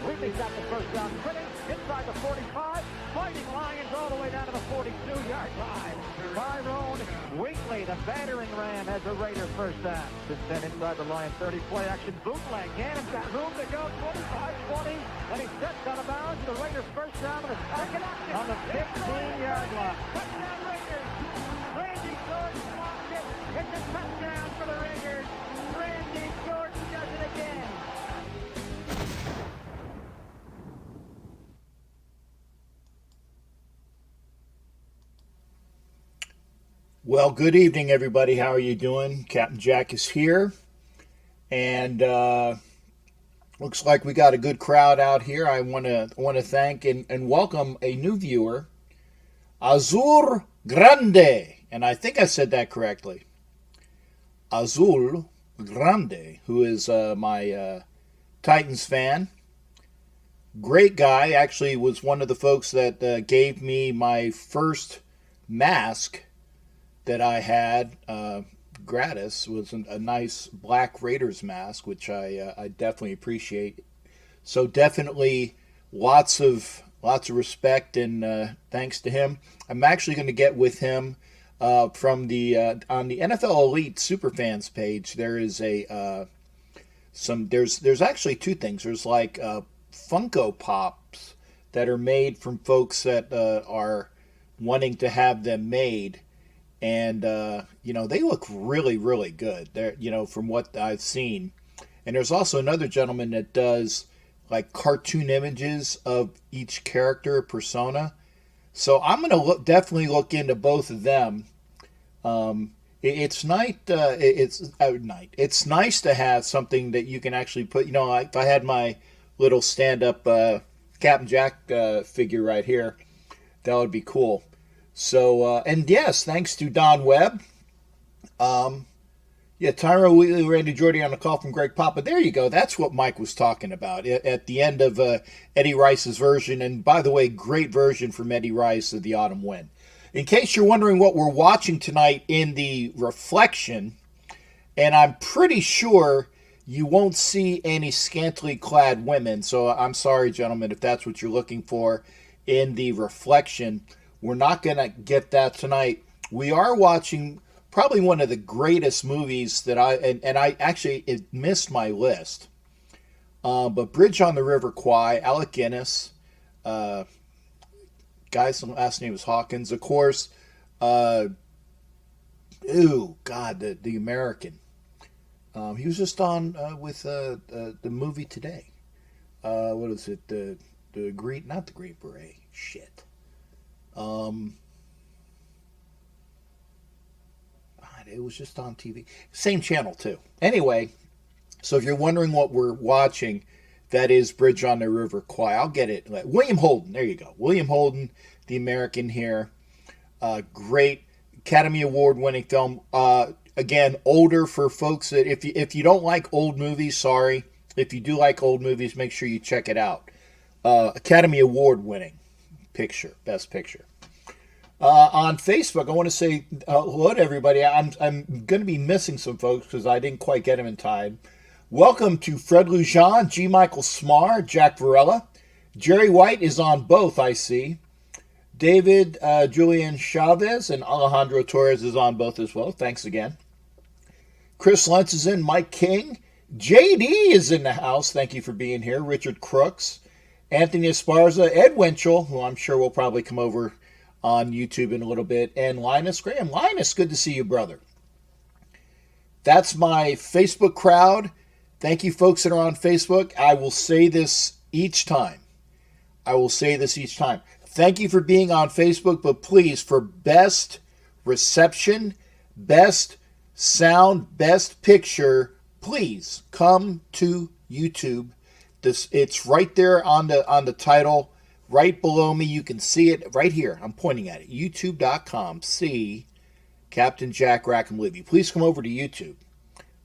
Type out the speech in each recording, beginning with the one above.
completely got the first down. Quinton inside the 45. Fighting Lions all the way down to the 42-yard line. Tyrone Wheatley, the battering ram, has a Raider first down. Just 10 inside the Lions 30. Play action bootleg. Gannon's got room to go. 25-20. And he steps out of bounds. The Raiders first down on the 15-yard line. Touchdown Raiders. Randy Gordon blocked it. It's a touchdown for the Raiders. Randy Gordon does it again. Well, good evening, everybody. How are you doing? Captain Jack is here. And looks like we got a good crowd out here. I want to thank and welcome a new viewer, Azul Grande. And I think I said that correctly. Azul Grande, who is my Titans fan. Great guy. Actually was one of the folks that gave me my first mask that I had gratis. Was a nice Black Raiders mask, which I definitely appreciate. So definitely lots of respect and thanks to him. I'm actually going to get with him from the on the NFL Elite Superfans page. There is there's actually two things. There's like Funko Pops that are made from folks that are wanting to have them made. And, they look really, really good. They're, from what I've seen. And there's also another gentleman that does, like, cartoon images of each character persona. So I'm going to definitely look into both of them. It's nice to have something that you can actually put, if I had my little stand-up Captain Jack figure right here, that would be cool. So, and yes, thanks to Don Webb. Tyro Wheatley, Randy Jordy on the call from Greg Papa. There you go. That's what Mike was talking about at the end of Eddie Rice's version. And by the way, great version from Eddie Rice of the Autumn Wind. In case you're wondering what we're watching tonight in the reflection, and I'm pretty sure you won't see any scantily clad women. So I'm sorry, gentlemen, if that's what you're looking for in the reflection. We're not going to get that tonight. We are watching probably one of the greatest movies that it missed my list. But Bridge on the River Kwai, Alec Guinness, guy's last name is Hawkins, of course. The American. He was just on with the movie today. What is it? Not the Green Beret. Shit. It was just on TV. Same channel, too. Anyway, so if you're wondering what we're watching, that is Bridge on the River Kwai. I'll get it. William Holden. There you go. William Holden, the American here. Great Academy Award-winning film. Again, older for folks that if you don't like old movies, sorry. If you do like old movies, make sure you check it out. Academy Award-winning. Best picture. On Facebook, I want to say hello to everybody. I'm going to be missing some folks because I didn't quite get them in time. Welcome to Fred Lujan, G. Michael Smar, Jack Varela. Jerry White is on both, I see. David Julian Chavez and Alejandro Torres is on both as well. Thanks again. Chris Lentz is in. Mike King. JD is in the house. Thank you for being here. Richard Crooks. Anthony Esparza, Ed Winchell, who I'm sure will probably come over on YouTube in a little bit, and Linus Graham. Linus, good to see you, brother. That's my Facebook crowd. Thank you, folks that are on Facebook. I will say this each time. Thank you for being on Facebook, but please, for best reception, best sound, best picture, please come to YouTube. It's right there on the title, right below me. You can see it right here. I'm pointing at it. YouTube.com. See Captain Jack Rackham Livy. Please come over to YouTube.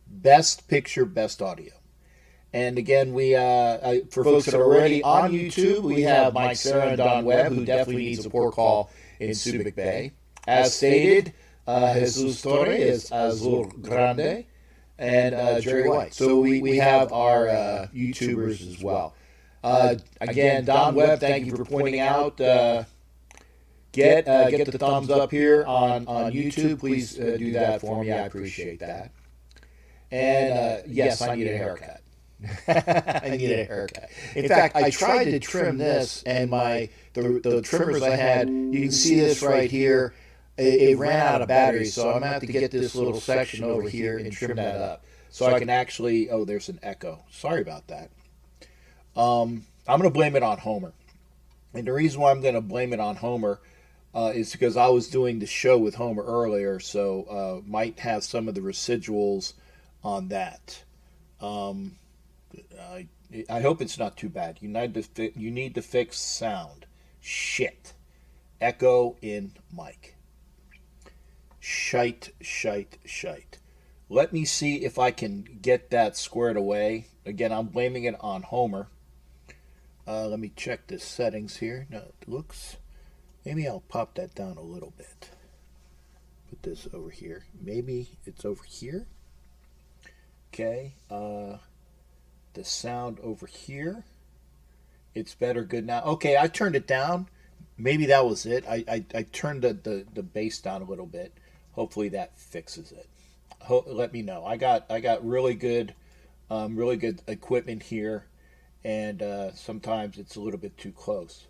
Best picture, best audio. And again, we for folks that are already on YouTube, we have Mike Sarah and Don Webb, who definitely needs a port call in Subic Bay. As stated, Jesus Torres, Azul Grande, and Jerry White. So we have our YouTubers as well. Again, Don Webb, thank you for pointing out. Get the thumbs up here on YouTube. Please do that for me. I appreciate that. And yes, I need a haircut. I need a haircut. In fact, I tried to trim this, and the trimmers I had, you can see this right here, it ran out of battery, so I'm going to have to get this little section over here and trim that up. So I can actually, oh, there's an echo. Sorry about that. I'm going to blame it on Homer. And the reason why I'm going to blame it on Homer is because I was doing the show with Homer earlier, so might have some of the residuals on that. I hope it's not too bad. You need to fix sound. Shit. Echo in mic. Shite. Let me see if I can get that squared away. Again, I'm blaming it on Homer. Let me check the settings here. No, it looks... Maybe I'll pop that down a little bit. Put this over here. Maybe it's over here. Okay. The sound over here. It's better. Good now. Okay, I turned it down. Maybe that was it. I turned the bass down a little bit. Hopefully that fixes it. Let me know. I got really good equipment here, and sometimes it's a little bit too close.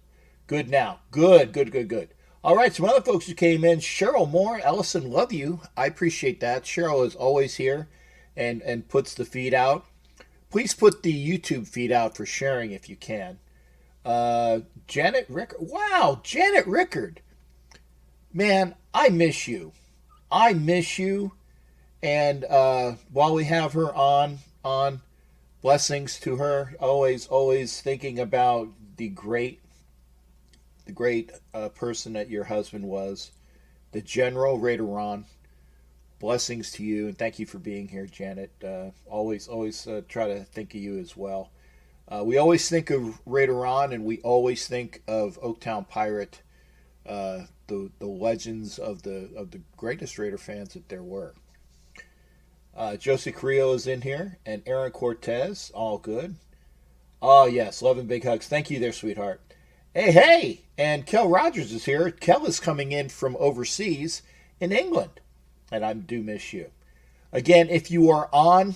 Good now. Good. All right, some other folks who came in. Cheryl Moore, Ellison, love you. I appreciate that. Cheryl is always here and puts the feed out. Please put the YouTube feed out for sharing if you can. Janet Rickard. Wow, Janet Rickard. Man, I miss you. And while we have her on, blessings to her. Always thinking about the great person that your husband was, the General Raider Ron. Blessings to you, and thank you for being here, Janet. Always try to think of you as well. We always think of Raider Ron, and we always think of Oaktown Pirate, the legends of the greatest Raider fans that there were. Josie Carrillo is in here, and Aaron Cortez, all good. Oh yes, love and big hugs. Thank you there, sweetheart. Hey, and Kel Rogers is here. Kel is coming in from overseas in England, and I do miss you. Again, if you're on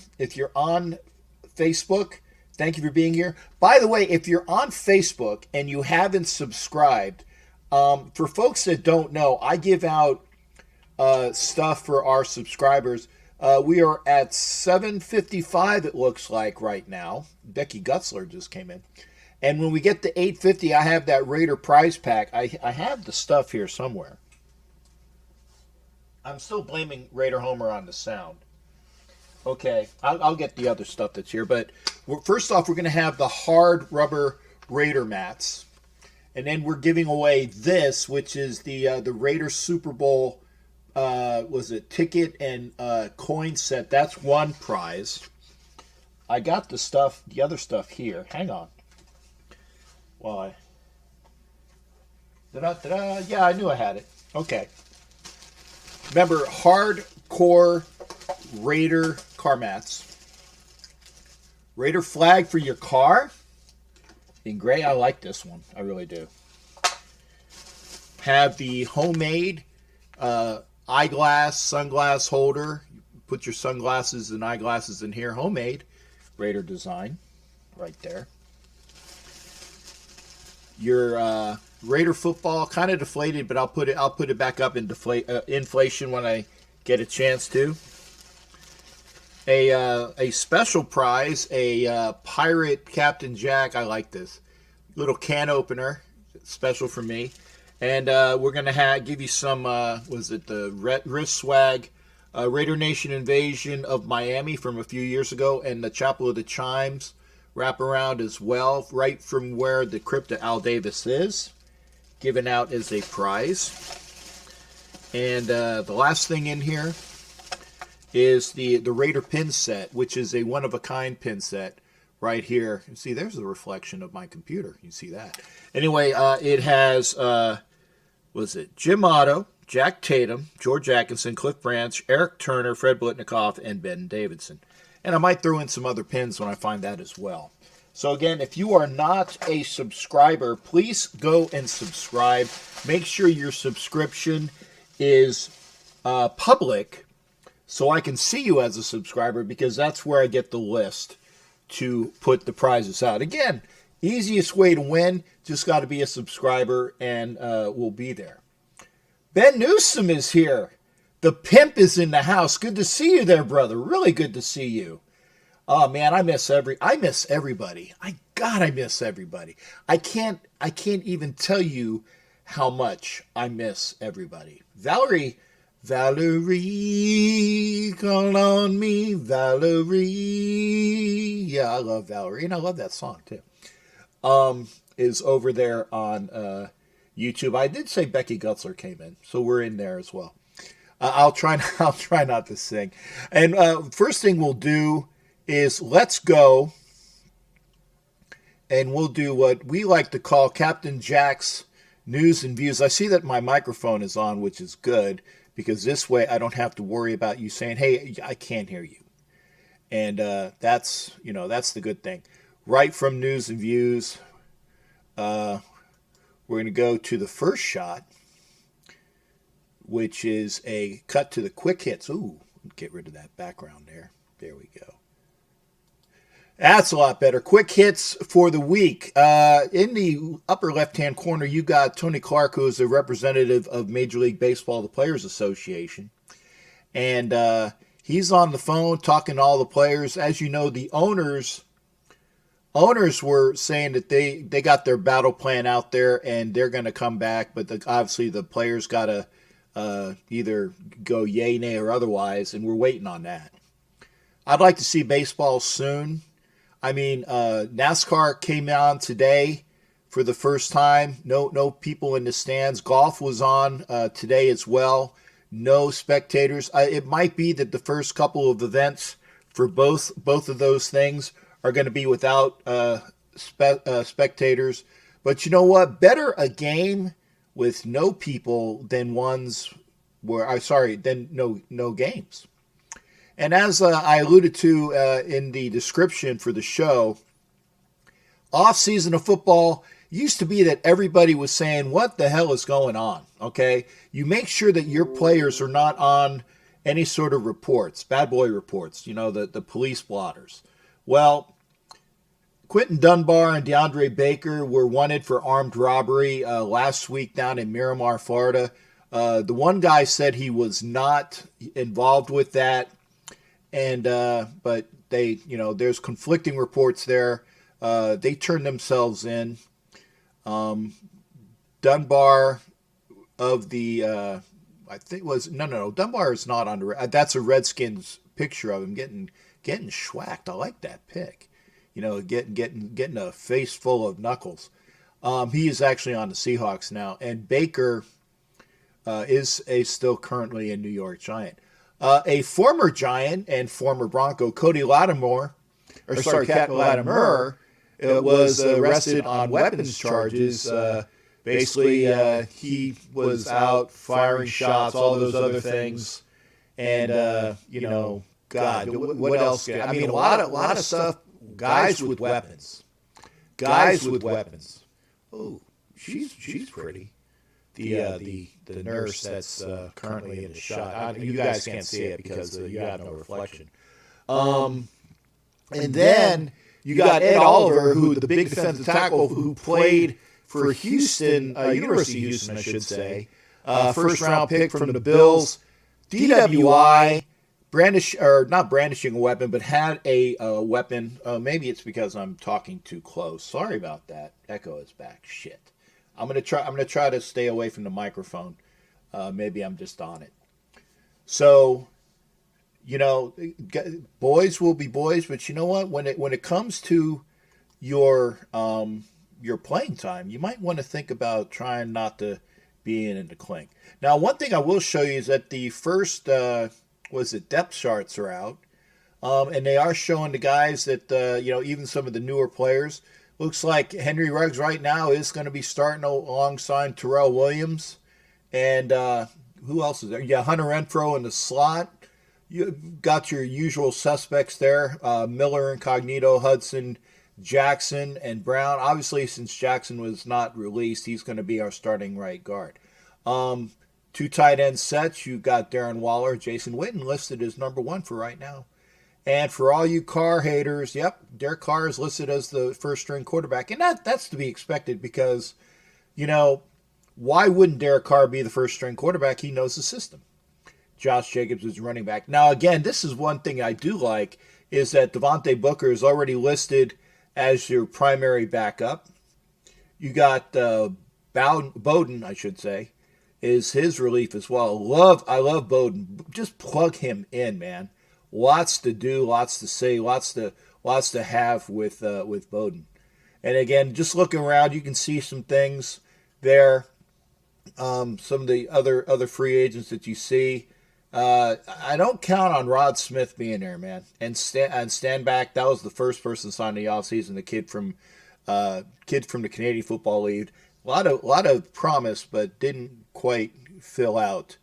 Facebook, thank you for being here. By the way, if you're on Facebook and you haven't subscribed, for folks that don't know, I give out stuff for our subscribers. We are at 755, it looks like, right now. Becky Gutzler just came in. And when we get to 850, I have that Raider prize pack. I have the stuff here somewhere. I'm still blaming Raider Homer on the sound. Okay, I'll get the other stuff that's here. But first off, we're going to have the hard rubber Raider mats. And then we're giving away this, which is the Raider Super Bowl, ticket and coin set. That's one prize. I got the other stuff here. Hang on. Why? Yeah, I knew I had it. Okay. Remember, hardcore Raider car mats. Raider flag for your car. In gray, I like this one. I really do. Have the homemade eyeglass, sunglass holder. Put your sunglasses and eyeglasses in here. Homemade Raider design. Right there. Your Raider football, kind of deflated, but I'll put it back up in inflation when I get a chance to. A special prize, a Pirate Captain Jack. I like this little can opener, special for me. And we're gonna give you some. The wrist swag, Raider Nation Invasion of Miami from a few years ago, and the Chapel of the Chimes wraparound as well, right from where the crypt of Al Davis is, given out as a prize. And the last thing in here is the Raider pin set, which is a one-of-a-kind pin set right here. You see, there's the reflection of my computer. You see that. Anyway, it has, Jim Otto, Jack Tatum, George Atkinson, Cliff Branch, Eric Turner, Fred Blitnikoff, and Ben Davidson. And I might throw in some other pins when I find that as well. So again, if you are not a subscriber, please go and subscribe. Make sure your subscription is public so I can see you as a subscriber, because that's where I get the list to put the prizes out. Again, easiest way to win, just got to be a subscriber, and we'll be there. Ben Newsom is here. The pimp is in the house. Good to see you there, brother. Really good to see you. Oh man, I miss everybody. I miss everybody. I can't even tell you how much I miss everybody. Valerie, call on me, Valerie. Yeah, I love Valerie, and I love that song too. Is over there on YouTube. I did say Becky Gutzler came in, so we're in there as well. I'll try not to sing. And first thing we'll do is let's go, and we'll do what we like to call Captain Jack's News and Views. I see that my microphone is on, which is good, because this way I don't have to worry about you saying, hey, I can't hear you. And that's the good thing. Right from News and Views, we're going to go to the first shot, which is a cut to the quick hits. Ooh, get rid of that background there. There we go. That's a lot better. Quick hits for the week. In the upper left-hand corner, you got Tony Clark, who is a representative of Major League Baseball, the Players Association. And he's on the phone talking to all the players. As you know, the owners were saying that they got their battle plan out there and they're going to come back. But obviously the players got to either go yay, nay, or otherwise. And we're waiting on that. I'd like to see baseball soon. I mean, NASCAR came on today for the first time. No people in the stands. Golf was on today as well. No spectators. It might be that the first couple of events for both of those things are going to be without spectators. But you know what? Better a game with no people than ones where than no games. And as I alluded to in the description for the show, off-season of football used to be that everybody was saying, what the hell is going on? Okay? You make sure that your players are not on any sort of reports, bad boy reports, the police blotters. Well, Quinton Dunbar and Deandre Baker were wanted for armed robbery last week down in Miramar, Florida. The one guy said he was not involved with that. And but they, there's conflicting reports there. They turned themselves in. Dunbar of the, I think was no. Dunbar is not on the. That's a Redskins picture of him getting schwacked. I like that pic. Getting a face full of knuckles. He is actually on the Seahawks now, and Baker is still currently a New York Giant. A former Giant and former Bronco, Cody Latimer, was arrested on weapons charges. Basically, he was out firing shots, all those other things, and God, what else? I mean, a lot of stuff. Guys with weapons. Oh, she's pretty. The nurse that's currently in the shot. You guys can't see it because you have no reflection. And then you got Ed Oliver, who the big defensive tackle who played for Houston, University of Houston, I should say. First round pick from the Bills. DWI, not brandishing a weapon, but had a weapon. Maybe it's because I'm talking too close. Sorry about that. Echo is back. Shit. I'm gonna try to stay away from the microphone. Maybe I'm just on it. So, boys will be boys, but you know what? When it comes to your playing time, you might want to think about trying not to be in the clink. Now, one thing I will show you is that the first depth charts are out, and they are showing the guys that even some of the newer players. Looks like Henry Ruggs right now is going to be starting alongside Terrell Williams. And who else is there? Yeah, Hunter Renfrow in the slot. You got your usual suspects there. Miller, Incognito, Hudson, Jackson and Brown. Obviously, since Jackson was not released, he's going to be our starting right guard. Two tight end sets. You got Darren Waller, Jason Witten listed as number one for right now. And for all you Carr haters, yep, Derek Carr is listed as the first string quarterback. And that's to be expected because, why wouldn't Derek Carr be the first string quarterback? He knows the system. Josh Jacobs is running back. Now, again, this is one thing I do like is that Devontae Booker is already listed as your primary backup. You got Bowden, I should say, is his relief as well. I love Bowden. Just plug him in, man. Lots to do, lots to say, lots to have with Bowden. And again, just looking around, you can see some things there. Some of the other free agents that you see. I don't count on Rod Smith being there, man. And Stanback, that was the first person signed in the offseason, the kid from the Canadian Football League. A lot of promise, but didn't quite fill out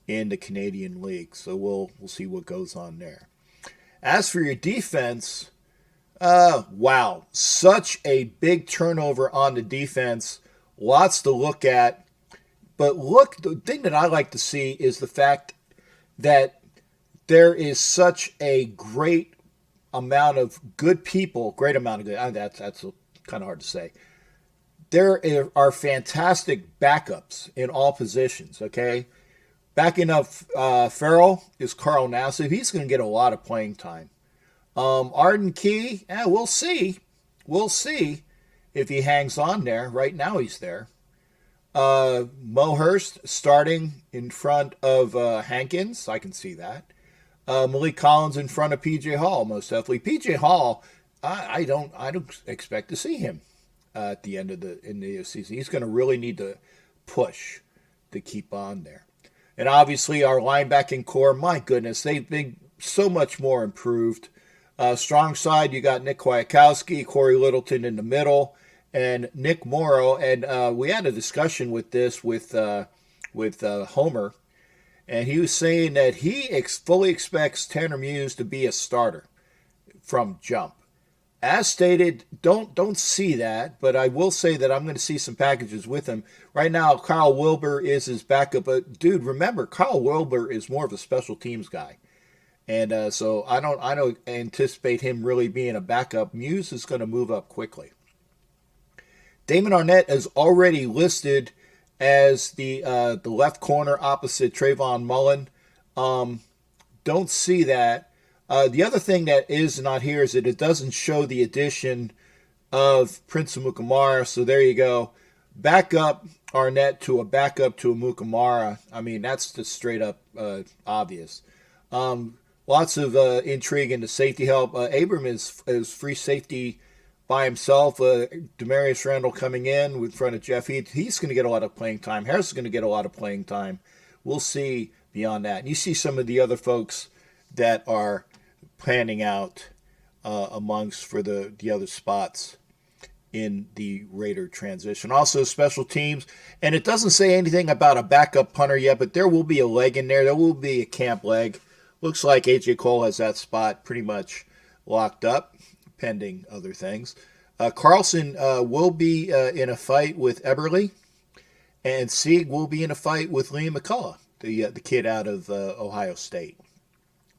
in the Canadian League. So we'll see what goes on there. As for your defense, wow, such a big turnover on the defense. Lots to look at. But the thing that I like to see is the fact that there is such a great amount of good people, that's kind of hard to say. There are fantastic backups in all positions, okay? Backing up Farrell is Carl Nassib. He's going to get a lot of playing time. Arden Key, we'll see. We'll see if he hangs on there. Right now he's there. Mo Hurst starting in front of Hankins. I can see that. Malik Collins in front of P.J. Hall, most definitely. P.J. Hall, I don't expect to see him at the end of the season. He's going to really need to push to keep on there. And obviously our linebacking core, my goodness, they've been so much more improved. Strong side, you got Nick Kwiatkowski, Corey Littleton in the middle, and Nick Morrow. And we had a discussion with this with Homer, and he was saying that he fully expects Tanner Muse to be a starter from jump. As stated, don't see that, but I will say that I'm going to see some packages with him. Right now, Kyle Wilbur is his backup, but dude, remember, Kyle Wilbur is more of a special teams guy. And so I don't anticipate him really being a backup. Muse is going to move up quickly. Damon Arnett is already listed as the left corner opposite Trayvon Mullen. Don't see that. The other thing that is not here is that it doesn't show the addition of Prince Amukamara. So there you go. Backup Arnett to a backup to Amukamara. I mean, that's just straight up obvious. Lots of intrigue into safety help. Abram is free safety by himself. Demarius Randall coming in front of Jeff Heath. He's going to get a lot of playing time. Harris is going to get a lot of playing time. We'll see beyond that. And you see some of the other folks that are panning out amongst for the other spots in the Raider transition. Also special teams, and it doesn't say anything about a backup punter yet, but there will be a leg in there. There will be a camp leg. Looks like A.J. Cole has that spot pretty much locked up, pending other things. Carlson will be in a fight with Eberle, and Sieg will be in a fight with Liam McCullough, the kid out of Ohio State.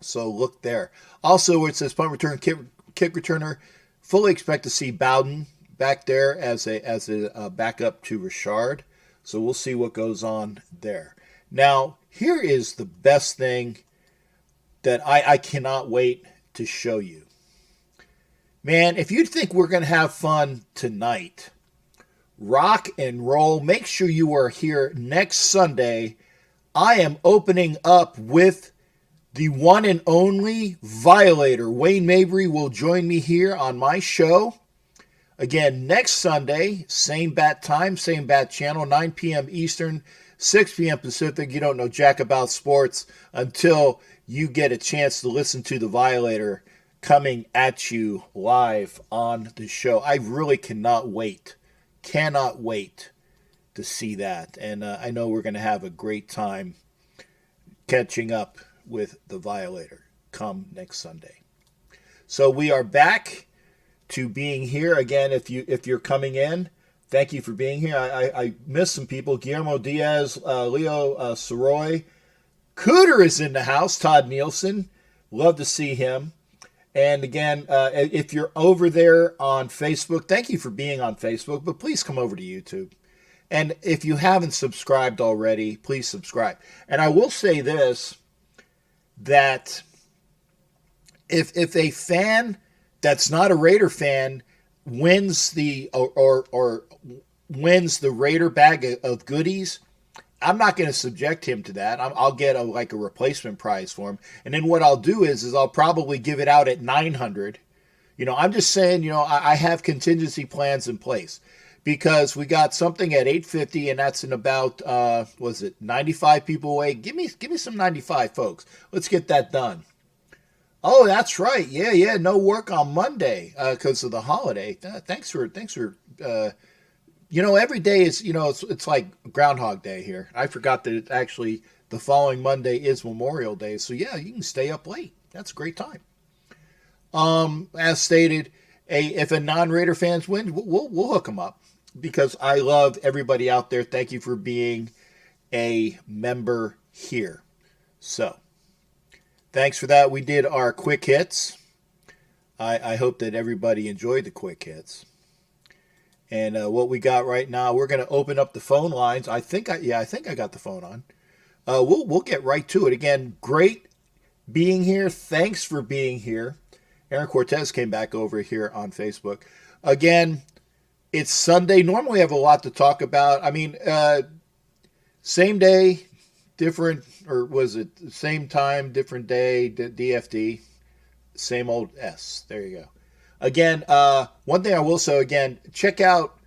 So look there. Also, where it says punt return, kick returner, fully expect to see Bowden back there as a backup to Richard. So we'll see what goes on there. Now, here is the best thing that I cannot wait to show you. Man, if you think we're going to have fun tonight, rock and roll. Make sure you are here next Sunday. I am opening up with the one and only Violator. Wayne Mabry will join me here on my show. Again, next Sunday, same bat time, same bat channel, 9 p.m. Eastern, 6 p.m. Pacific. You don't know jack about sports until you get a chance to listen to the Violator coming at you live on the show. I really cannot wait to see that. And I know we're going to have a great time catching up with the Violator come next Sunday. So we are back to being here. Again, if you're coming in, thank you for being here. I missed some people. Guillermo Diaz, Leo Soroy. Cooter is in the house. Todd Nielsen. Love to see him. And again, if you're over there on Facebook, thank you for being on Facebook, but please come over to YouTube. And if you haven't subscribed already, please subscribe. And I will say this, that if a fan that's not a Raider fan wins the or wins the Raider bag of goodies, I'm not going to subject him to that. I'll get a replacement prize for him. And then what I'll do is I'll probably give it out at $900. I'm just saying, I have contingency plans in place because we got something at $850 and that's in about, 95 people away. Give me some 95 folks. Let's get that done. Oh, that's right. Yeah. No work on Monday because of the holiday. Thanks for every day is, it's like Groundhog Day here. I forgot that it's actually the following Monday is Memorial Day. So, yeah, you can stay up late. That's a great time. As stated, if a non-Raider fans win, we'll hook them up because I love everybody out there. Thank you for being a member here. So, thanks for that. We did our quick hits. I hope that everybody enjoyed the quick hits. And what we got right now, we're going to open up the phone lines. I think I got the phone on. We'll get right to it. Again, great being here. Thanks for being here. Aaron Cortez came back over here on Facebook. Again, it's Sunday. Normally I have a lot to talk about. I mean, same day, different, or was it same time, different day, DFD, same old S. There you go. Again, one thing I will say, again, check out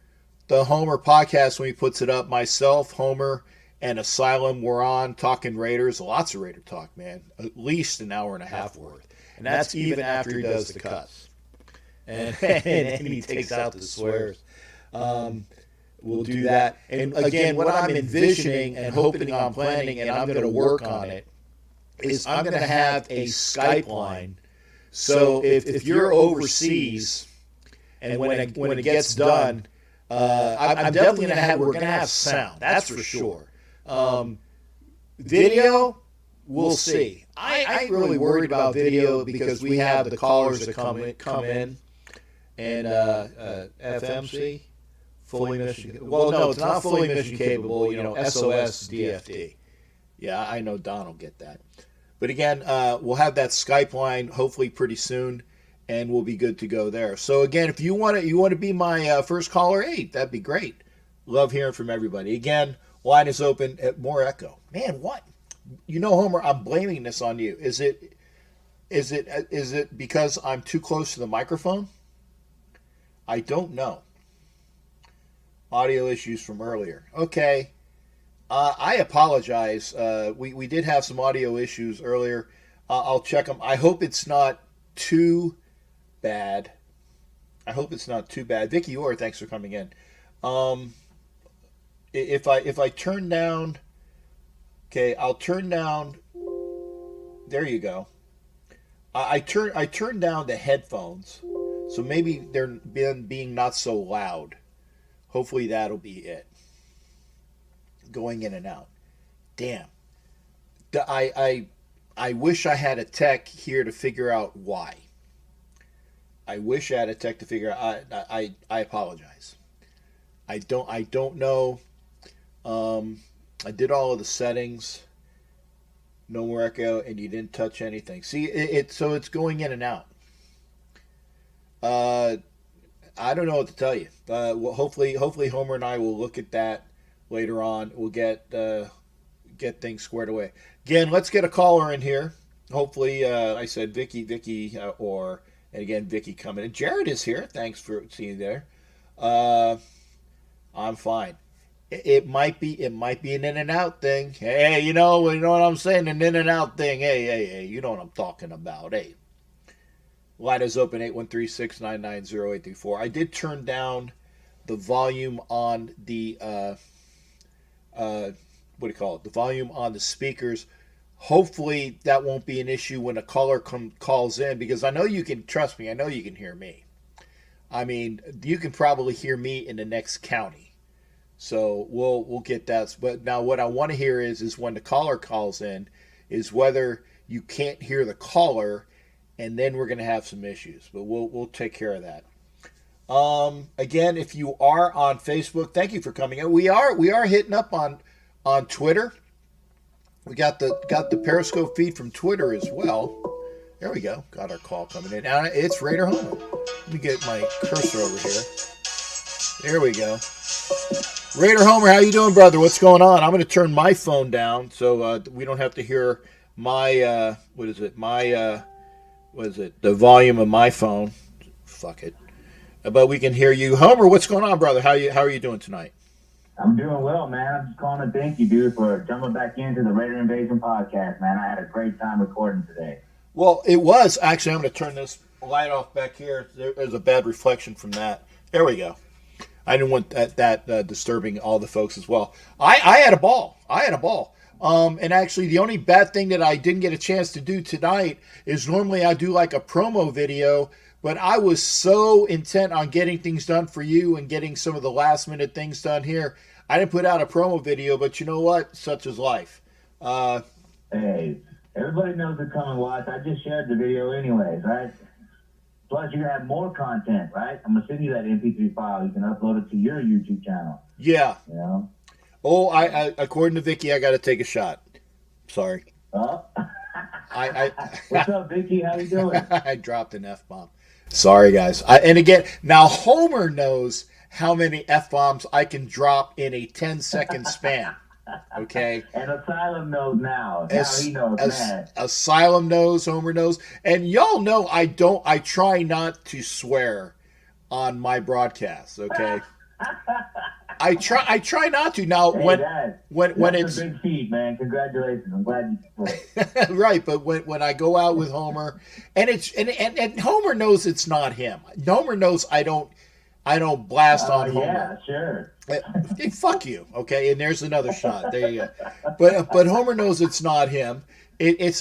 the Homer podcast when he puts it up. Myself, Homer, and Asylum, we're on talking Raiders. Lots of Raider talk, man. At least an hour and a half worth. And that's even after he does the cuts. And he takes out the swears. We'll do that. And again, what I'm envisioning and hoping I'm planning, and I'm going to work on it, is I'm going to have a Skype line. So if you're overseas, and when it gets done, I'm definitely we're gonna have sound. That's for sure. Video, we'll see. I ain't really worried about video because we have the callers that come in, and FMC, fully mission. Well, no, it's not fully mission capable. SOS DFD. Yeah, I know Don will get that. But again, we'll have that Skype line hopefully pretty soon, and we'll be good to go there. So again, if you want to be my first caller, hey, that'd be great. Love hearing from everybody. Again, line is open. More echo. Man, what? Homer, I'm blaming this on you. Is it because I'm too close to the microphone? I don't know. Audio issues from earlier. Okay. I apologize. We did have some audio issues earlier. I'll check them. I hope it's not too bad. Vicky Orr, thanks for coming in. If I turn down, okay, I'll turn down. There you go. I turn down the headphones, so maybe they're being not so loud. Hopefully that'll be it. Going in and out. Damn. I wish I had a tech here to figure out why. I apologize. I don't know. I did all of the settings. No more echo, and you didn't touch anything. See, so it's going in and out. I don't know what to tell you. Well, hopefully Homer and I will look at that later on. We'll get things squared away. Again, let's get a caller in here. Hopefully, I said Vicky, and again, Vicky coming in. Jared is here. Thanks for seeing there. I'm fine. It might be an in and out thing. Hey, you know what I'm saying? An in and out thing. Hey, you know what I'm talking about. Hey. Line is open, 813-699-0834. I did turn down the volume on the the volume on the speakers. Hopefully that won't be an issue when a caller calls in, because I know you can, trust me, I know you can hear me. I mean, you can probably hear me in the next county. So we'll get that. But now what I want to hear is when the caller calls in, is whether you can't hear the caller, and then we're going to have some issues. But we'll take care of that. Again, if you are on Facebook, thank you for coming in. We are hitting up on Twitter. We got the Periscope feed from Twitter as well. There we go. Got our call coming in. Now it's Raider Homer. Let me get my cursor over here. There we go. Raider Homer, how you doing, brother? What's going on? I'm going to turn my phone down so we don't have to hear my the volume of my phone. Fuck it. But we can hear you. Homer, what's going on, brother? How are you doing tonight? I'm doing well, man. I'm just calling to thank you, dude, for jumping back into the Raider Invasion podcast, man. I had a great time recording today. Well, it was. Actually, I'm going to turn this light off back here. There's a bad reflection from that. There we go. I didn't want that disturbing all the folks as well. I had a ball. And actually, the only bad thing that I didn't get a chance to do tonight is normally I do like a promo video, but I was so intent on getting things done for you and getting some of the last minute things done here. I didn't put out a promo video, but you know what? Such is life. Hey, everybody knows to come and watch. I just shared the video anyways, right? Plus, you're going to have more content, right? I'm going to send you that MP3 file. You can upload it to your YouTube channel. Yeah. You know? Oh, I according to Vicky, I got to take a shot. Sorry. Oh. I What's up, Vicky? How you doing? I dropped an F-bomb. Sorry, guys. And again, now Homer knows how many F-bombs I can drop in a 10-second span. Okay? And Asylum knows now. Now he knows, man. Asylum knows, Homer knows. And y'all know I try not to swear on my broadcasts, okay? I try not to. Now hey, when that's it's a big feat, man. Congratulations. I'm glad you did. right, but when I go out with Homer and and Homer knows it's not him. Homer knows I don't blast on Homer. Yeah, sure. Hey, fuck you, okay? And there's another shot. There you go. But Homer knows it's not him.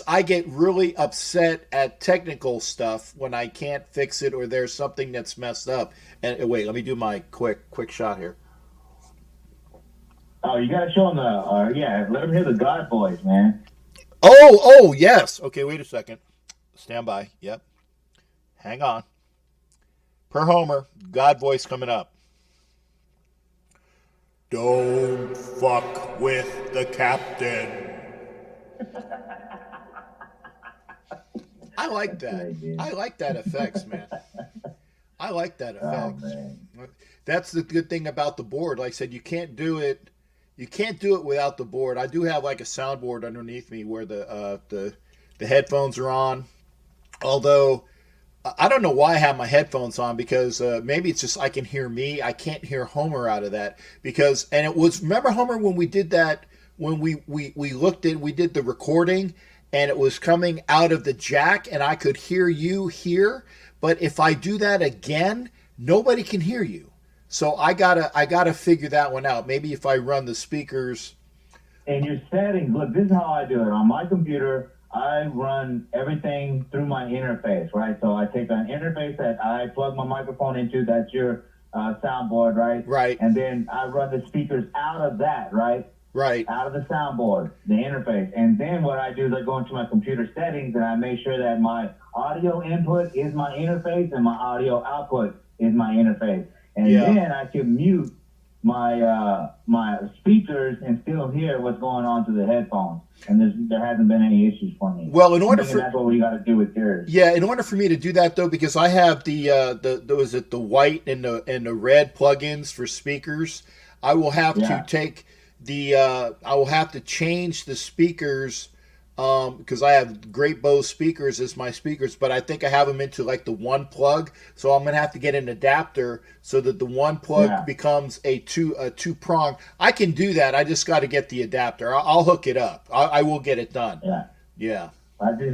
I get really upset at technical stuff when I can't fix it or there's something that's messed up. And wait, let me do my quick shot here. Oh, you gotta show them let them hear the God voice, man. Oh, yes. Okay, wait a second. Stand by. Yep. Hang on. Per Homer, God voice coming up. Don't fuck with the captain. I like that. I like that effects, man. I like that effects. Oh, That's the good thing about the board. Like I said, you can't do it. You can't do it without the board. I do have like a soundboard underneath me where the headphones are on. Although I don't know why I have my headphones on because maybe it's just I can hear me. I can't hear Homer out of that because it was remember Homer when we did that when we did the recording and it was coming out of the jack and I could hear you here. But if I do that again, nobody can hear you. So I gotta figure that one out. Maybe if I run the speakers. And your settings, look, this is how I do it. On my computer, I run everything through my interface, right? So I take an interface that I plug my microphone into, that's your soundboard, right? Right. And then I run the speakers out of that, right? Right. Out of the soundboard, the interface. And then what I do is I go into my computer settings and I make sure that my audio input is my interface and my audio output is my interface. And then I can mute my my speakers and still hear what's going on through the headphones. And there hasn't been any issues for me. Well, in order for that's what we got to do with yours. Yeah, in order for me to do that though, because I have the white and the red plugins for speakers, I will have to take I will have to change the speakers because I have Great Bose speakers as my speakers, but I think I have them into like the one plug, so I'm gonna have to get an adapter so that the one plug becomes a two prong. I can do that. I just got to get the adapter. I'll hook it up. I will get it done. Yeah. I think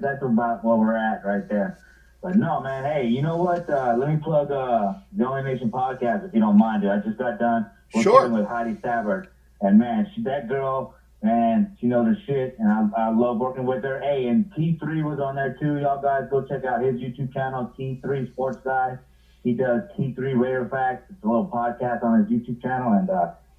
that's about where we're at right there. But no, man. Hey, you know what? Let me plug the Only Nation podcast if you don't mind, dude. I just got done working with Heidi Savard, and man, that girl. Man, she knows her shit, and I love working with her. Hey, and T3 was on there too. Y'all guys go check out his YouTube channel, T3 Sports Guy. He does T3 Raider Facts. It's a little podcast on his YouTube channel. And,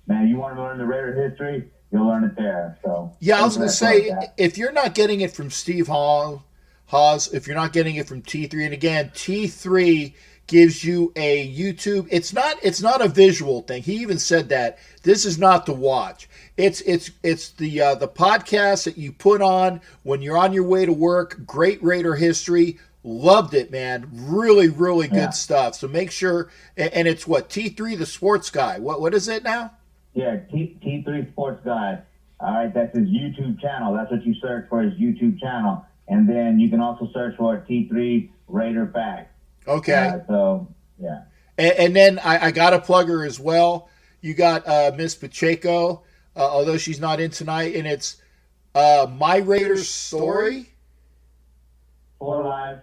man, you want to learn the Raider history, you'll learn it there. So yeah, I was going to say, if you're not getting it from Steve Hawes, if you're not getting it from T3, and again, T3 gives you a YouTube. It's not a visual thing. He even said that this is not to watch. It's the podcast that you put on when you're on your way to work. Great Raider history. Loved it, man. Really, really good stuff. So make sure, and it's what, T3 the Sports Guy. What is it now? Yeah, T3 Sports Guy. All right, that's his YouTube channel. That's what you search for, his YouTube channel. And then you can also search for T3 Raider Facts. Okay. So, yeah. And then I got a plug her as well. You got Miss Pacheco, although she's not in tonight, and it's My Raiders Story. For life,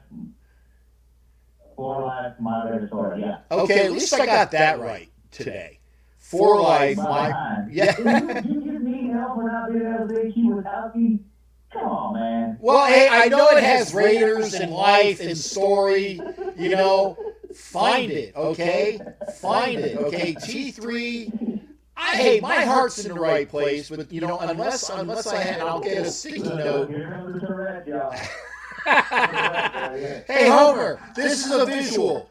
My Raider Story, yeah. Okay, at least I got that right today. For life, yeah. You give me help when I been able to keep without me. Come on, man. Well, hey, I know it has Raiders and life and story. You know, find it, okay? Find it, okay? T3. Hey, my heart's in the right place, but you know, unless I'll get a sticky note. Hey, Homer, this is a visual.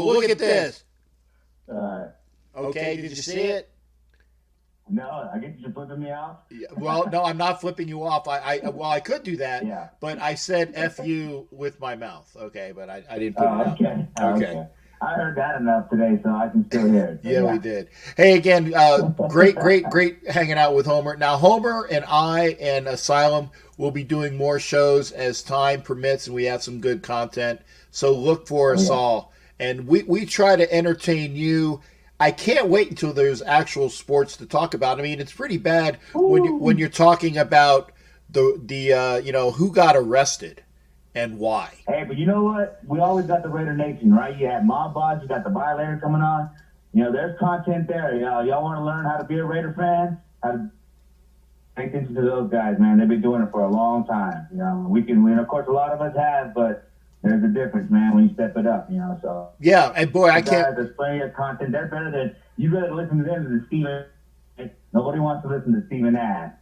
Look at this. Okay, did you see it? No, I guess you're flipping me off. Yeah, well, no, I'm not flipping you off. I could do that, but I said "f you" with my mouth. Okay, but I didn't put it out. Okay. I heard that enough today, so I can still hear it. So yeah, we did. Hey, again, great hanging out with Homer. Now, Homer and I and Asylum will be doing more shows as time permits, and we have some good content. So look for us all, and we try to entertain you. I can't wait until there's actual sports to talk about. I mean, it's pretty bad when you're talking about the who got arrested and why. Hey, but you know what? We always got the Raider Nation, right? You had Mob Boss, you got the Violator coming on. You know, there's content there. Y'all want to learn how to be a Raider fan? How to pay attention to those guys, man. They've been doing it for a long time. You know, we can win. Of course, a lot of us have, but there's a difference, man, when you step it up, you know. So yeah, and boy, I can't. There's plenty of content. They're better than you. Better listen to them than Steven. Nobody wants to listen to Steven Ass.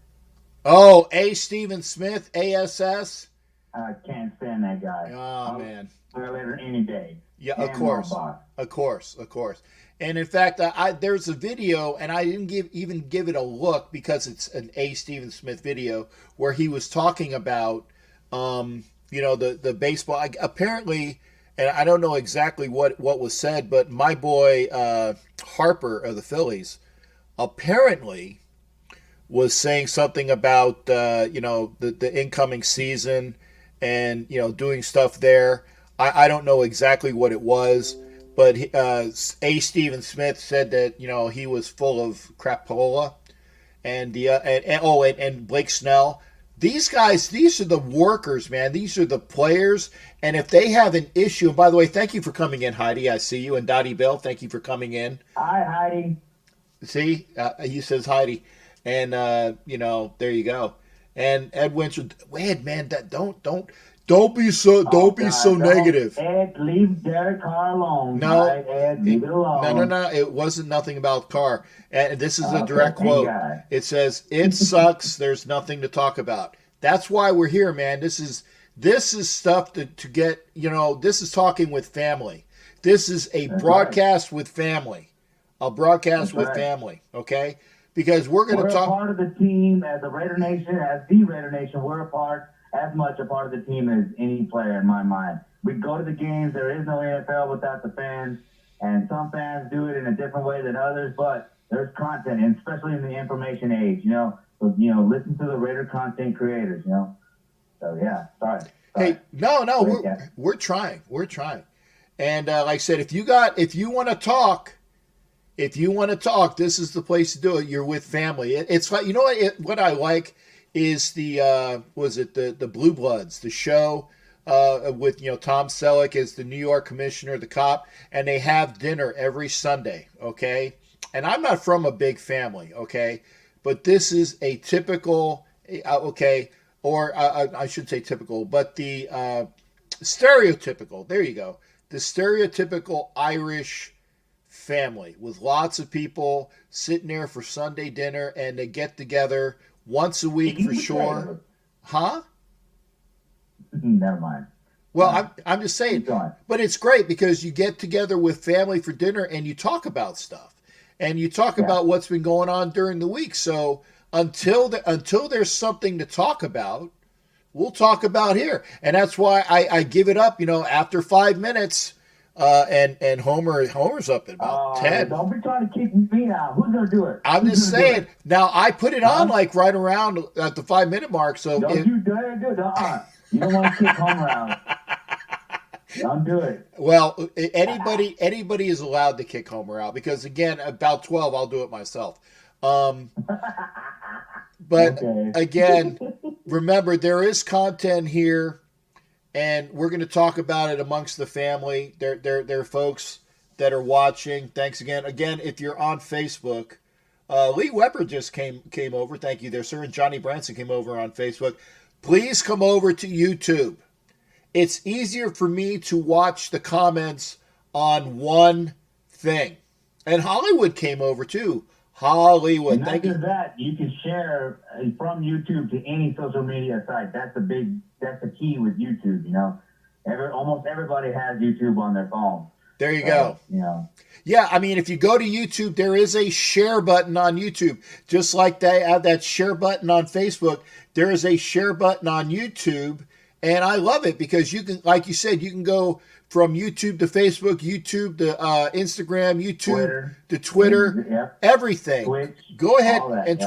Oh, Steven Smith, ASS. I can't stand that guy. Oh man, Violator any day. Yeah, of course. And in fact, there's a video, and I didn't even give it a look because it's an Steven Smith video where he was talking about. The baseball, apparently, and I don't know exactly what was said, but my boy Harper of the Phillies apparently was saying something about, the incoming season and, doing stuff there. I don't know exactly what it was, but Steven Smith said that, he was full of crapola and Blake Snell. These guys, these are the workers, man. These are the players. And if they have an issue, and by the way, thank you for coming in, Heidi. I see you. And Dottie Bill, thank you for coming in. Hi, Heidi. See, he says Heidi. And, there you go. And Ed Winter, Ed, man, don't be so negative. Ed, leave Derek Carr alone. No, right, Ed, leave it alone. No. It wasn't nothing about Carr. And this is a direct quote. It says, "It sucks. There's nothing to talk about." That's why we're here, man. This is stuff to get. This is talking with family. This is a broadcast with family. A broadcast with family. Okay, because we're going to talk. We're part of the team as the Raider Nation, as the Raider Nation. We're as much a part of the team as any player in my mind. We go to the games. There is no NFL without the fans, and some fans do it in a different way than others, but there's content, and especially in the information age, So, listen to the Raider content creators, So, yeah, sorry. Hey, no, we're trying. And like I said, if you want to talk, this is the place to do it. You're with family. It's like, what I like is the Blue Bloods, the show with Tom Selleck as the New York commissioner, the cop, and they have dinner every Sunday, okay? And I'm not from a big family, okay? But this is a typical, or I should say typical, but the stereotypical, there you go, the stereotypical Irish family with lots of people sitting there for Sunday dinner, and they get together once a week for sure. Huh? Never mind. Well, I'm just saying, but it's great because you get together with family for dinner and you talk about stuff, and you talk about what's been going on during the week. So until there's something to talk about, we'll talk about here, and that's why I give it up. After 5 minutes, and Homer's up at about 10. Don't be trying to kick me out. Who's gonna do it? I'm just saying. Now I put it on like right around at the 5 minute mark. So you do it. You don't want to kick Homer out. Don't do it. Well, anybody is allowed to kick Homer out because, again, about 12, I'll do it myself. But again, remember, there is content here, and we're going to talk about it amongst the family. There are folks that are watching. Thanks again. Again, if you're on Facebook, Lee Weber just came over. Thank you there, sir. And Johnny Branson came over on Facebook. Please come over to YouTube. It's easier for me to watch the comments on one thing. And Hollywood came over too. Hollywood. Thank you. That you can share from YouTube to any social media site. That's the key with YouTube. Almost everybody has YouTube on their phone. There you go. Yeah, I mean, if you go to YouTube, there is a share button on YouTube. Just like they have that share button on Facebook, there is a share button on YouTube. And I love it because you can, like you said, you can go from YouTube to Facebook, YouTube to Instagram, YouTube to Twitter, everything. Twitch, go ahead and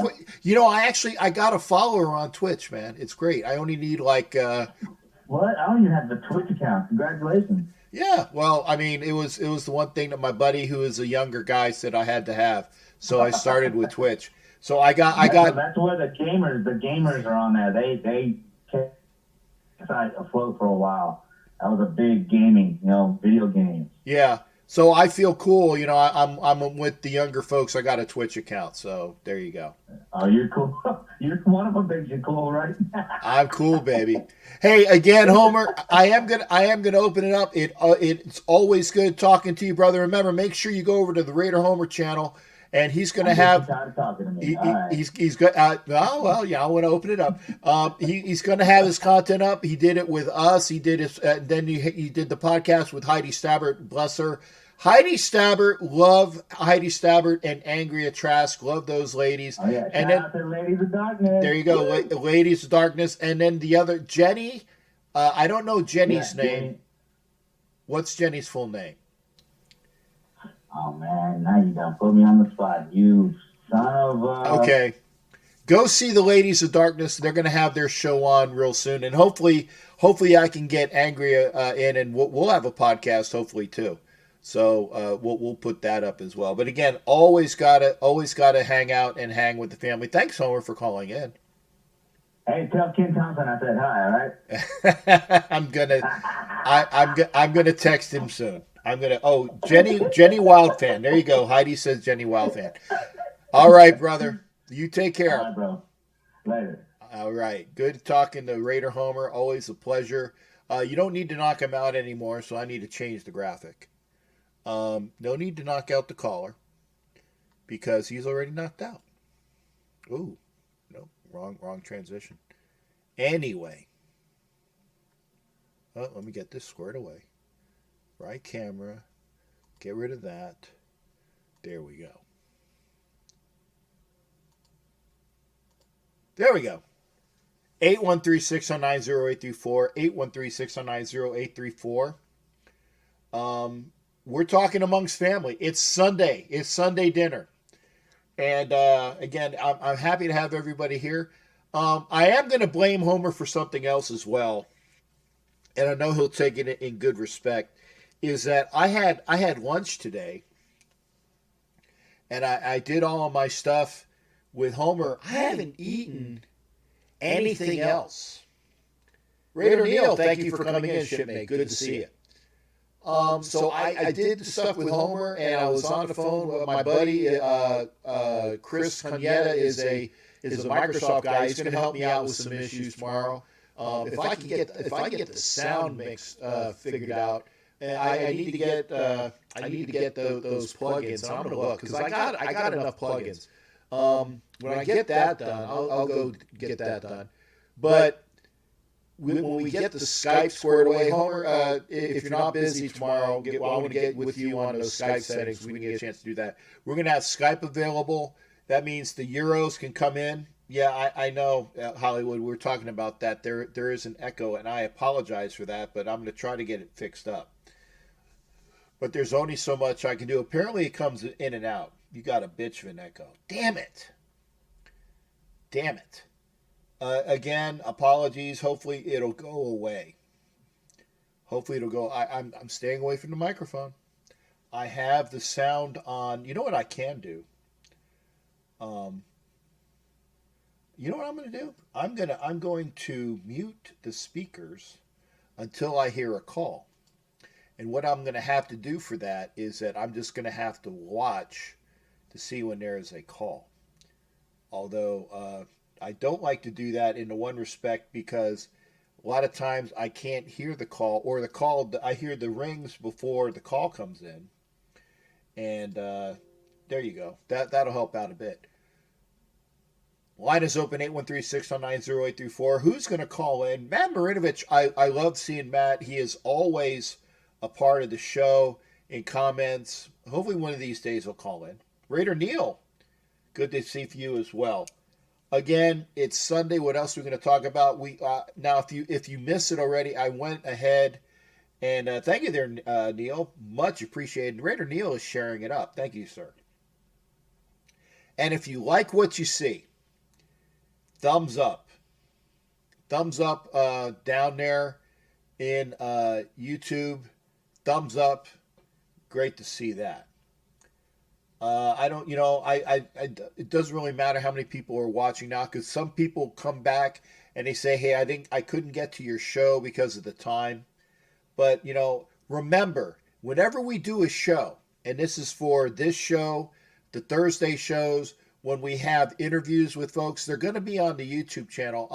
I got a follower on Twitch, man. It's great. I only need like. What? I don't even have the Twitch account. Congratulations. Yeah, well, I mean, it was the one thing that my buddy, who is a younger guy, said I had to have. So I started with Twitch. So I got. That's where the gamers are on there. They kept site afloat for a while. That was a big gaming, video games. Yeah. So I feel cool. I'm with the younger folks. I got a Twitch account, so there you go. Oh, you're cool. You're one of them makes you cool, right? I'm cool, baby. Hey, again, Homer, I am gonna open it up. It's always good talking to you, brother. Remember, make sure you go over to the Raider Homer channel. And he's going to have. He's got. I want to open it up. He's going to have his content up. He did it with us. He did it. Then he did the podcast with Heidi Stabbert. Bless her. Heidi Stabbert, love Heidi Stabbert and Angria Trask. Love those ladies. Oh yeah, and shout out to Ladies of Darkness. There you go, Ladies of Darkness. And then the other Jenny. I don't know Jenny's name. Jenny. What's Jenny's full name? Oh, man, now you done put me on the spot. You son of a... Okay. Go see the Ladies of Darkness. They're going to have their show on real soon. And hopefully I can get Angria in, and we'll have a podcast, hopefully, too. So we'll put that up as well. But again, always gotta hang out and hang with the family. Thanks, Homer, for calling in. Hey, tell Ken Thompson I said hi, all right? I'm gonna text him soon. Jenny Wildfan. There you go. Heidi says Jenny Wildfan. All right, brother. You take care. All right, bro. Later. All right. Good talking to Raider Homer. Always a pleasure. You don't need to knock him out anymore, so I need to change the graphic. No need to knock out the caller because he's already knocked out. Ooh. No, wrong transition. Anyway. Let me get this squared away. Right camera. Get rid of that. There we go. There we go. 813-609-0834. 813-609-0834. We're talking amongst family. It's Sunday. It's Sunday dinner. And again, I'm happy to have everybody here. I am going to blame Homer for something else as well. And I know he'll take it in good respect. Is that I had lunch today, and I did all of my stuff with Homer. I haven't eaten anything else. Raider Neil, thank you for coming in, shipmate. Good to see you. So I did the stuff with Homer, and I was on the phone with my buddy Chris Cuneta is a Microsoft guy. He's going to help me out with some issues tomorrow. If I get the sound mix figured out, And I need to get those plugins. And I'm gonna look because I got enough plugins. When I get that done, I'll go get that done. But when we get the Skype squared away, Homer, if you're not busy tomorrow, I want to get with you on those Skype settings. We can get a chance to do that. We're going to have Skype available. That means the Euros can come in. Yeah, I know, Hollywood, we're talking about that. There is an echo, and I apologize for that, but I'm going to try to get it fixed up. But there's only so much I can do. Apparently, it comes in and out. You got a bitch of an echo. Damn it. Again, apologies. Hopefully, it'll go away. Hopefully, it'll go. I'm staying away from the microphone. I have the sound on. You know what I can do? You know what I'm going to do? I'm going to mute the speakers until I hear a call. And what I'm going to have to do for that is that I'm just going to have to watch to see when there is a call. Although I don't like to do that in the one respect because a lot of times I can't hear the call, or I hear the rings before the call comes in. And there you go. That'll help out a bit. Line is open, 813-609-0834. Who's going to call in? Matt Marinovich, I love seeing Matt. He is always a part of the show in comments. Hopefully one of these days he'll call in. Raider Neil, good to see you as well. Again, it's Sunday. What else are we going to talk about? Now, if you missed it already, I went ahead and thank you there, Neil. Much appreciated. Raider Neil is sharing it up. Thank you, sir. And if you like what you see, thumbs up. Thumbs up down there in YouTube. Thumbs up. Great to see that. It doesn't really matter how many people are watching now, because some people come back and they say, hey, I couldn't get to your show because of the time. But, remember, whenever we do a show, and this is for this show, the Thursday shows, when we have interviews with folks, they're going to be on the YouTube channel.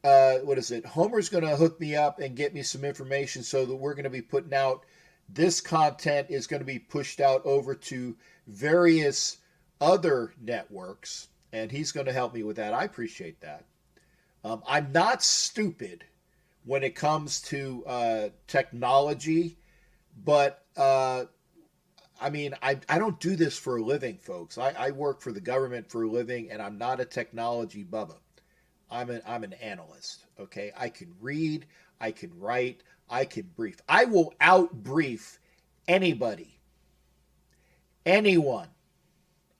Homer's going to hook me up and get me some information so that we're going to be putting out this content is going to be pushed out over to various other networks, and he's going to help me with that. I appreciate that. I'm not stupid when it comes to technology, but I don't do this for a living, folks. I work for the government for a living, and I'm not a technology bubba. I'm an analyst, okay? I can read, I can write, I can brief. I will out-brief anybody. Anyone.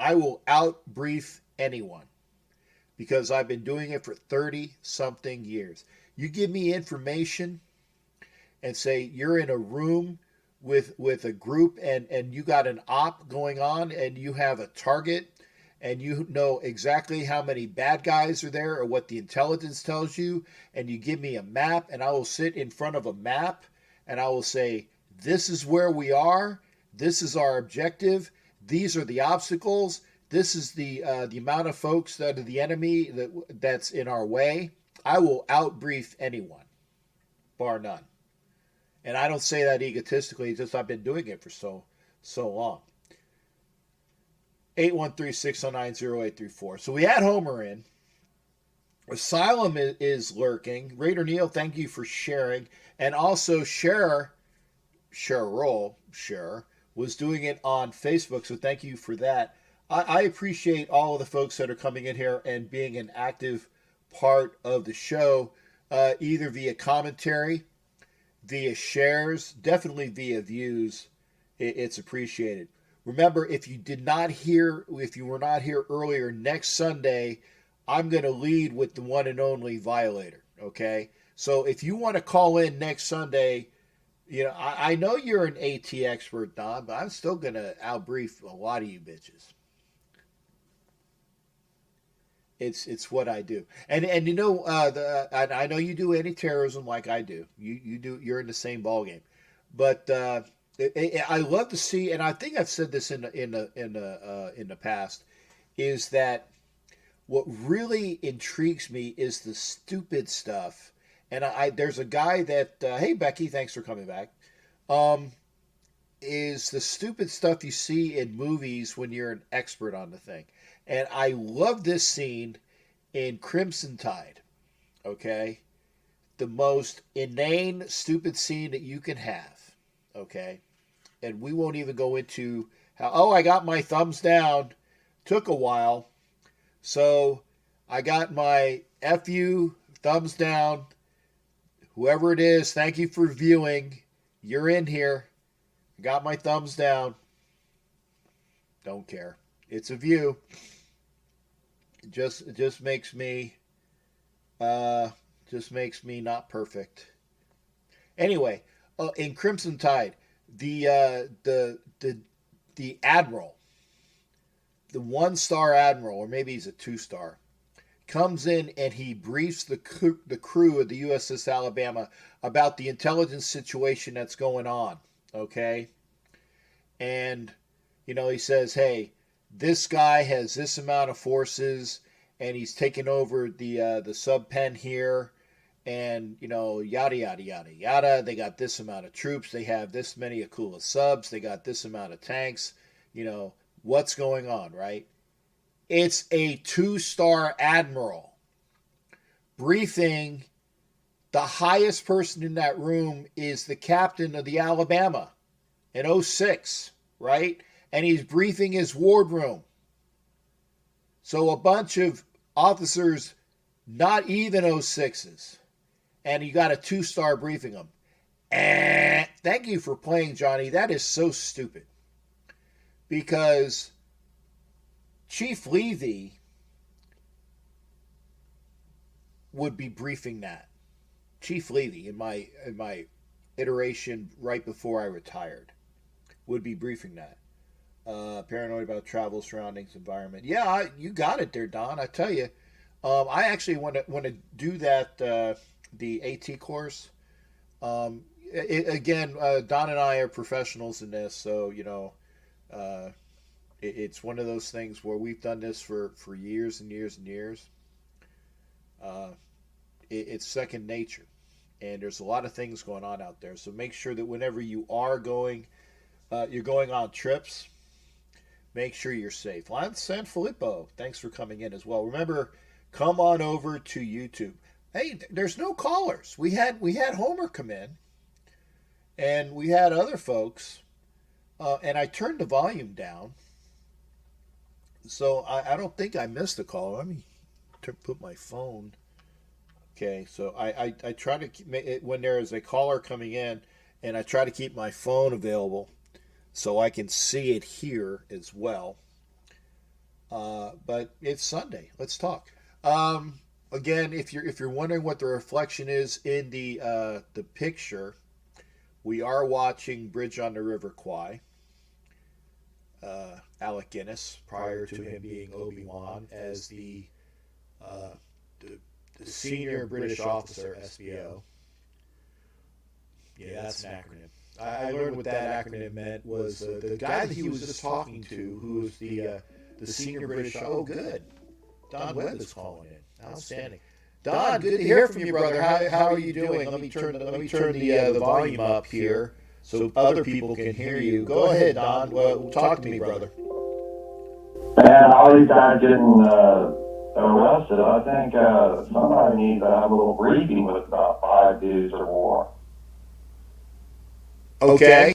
I will out-brief anyone. Because I've been doing it for 30-something years. You give me information and say you're in a room with a group and you got an op going on and you have a target and you know exactly how many bad guys are there or what the intelligence tells you, and you give me a map, and I will sit in front of a map and I will say, this is where we are, this is our objective, these are the obstacles, this is the amount of folks that are the enemy that's in our way. I will out-brief anyone, bar none. And I don't say that egotistically, it's just I've been doing it for so long. 813-609-0834. So we had Homer in. Asylum is lurking. Raider Neil, thank you for sharing. And also Cheryl was doing it on Facebook, so thank you for that. I appreciate all of the folks that are coming in here and being an active part of the show, either via commentary, via shares, definitely via views. It's appreciated. Remember, if you were not here earlier, next Sunday, I'm going to lead with the one and only Violator, okay? So if you want to call in next Sunday, I know you're an AT expert, Don, but I'm still going to outbrief a lot of you bitches. It's what I do. And I know you do anti-terrorism like I do. You're in the same ballgame. But I love to see, and I think I've said this in the past, is that what really intrigues me is the stupid stuff. And there's a guy that hey Becky, thanks for coming back. is the stupid stuff you see in movies when you're an expert on the thing. And I love this scene in Crimson Tide. Okay? The most inane, stupid scene that you can have. Okay? And we won't even go into how, oh, I got my thumbs down. Took a while. So I got my FU, thumbs down. Whoever it is, thank you for viewing. You're in here. Got my thumbs down. Don't care. It's a view. It just makes me not perfect. Anyway, in Crimson Tide, the admiral, the 1-star admiral, or maybe he's a 2-star, comes in and he briefs the crew of the USS Alabama about the intelligence situation that's going on. Okay? And, he says, hey, this guy has this amount of forces and he's taken over the sub pen here and, yada, yada, yada, yada. They got this amount of troops. They have this many Akula subs. They got this amount of tanks. What's going on, right? It's a 2-star admiral briefing. The highest person in that room is the captain of the Alabama in 06, right? And he's briefing his wardroom. So a bunch of officers, not even 06s, and you got a 2-star briefing them. Thank you for playing, Johnny. That is so stupid. Because Chief Levy would be briefing that. Chief Levy, in my iteration right before I retired, would be briefing that. Paranoid about travel, surroundings, environment. Yeah, you got it there, Don. I tell you, I actually want to do that, the AT course. Again, Don and I are professionals in this, so it's one of those things where we've done this for years and years and years. It's second nature, and there's a lot of things going on out there. So make sure that whenever you are going, you're going on trips, make sure you're safe. Lance Sanfilippo, thanks for coming in as well. Remember, come on over to YouTube. Hey, there's no callers. We had Homer come in, and we had other folks, and I turned the volume down. So I don't think I missed a call. Let me put my phone. Okay, so I try to keep, when there is a caller coming in, and I try to keep my phone available so I can see it here as well. But it's Sunday. Let's talk. Again, if you're wondering what the reflection is in the picture, we are watching Bridge on the River Kwai. Alec Guinness, prior to him being Obi-Wan, as the senior British officer, SBO. Yeah, that's an acronym. I learned what that acronym meant was the guy that he was just talking to, who was the senior British. Oh, good. Don Webb is calling in. Outstanding. Don, good to hear from you, brother. How are you doing? Let me turn the volume up here so other people can hear you. Go ahead, Don. Talk to me, brother. Man, all these guys getting arrested. I think somebody needs to have a little briefing with about 5 dudes or more. Okay.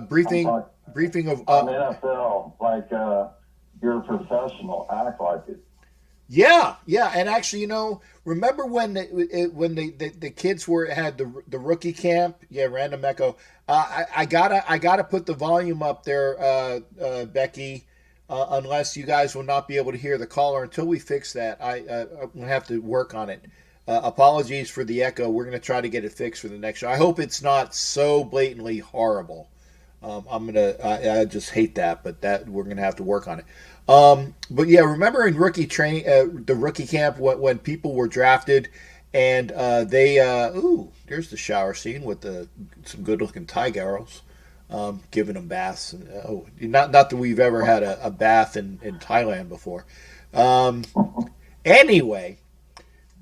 Briefing of NFL, like you're a professional, act like it. Yeah, and actually, remember when the kids had the rookie camp? Yeah, random echo. I gotta put the volume up there, Becky. Unless you guys will not be able to hear the caller until we fix that. I'm gonna have to work on it. Apologies for the echo. We're gonna try to get it fixed for the next show. I hope it's not so blatantly horrible. I just hate that, but that we're gonna have to work on it. But yeah, remember in rookie training, the rookie camp when people were drafted, and there's the shower scene with some good looking Thai girls. Giving them baths. Not that we've ever had a bath in Thailand before. Anyway,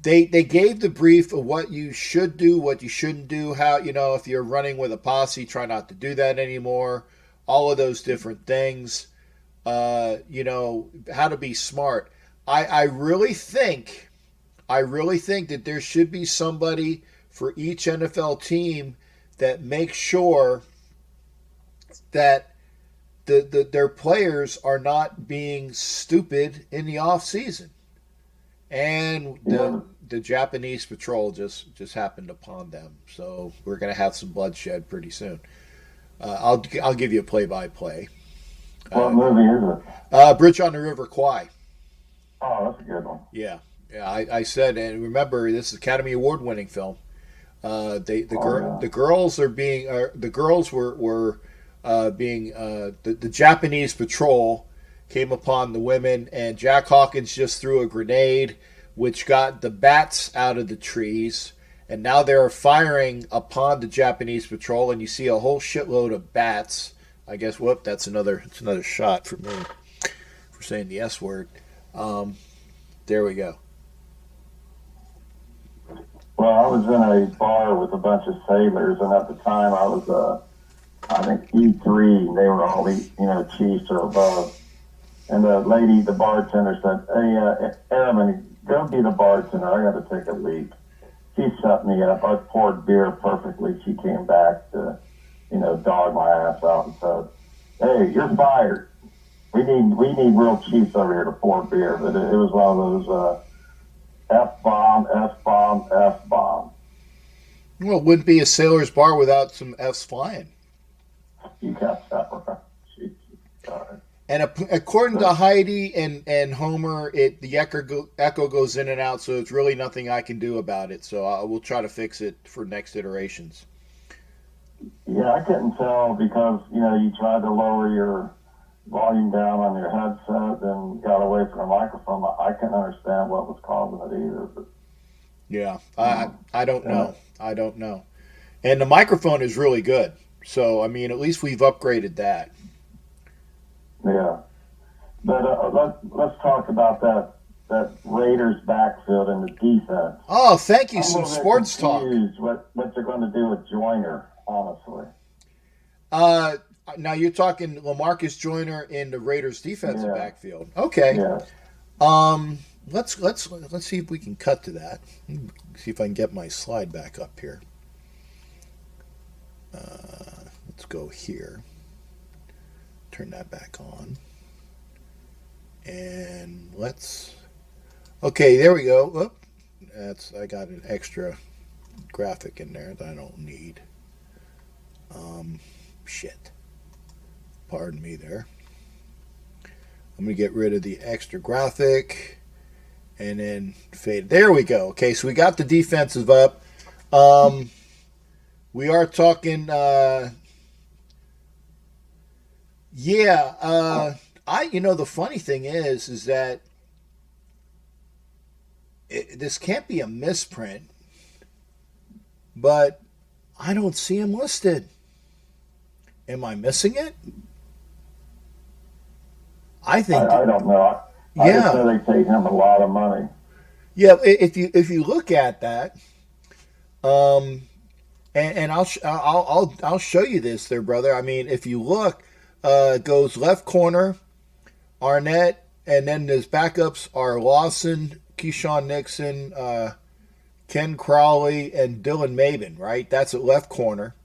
They gave the brief of what you should do, what you shouldn't do, how, if you're running with a posse, try not to do that anymore. All of those different things. How to be smart. I really think that there should be somebody for each NFL team that makes sure that their players are not being stupid in the off season. And the Japanese patrol just happened upon them, so we're going to have some bloodshed pretty soon. I'll give you a play-by-play. What movie is it? Bridge on the River Kwai. Oh, that's a good one. Yeah. I said, and remember, this is Academy Award-winning film. The girls are being the girls were being the Japanese patrol came upon the women, and Jack Hawkins just threw a grenade, which got the bats out of the trees, and now they're firing upon the Japanese patrol, and you see a whole shitload of bats. I guess, that's another shot for me for saying the S word. There we go. Well, I was in a bar with a bunch of sailors, and at the time I was, I think E3, and they were all, chiefs or above. And the bartender said, "Hey, Airman, go be the bartender. I got to take a leak." She set me up. I poured beer perfectly. She came back to, dog my ass out and said, "Hey, you're fired. We need real chiefs over here to pour beer." But it was one of those F-bomb, F-bomb, F-bomb. Well, it wouldn't be a sailor's bar without some F's flying. You got that right. Jesus. And according to Heidi and Homer, the echo goes in and out, so it's really nothing I can do about it. So I will try to fix it for next iterations. Yeah, I couldn't tell because, you tried to lower your volume down on your headset and got away from the microphone. I couldn't understand what was causing it either. But, yeah, I don't know. I don't know. And the microphone is really good. So, at least we've upgraded that. Yeah. But let's talk about that Raiders backfield and the defense. Oh, thank you. I'm Some sports talk. What they're going to do with Joyner, honestly. Now you're talking Lamarcus Joyner in the Raiders defensive backfield. Okay. Yeah. Let's see if we can cut to that. See if I can get my slide back up here. Let's go here. Turn that back on. And okay, there we go. Oop, I got an extra graphic in there that I don't need. Shit. Pardon me there. I'm going to get rid of the extra graphic and then fade. There we go. Okay, so we got the defensive up. We are talking the funny thing is that this can't be a misprint, but I don't see him listed. Am I missing it? I think I don't know. I just know they paid him a lot of money. Yeah, if you look at that, and I'll show you this there, brother. If you look, it goes left corner, Arnett, and then his backups are Lawson, Keyshawn Nixon, Ken Crowley, and Dylan Mabin, right? That's at left corner.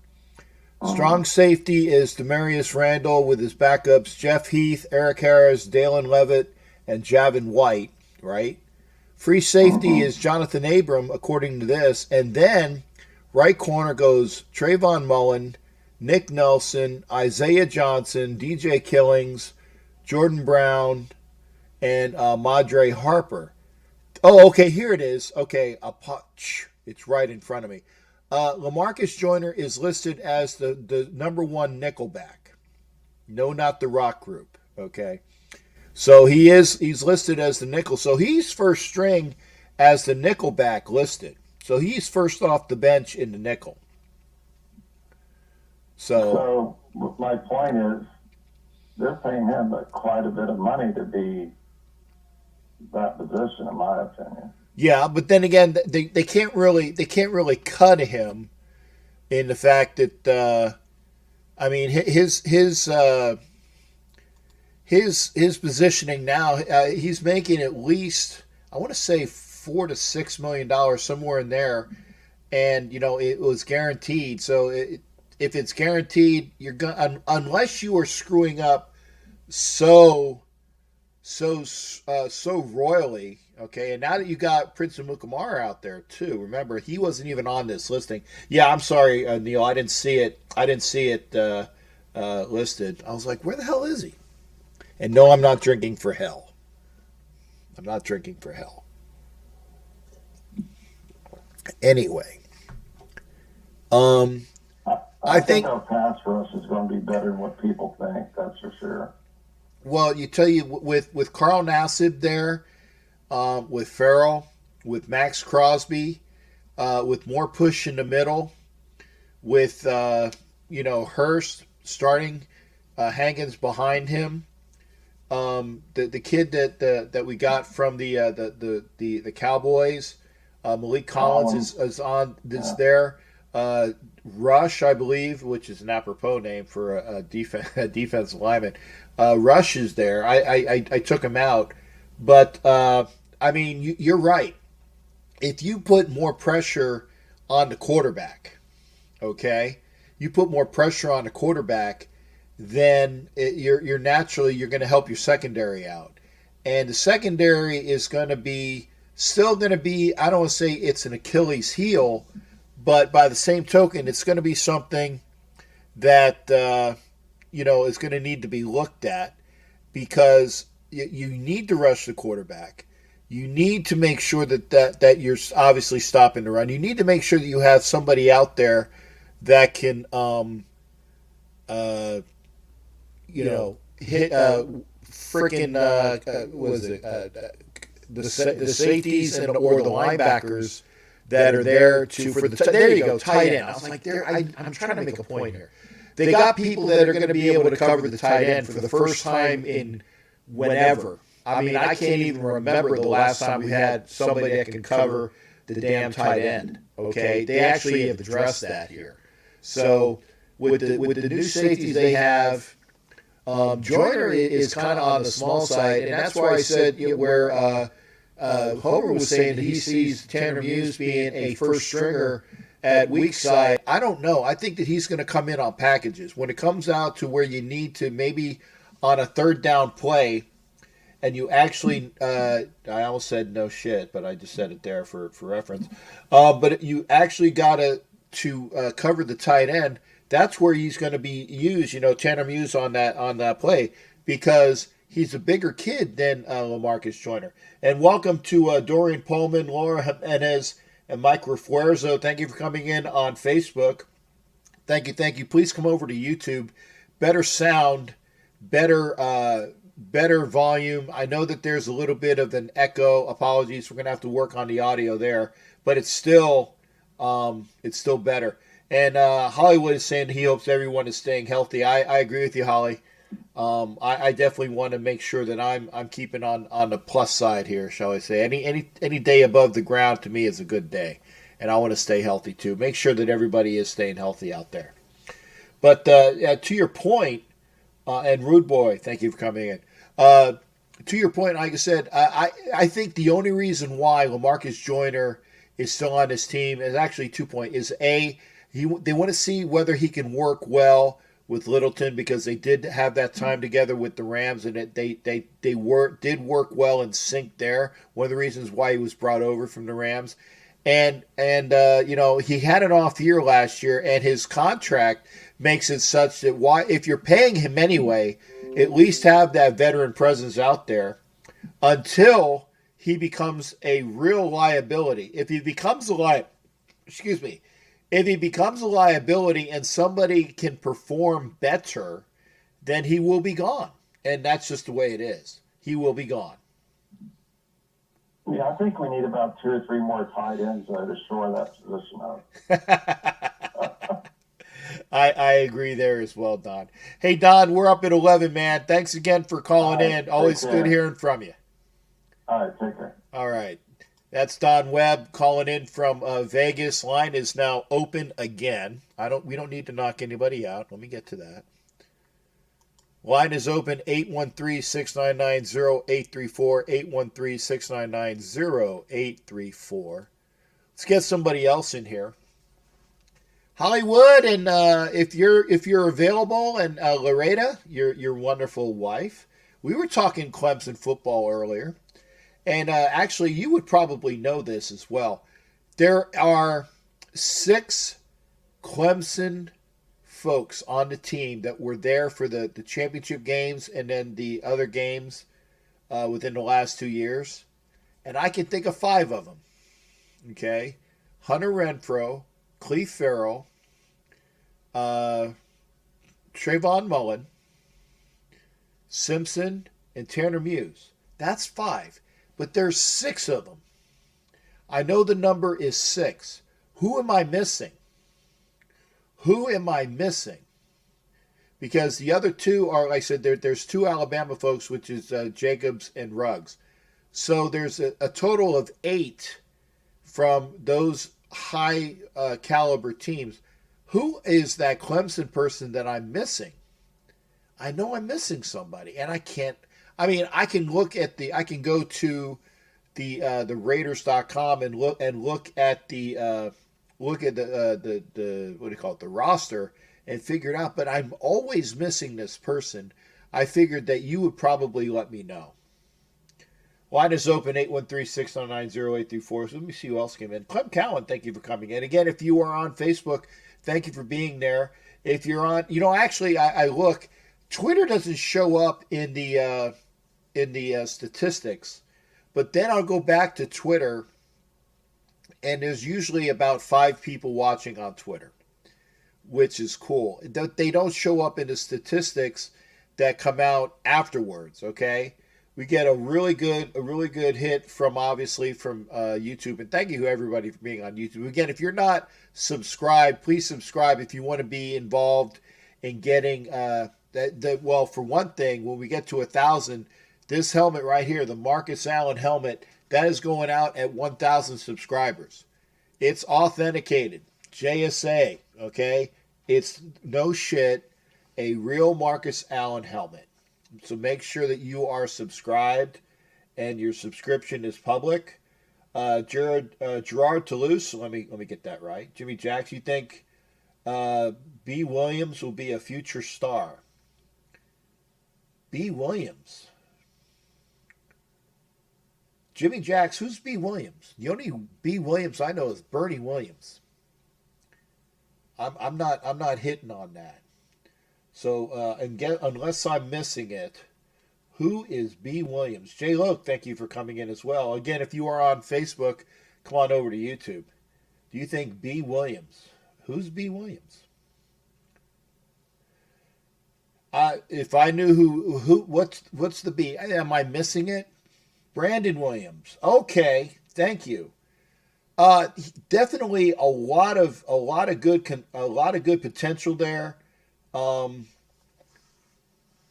Strong safety is Demarius Randall with his backups Jeff Heath, Eric Harris, Dalen Levitt, and Javin White, right? Free safety is Jonathan Abram, according to this. And then right corner goes Trayvon Mullen, Nick Nelson, Isaiah Johnson, DJ Killings, Jordan Brown, and Madre Harper. Oh, okay, here it is. Okay, it's right in front of me. Lamarcus Joyner is listed as the number one nickelback. No, not the rock group. Okay. So he's listed as the nickel. So he's first string as the nickelback listed. So he's first off the bench in the nickel. So my point is they're paying him quite a bit of money to be that position, in my opinion. Yeah, but then again, they can't really cut him in the fact that I mean his positioning now, he's making at least, I want to say, $4 to $6 million, somewhere in there, and it was guaranteed. So if it's guaranteed, you're going, unless you are screwing up so royally. Okay, and now that you got Prince of Mukamara out there too, remember he wasn't even on this listing. Yeah, I'm sorry, Neil, I didn't see it. Listed. I was like, where the hell is he? And no, I'm not drinking for hell. I'm not drinking for hell. Anyway, I think our pass rush is going to be better than what people think. That's for sure. Well, with Carl Nassib there, with Farrell, with Max Crosby, with more push in the middle, with Hurst starting, Hankins behind him. The kid that we got from the Cowboys, Malik Collins is there. Rush, I believe, which is an apropos name for a defensive lineman. Rush is there. I took him out, but I mean, you're right. If you put more pressure on the quarterback, okay, then you're naturally going to help your secondary out, and the secondary is going to be I don't want to say it's an Achilles heel, but by the same token, it's going to be something that is going to need to be looked at, because you need to rush the quarterback. You need to make sure that you're obviously stopping the run. You need to make sure that you have somebody out there that can hit freaking the safeties or the linebackers that are there there you go, tight end. I was like, I'm trying to make a point here. They got people that are going to be able to cover the tight end for the first time in whenever. I mean, I can't even remember the last time we had somebody that can cover the damn tight end. Okay, they actually have addressed that here. So with the new safeties they have, Joyner is kind of on the small side, and that's why I said where Homer was saying that he sees Tanner Muse being a first stringer at weak side. I don't know. I think that he's going to come in on packages. When it comes out to where you need to maybe on a third down play, and you actually, I almost said no shit, but I just said it there for reference. But you actually got to cover the tight end. That's where he's going to be used. Tanner Muse on that play, because he's a bigger kid than Lamarcus Joyner. And welcome to Dorian Pullman, Laura Jimenez, and Mike Refuerzo. Thank you for coming in on Facebook. Thank you. Please come over to YouTube. Better sound, better volume. I know that there's a little bit of an echo. Apologies. We're going to have to work on the audio there, but it's still better. And Hollywood is saying he hopes everyone is staying healthy. I agree with you, Holly. I definitely want to make sure that I'm keeping on the plus side here, shall I say. Any day above the ground to me is a good day, and I want to stay healthy too. Make sure that everybody is staying healthy out there. But to your point, and Rude Boy, thank you for coming in. To your point, like I said, I think the only reason why Lamarcus Joyner is still on this team is actually 2 points. Is A, they want to see whether he can work well with Littleton, because they did have that time together with the Rams, and they did work well in sync there. One of the reasons why he was brought over from the Rams, and he had an off year last year, and his contract makes it such that if you're paying him anyway, at least have that veteran presence out there until he becomes a real liability. If he becomes a liability and somebody can perform better, then he will be gone. And that's just the way it is. He will be gone. Yeah, I think we need about 2 or 3 more tight ends to shore that position up. I agree there as well, Don. Hey, Don, we're up at 11, man. Thanks again for calling in. Always good hearing from you. All right, take care. All right. That's Don Webb calling in from Vegas. Line is now open again. We don't need to knock anybody out. Let me get to that. Line is open, 813-699-0834, 813-699-0834. Let's get somebody else in here. Hollywood, and if you're available, and Loretta, your wonderful wife. We were talking Clemson football earlier, and actually, you would probably know this as well. There are 6 Clemson folks on the team that were there for the championship games and then the other games within the last 2 years, and I can think of 5 of them. Okay, Hunter Renfrow, Cleve Farrell, Trayvon Mullen, Simpson, and Tanner Muse. That's 5, but there's 6 of them. I know the number is 6. Who am I missing? Because the other 2 are, like I said, there's 2 Alabama folks, which is Jacobs and Ruggs. So there's a total of 8 from those high caliber teams. Who is that Clemson person that I'm missing? I know I'm missing somebody, and I can't. I mean, I can go to the Raiders.com and look at the what do you call it, the roster, and figure it out. But I'm always missing this person. I figured that you would probably let me know. Line is open, 813-699-0834. So let me see who else came in. Clem Cowan, thank you for coming in. Again, if you are on Facebook, thank you for being there. If you're on, actually, I look. Twitter doesn't show up in the statistics, but then I'll go back to Twitter, and there's usually about 5 people watching on Twitter, which is cool. They don't show up in the statistics that come out afterwards. Okay. We get a really good hit from YouTube, and thank you everybody for being on YouTube. Again, if you're not subscribed, please subscribe if you want to be involved in getting well, for one thing, when we get to 1,000, this helmet right here, the Marcus Allen helmet, that is going out at 1,000 subscribers. It's authenticated, JSA. Okay, it's no shit, a real Marcus Allen helmet. So make sure that you are subscribed and your subscription is public. Gerard Toulouse, let me get that right. Jimmy Jacks, you think B. Williams will be a future star? B. Williams. Jimmy Jacks, who's B. Williams? The only B. Williams I know is Bernie Williams. I'm not hitting on that. So, unless I'm missing it, who is B. Williams? Jay Loke, thank you for coming in as well. Again, if you are on Facebook, come on over to YouTube. Do you think B. Williams? Who's B. Williams? If I knew what's the B? Am I missing it? Brandon Williams. Okay, thank you. Definitely a lot of good potential there.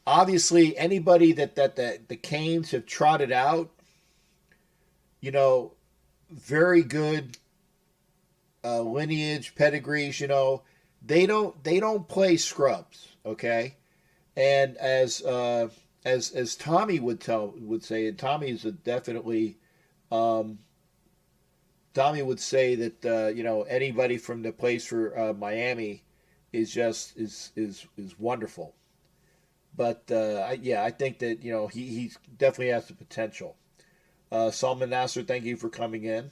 Obviously, anybody that the Canes have trotted out, very good lineage, pedigrees. They don't play scrubs, okay. And as Tommy would say, and Tommy is definitely. Tommy would say that anybody from the place for Miami is wonderful, but I think that he definitely has the potential. Salman Nasser, thank you for coming in.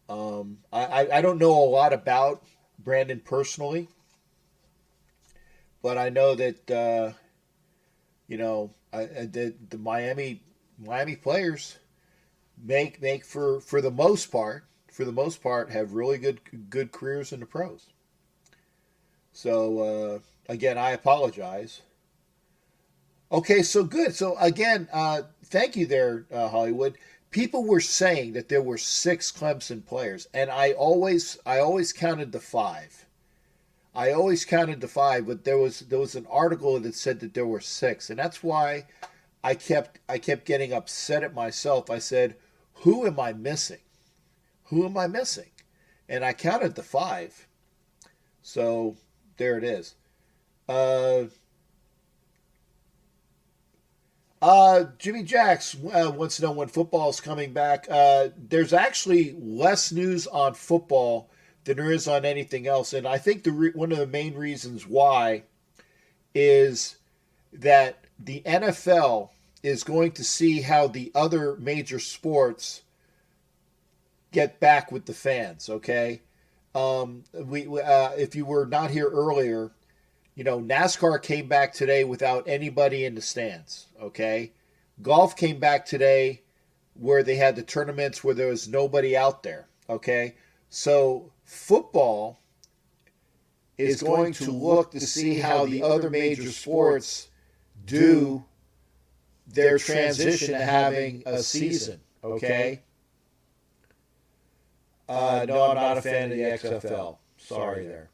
I don't know a lot about Brandon personally, but I know that the Miami players make for the most part have really good careers in the pros. So again, I apologize. Okay, so good. So again, thank you there, Hollywood. People were saying that there were 6 Clemson players, and I always counted the 5. I always counted the 5, but there was an article that said that there were 6, and that's why I kept getting upset at myself. I said, who am I missing? Who am I missing? And I counted the 5. So there it is. Jimmy Jacks wants to know when football is coming back. There's actually less news on football than there is on anything else. And I think one of the main reasons why is that the NFL is going to see how the other major sports get back with the fans, okay? If you were not here earlier, NASCAR came back today without anybody in the stands, okay? Golf came back today where they had the tournaments where there was nobody out there, okay? So football is going to look to see how the other major sports do their transition to having a season, okay? No, I'm not a fan of the XFL. Sorry there.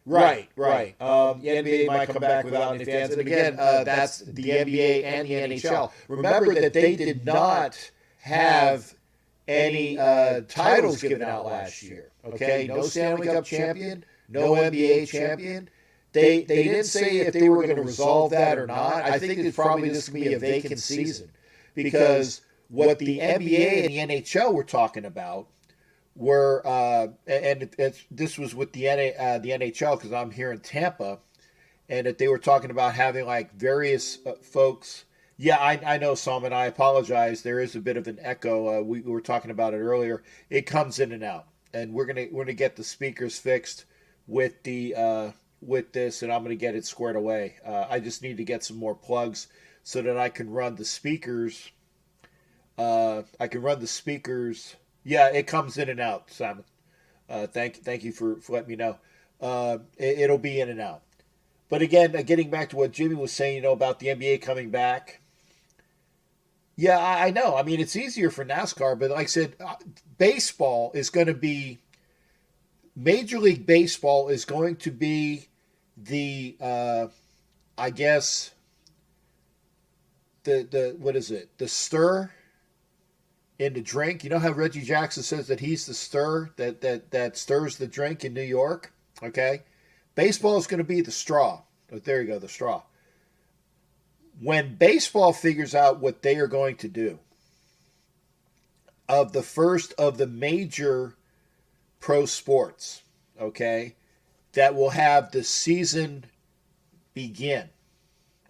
Right. The NBA might come back without any fans. And again, that's the NBA and the NHL. Remember that they did not have any titles given out last year. Okay, no Stanley Cup champion, no NBA champion. They didn't say if they were going to resolve that or not. I think it's probably this going to be a vacant season because what the NBA and the NHL were talking about were, this was with the NHL because I'm here in Tampa, and that they were talking about having like various folks. Yeah, I know, Salman. I apologize. There is a bit of an echo. We were talking about it earlier. It comes in and out, and we're gonna get the speakers fixed with the with this, and I'm gonna get it squared away. I just need to get some more plugs so that I can run the speakers. Yeah, it comes in and out, Simon. Thank you for letting me know. It'll be in and out. But again, getting back to what Jimmy was saying, about the NBA coming back. Yeah, I know. I mean, it's easier for NASCAR, but like I said, baseball is going to be, Major League Baseball is going to be the, I guess, what is it? The stir in the drink. You know how Reggie Jackson says that he's the stir that stirs the drink in New York? Okay? Baseball is going to be the straw. Oh, there you go, the straw. When baseball figures out what they are going to do, of the first of the major pro sports, okay, that will have the season begin,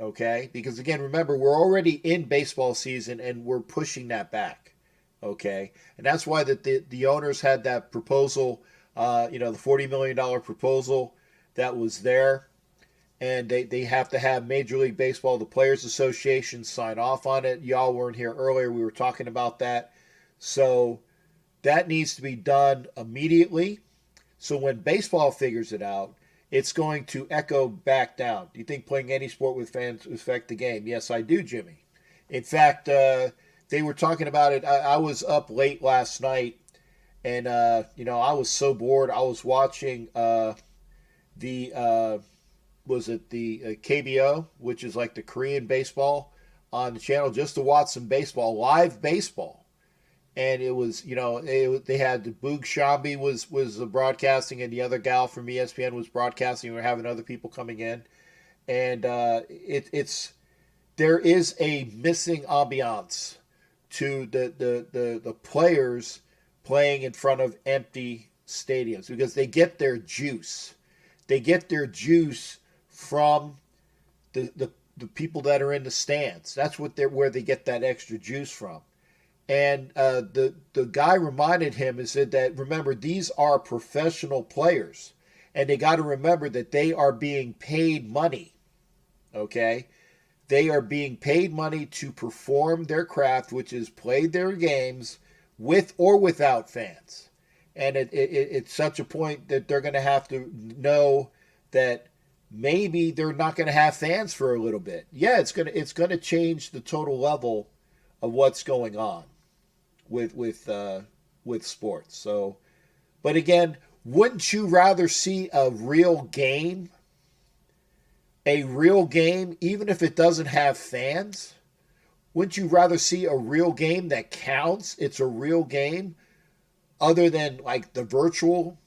okay? Because again, remember, we're already in baseball season and we're pushing that back, okay? And that's why the owners had that proposal, the $40 million proposal that was there. And they have to have Major League Baseball, the Players Association, sign off on it. Y'all weren't here earlier. We were talking about that. So that needs to be done immediately. So when baseball figures it out, it's going to echo back down. Do you think playing any sport with fans affect the game? Yes, I do, Jimmy. In fact, they were talking about it. I was up late last night, and, I was so bored. I was watching was it the KBO, which is like the Korean baseball on the channel, just to watch some baseball, live baseball. And it was, they had the Boog Shambi was broadcasting, and the other gal from ESPN was broadcasting. We were having other people coming in. And there is a missing ambiance to the players playing in front of empty stadiums because they get their juice. They get their juice from the people that are in the stands. That's where they get that extra juice from. And the guy reminded him and said that, remember, these are professional players, and they got to remember that they are being paid money. Okay, they are being paid money to perform their craft, which is play their games with or without fans. And it's such a point that they're going to have to know that maybe they're not going to have fans for a little bit. Yeah, it's going to change the total level of what's going on with sports. So, but again, wouldn't you rather see a real game? A real game, even if it doesn't have fans? Wouldn't you rather see a real game that counts? It's a real game, other than like the virtual,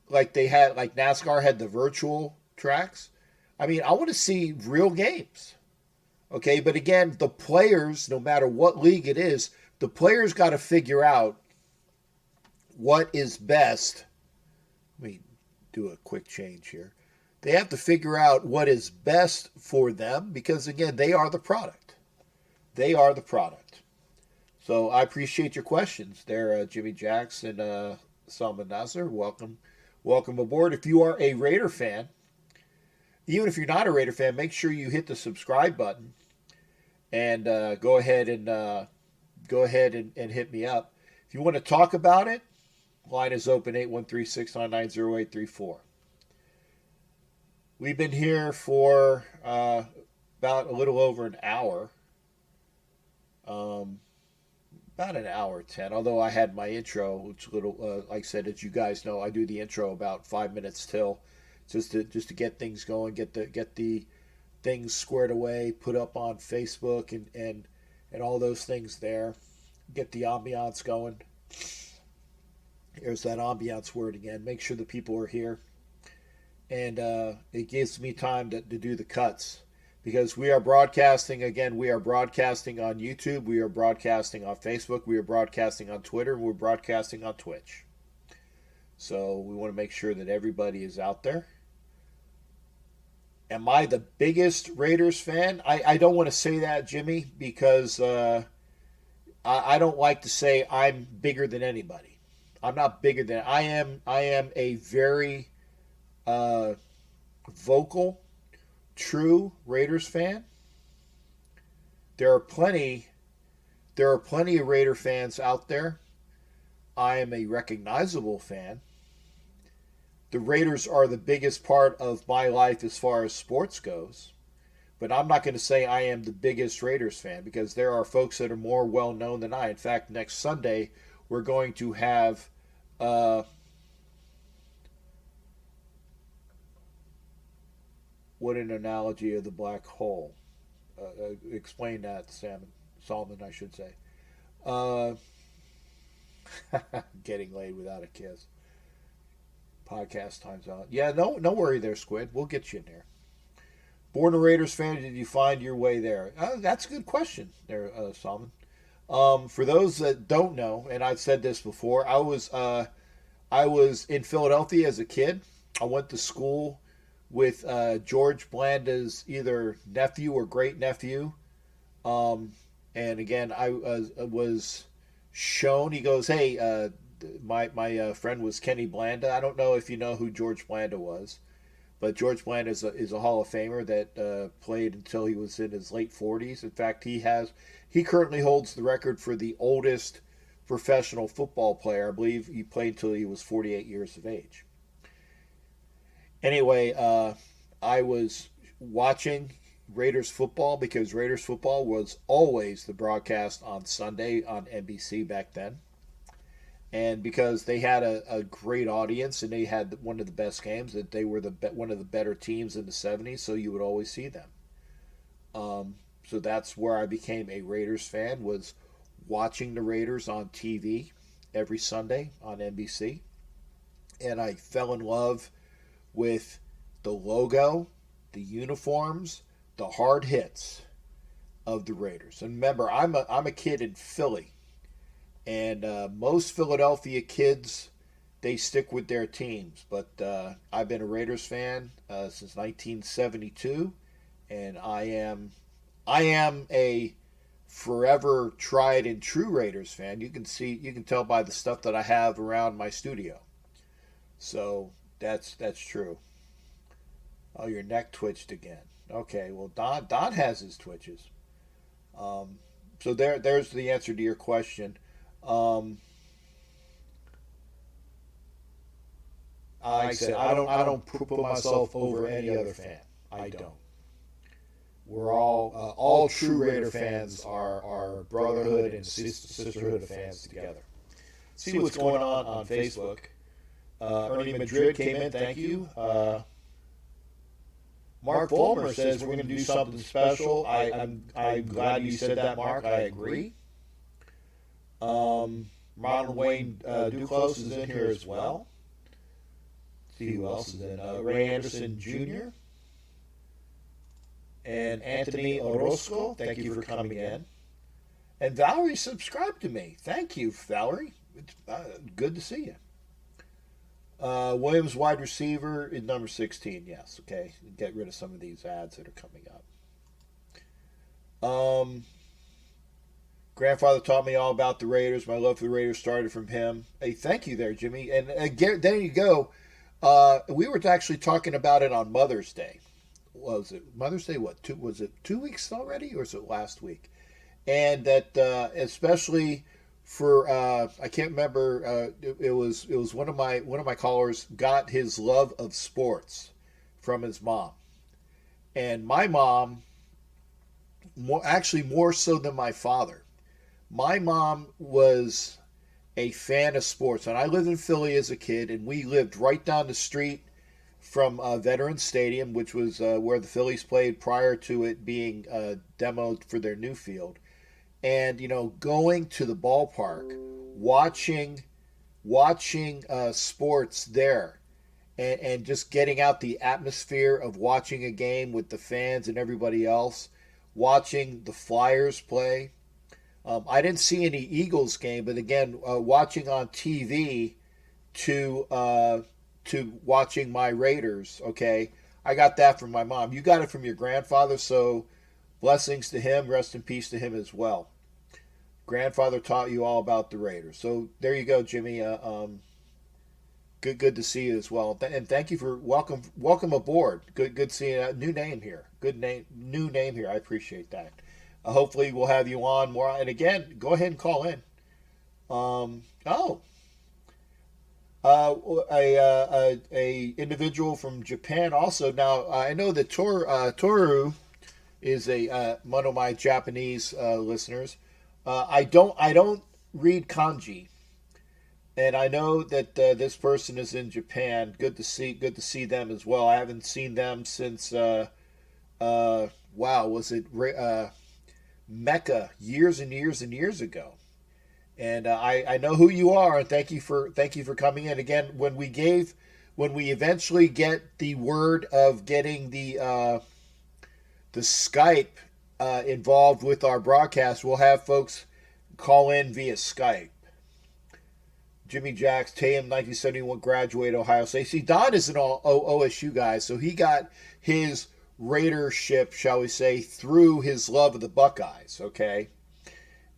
like they had, like NASCAR had the virtual tracks. I mean, I want to see real games. Okay, but again, the players, no matter what league it is, the players got to figure out what is best. Let me do a quick change here. They have to figure out what is best for them because, again, they are the product. They are the product. So I appreciate your questions there, Jimmy Jackson, Salman Nasser. Welcome aboard. If you are a Raider fan, even if you're not a Raider fan, make sure you hit the subscribe button and go ahead and hit me up. If you want to talk about it, line is open, 813-699-0834. We've been here for about a little over an hour. About an hour 10, although I had my intro, which like I said, as you guys know, I do the intro about 5 minutes till, just to get things going, get the things squared away, put up on Facebook and all those things there, get the ambiance going. There's that ambiance word again. Make sure the people are here. And it gives me time to do the cuts. Because we are broadcasting, again, we are broadcasting on YouTube, we are broadcasting on Facebook, we are broadcasting on Twitter, and we're broadcasting on Twitch. So we want to make sure that everybody is out there. Am I the biggest Raiders fan? I don't want to say that, Jimmy, because I don't like to say I'm bigger than anybody. I'm not bigger than I am a very vocal, true Raiders fan. There are plenty of Raider fans out there. I am a recognizable fan. The Raiders are the biggest part of my life as far as sports goes. But I'm not going to say I am the biggest Raiders fan because there are folks that are more well known than I. In fact, next Sunday we're going to have what an analogy of the black hole. Explain that, Solomon, I should say. Getting laid without a kiss. Podcast time's out. Yeah, no worry there, Squid. We'll get you in there. Born a Raiders fan, did you find your way there? That's a good question there, Solomon. For those that don't know, and I've said this before, I was in Philadelphia as a kid. I went to school with George Blanda's either nephew or great nephew. And again, I was shown. He goes, "Hey, my friend was Kenny Blanda. I don't know if you know who George Blanda was, but George Blanda is a Hall of Famer that played until he was in his late 40s. In fact, he currently holds the record for the oldest professional football player. I believe he played until he was 48 years of age." Anyway, I was watching Raiders football because Raiders football was always the broadcast on Sunday on NBC back then. And because they had a great audience and they had one of the best games, that they were one of the better teams in the 70s, so you would always see them. So that's where I became a Raiders fan, was watching the Raiders on TV every Sunday on NBC. And I fell in love with the logo, the uniforms, the hard hits of the Raiders. And remember, I'm a kid in Philly, and most Philadelphia kids, they stick with their teams. But I've been a Raiders fan since 1972, and I am a forever tried and true Raiders fan. You can tell by the stuff that I have around my studio. So that's true. Oh, your neck twitched again. Okay, well, Don has his twitches. So there's the answer to your question. Like I said, I don't put myself over any other fan. I don't. We're all true Raider fans are brotherhood and sisterhood of fans together. See what's going on Facebook. Ernie Madrid came in. Thank you. Mark Fulmer says we're going to do something special. I'm glad you said that, Mark. I agree. Ronald Wayne Duclos is in here as well. Let's see who else is in. Ray Anderson Jr. and Anthony Orozco. Thank you for coming in. And Valerie subscribed to me. Thank you, Valerie. It's good to see you. Williams wide receiver in number 16. Yes, okay. Get rid of some of these ads that are coming up. Grandfather taught me all about the Raiders. My love for the Raiders started from him. Hey, thank you there, Jimmy. And there you go. We were actually talking about it on Mother's Day. Was it Mother's Day? Was it 2 weeks already, or was it last week? And that especially for I can't remember. It was one of my callers got his love of sports from his mom, and my mom more so than my father. My mom was a fan of sports, and I lived in Philly as a kid, and we lived right down the street from Veterans Stadium, which was where the Phillies played prior to it being demoed for their new field. And, going to the ballpark, watching sports there, and just getting out the atmosphere of watching a game with the fans and everybody else, watching the Flyers play. I didn't see any Eagles game, but again, watching on TV to watching my Raiders, okay, I got that from my mom. You got it from your grandfather, so blessings to him, rest in peace to him as well. Grandfather taught you all about the Raiders. So there you go, Jimmy. Good to see you as well. And thank you for welcome aboard. Good seeing a new name here. New name here. I appreciate that. Hopefully we'll have you on more. And again, go ahead and call in. A individual from Japan also. Now I know that Toru is one of my Japanese listeners. I don't read kanji, and I know that this person is in Japan. Good to see them as well. I haven't seen them since was it Mecca years and years and years ago. And I know who you are, and thank you for coming in again. When we eventually get the word of getting the Skype involved with our broadcast, we'll have folks call in via Skype. Jimmy Jacks, Tatum, 1971 graduate, Ohio State. See, Don is an OSU guy, so he got his Raidership, shall we say, through his love of the Buckeyes. Okay,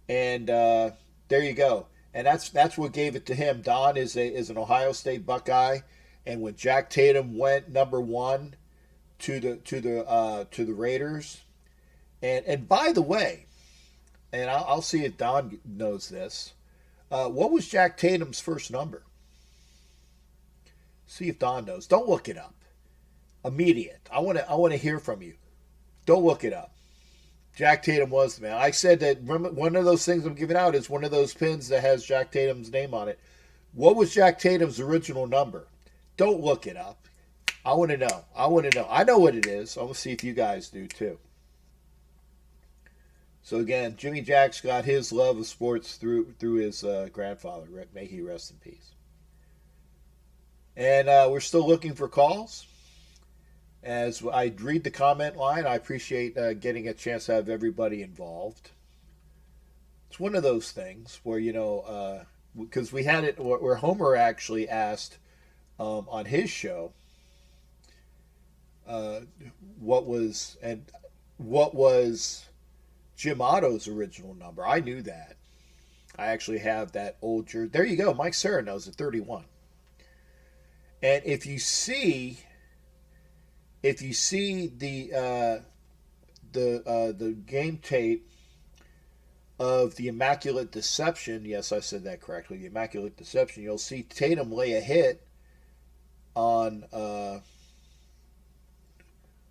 and there you go. And that's what gave it to him. Don is an Ohio State Buckeye, and when Jack Tatum went number one to the Raiders. And by the way, and I'll see if Don knows this, what was Jack Tatum's first number? See if Don knows. Don't look it up. Immediate. I want to hear from you. Don't look it up. Jack Tatum was the man. I said that. Remember, one of those things I'm giving out is one of those pins that has Jack Tatum's name on it. What was Jack Tatum's original number? Don't look it up. I want to know. I know what it is. I want to see if you guys do too. So again, Jimmy Jack's got his love of sports through his grandfather. May he rest in peace. And we're still looking for calls. As I read the comment line, I appreciate getting a chance to have everybody involved. It's one of those things where, because we had it where Homer actually asked on his show what was Jim Otto's original number. I knew that. I actually have that old jersey. There you go. Mike Serra knows it, 31. And if you see the game tape of the Immaculate Deception, yes, I said that correctly, the Immaculate Deception, you'll see Tatum lay a hit on,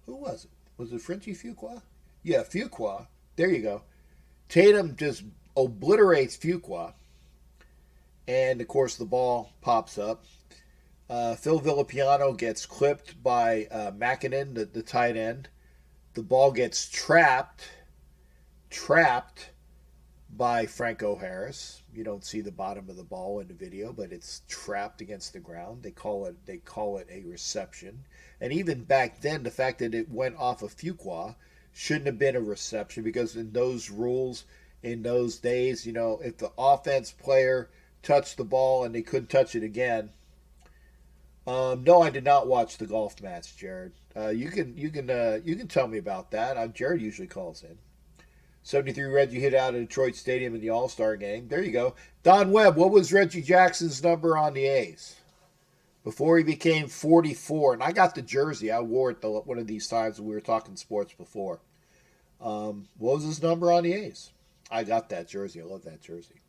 who was it? Was it Frenchie Fuqua? Yeah, Fuqua. There you go. Tatum just obliterates Fuqua. And, of course, the ball pops up. Phil Villapiano gets clipped by Mackinnon, the tight end. The ball gets trapped by Franco Harris. You don't see the bottom of the ball in the video, but it's trapped against the ground. They call it a reception. And even back then, the fact that it went off of Fuqua shouldn't have been a reception, because in those rules, in those days, if the offense player touched the ball and they couldn't touch it again. No, I did not watch the golf match, Jared. You can tell me about that. Jared usually calls in. 73 Reggie hit out at Detroit Stadium in the All-Star game. There you go. Don Webb, what was Reggie Jackson's number on the A's before he became 44? And I got the jersey. I wore it one of these times when we were talking sports before. What was his number on the A's? I got that jersey. I love that jersey.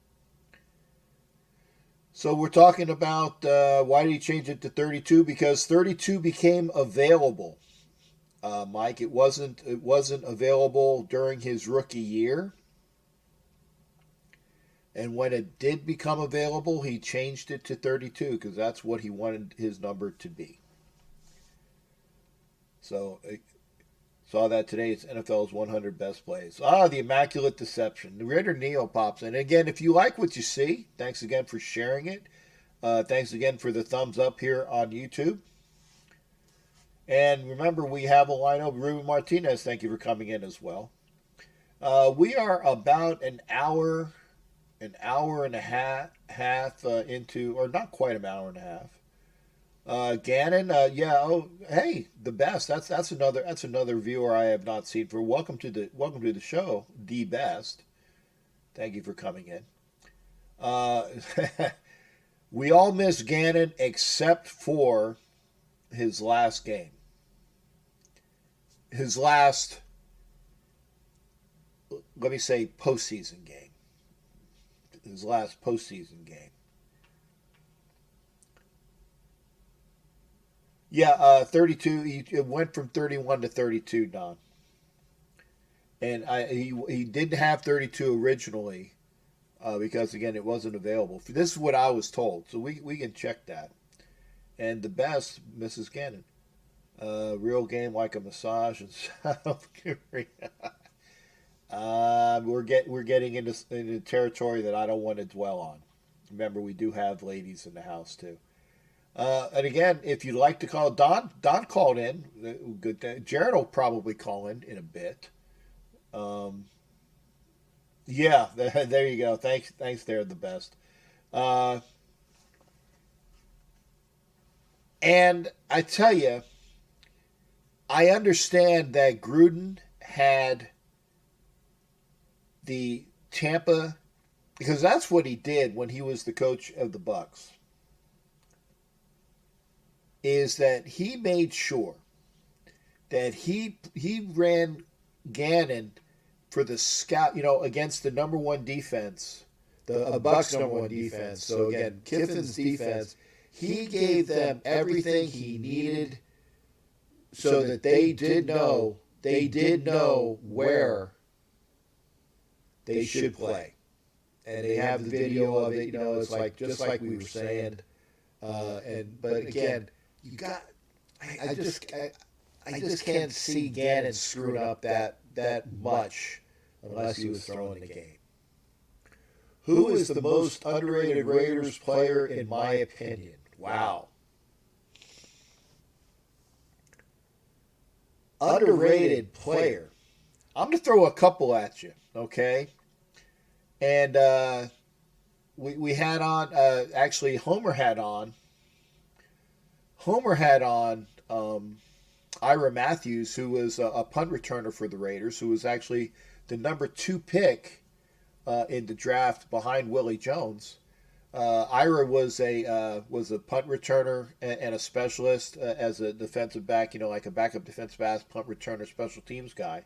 So we're talking about why did he change it to 32? Because 32 became available. Mike, it wasn't available during his rookie year. And when it did become available, he changed it to 32 because that's what he wanted his number to be. So saw that today. It's NFL's 100 best plays. The Immaculate Deception. The Raider Neo pops in. And again, if you like what you see, thanks again for sharing it. Thanks again for the thumbs up here on YouTube. And remember, we have a lineup. Ruben Martinez, thank you for coming in as well. We are about an hour and a half into, or not quite an hour and a half. Gannon, hey, the best. That's another viewer I have not seen. Welcome to the show, the best. Thank you for coming in. We all miss Gannon except for his last game. His last, let me say, postseason game. His last postseason game. Yeah, 32. It went from 31 to 32, Don. And he didn't have 32 originally because, again, it wasn't available. This is what I was told, so we can check that. And the best, Mrs. Gannon. Real game like a massage in South Korea. We're getting into territory that I don't want to dwell on. Remember, we do have ladies in the house too. And again, if you'd like to call, Don called in. Good day. Jared will probably call in a bit. Yeah, there you go. Thanks. They're the best. And I tell you, I understand that Gruden had the Tampa, because that's what he did when he was the coach of the Bucs, is that he made sure that he ran Gannon for the scout, against the number one defense, the Bucs number one defense. So again, Kiffin's defense, he gave them everything he needed so that they did know where they should play. And they have the video of it, it's like, just like we were saying. But again, you got, I just can't see Gannon screwing up that much unless he was throwing the game. Who is the most underrated Raiders player in my opinion? Wow. Underrated player. I'm going to throw a couple at you, okay? And we had on, actually Homer had on Ira Matthews, who was a punt returner for the Raiders, who was actually the number 2 pick in the draft behind Willie Jones. Ira was a punt returner and a specialist as a defensive back, like a backup defensive back, punt returner, special teams guy.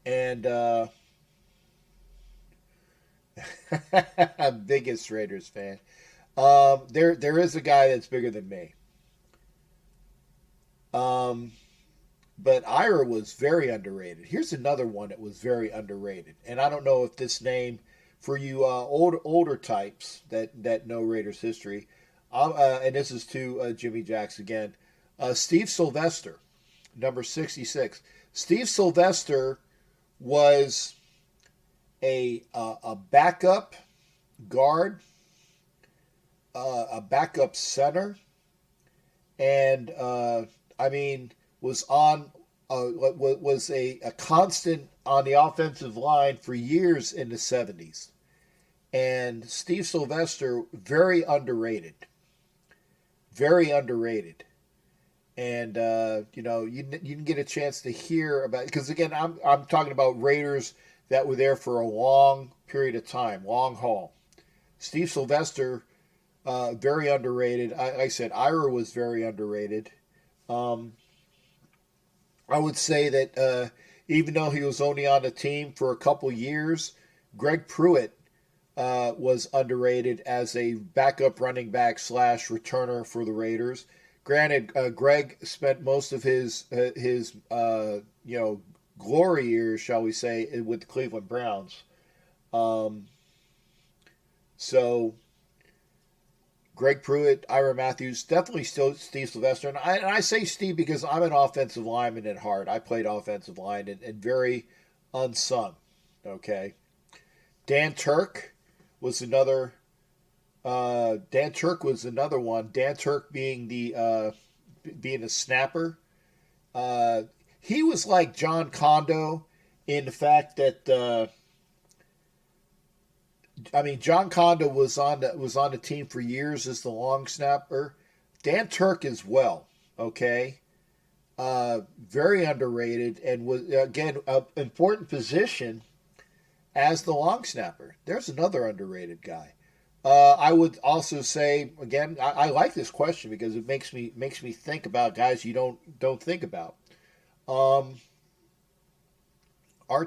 And biggest Raiders fan. There is a guy that's bigger than me. But Ira was very underrated. Here's another one that was very underrated. And I don't know if this name, for you older types that know Raiders history, And this is to Jimmy Jacks again. Steve Sylvester, number 66. Steve Sylvester was a backup guard, a backup center, and was a constant on the offensive line for years in the 70s. And Steve Sylvester, very underrated. Very underrated. And, you didn't get a chance to hear about, because again, I'm talking about Raiders that were there for a long period of time, long haul. Steve Sylvester, very underrated. I said Ira was very underrated. I would say that even though he was only on the team for a couple years, Greg Pruitt was underrated as a backup running back / returner for the Raiders. Granted, Greg spent most of his glory years, shall we say, with the Cleveland Browns. So Greg Pruitt, Ira Matthews, definitely still Steve Sylvester. And I say Steve because I'm an offensive lineman at heart. I played offensive line and very unsung. Okay. Dan Turk was another. Dan Turk was another one. Dan Turk being a snapper. He was like John Kondo in the fact that John Kondo was on the team for years as the long snapper. Dan Turk as well. Okay, very underrated and was again an important position as the long snapper. There's another underrated guy. I would also say again, I like this question because it makes me think about guys you don't think about. Art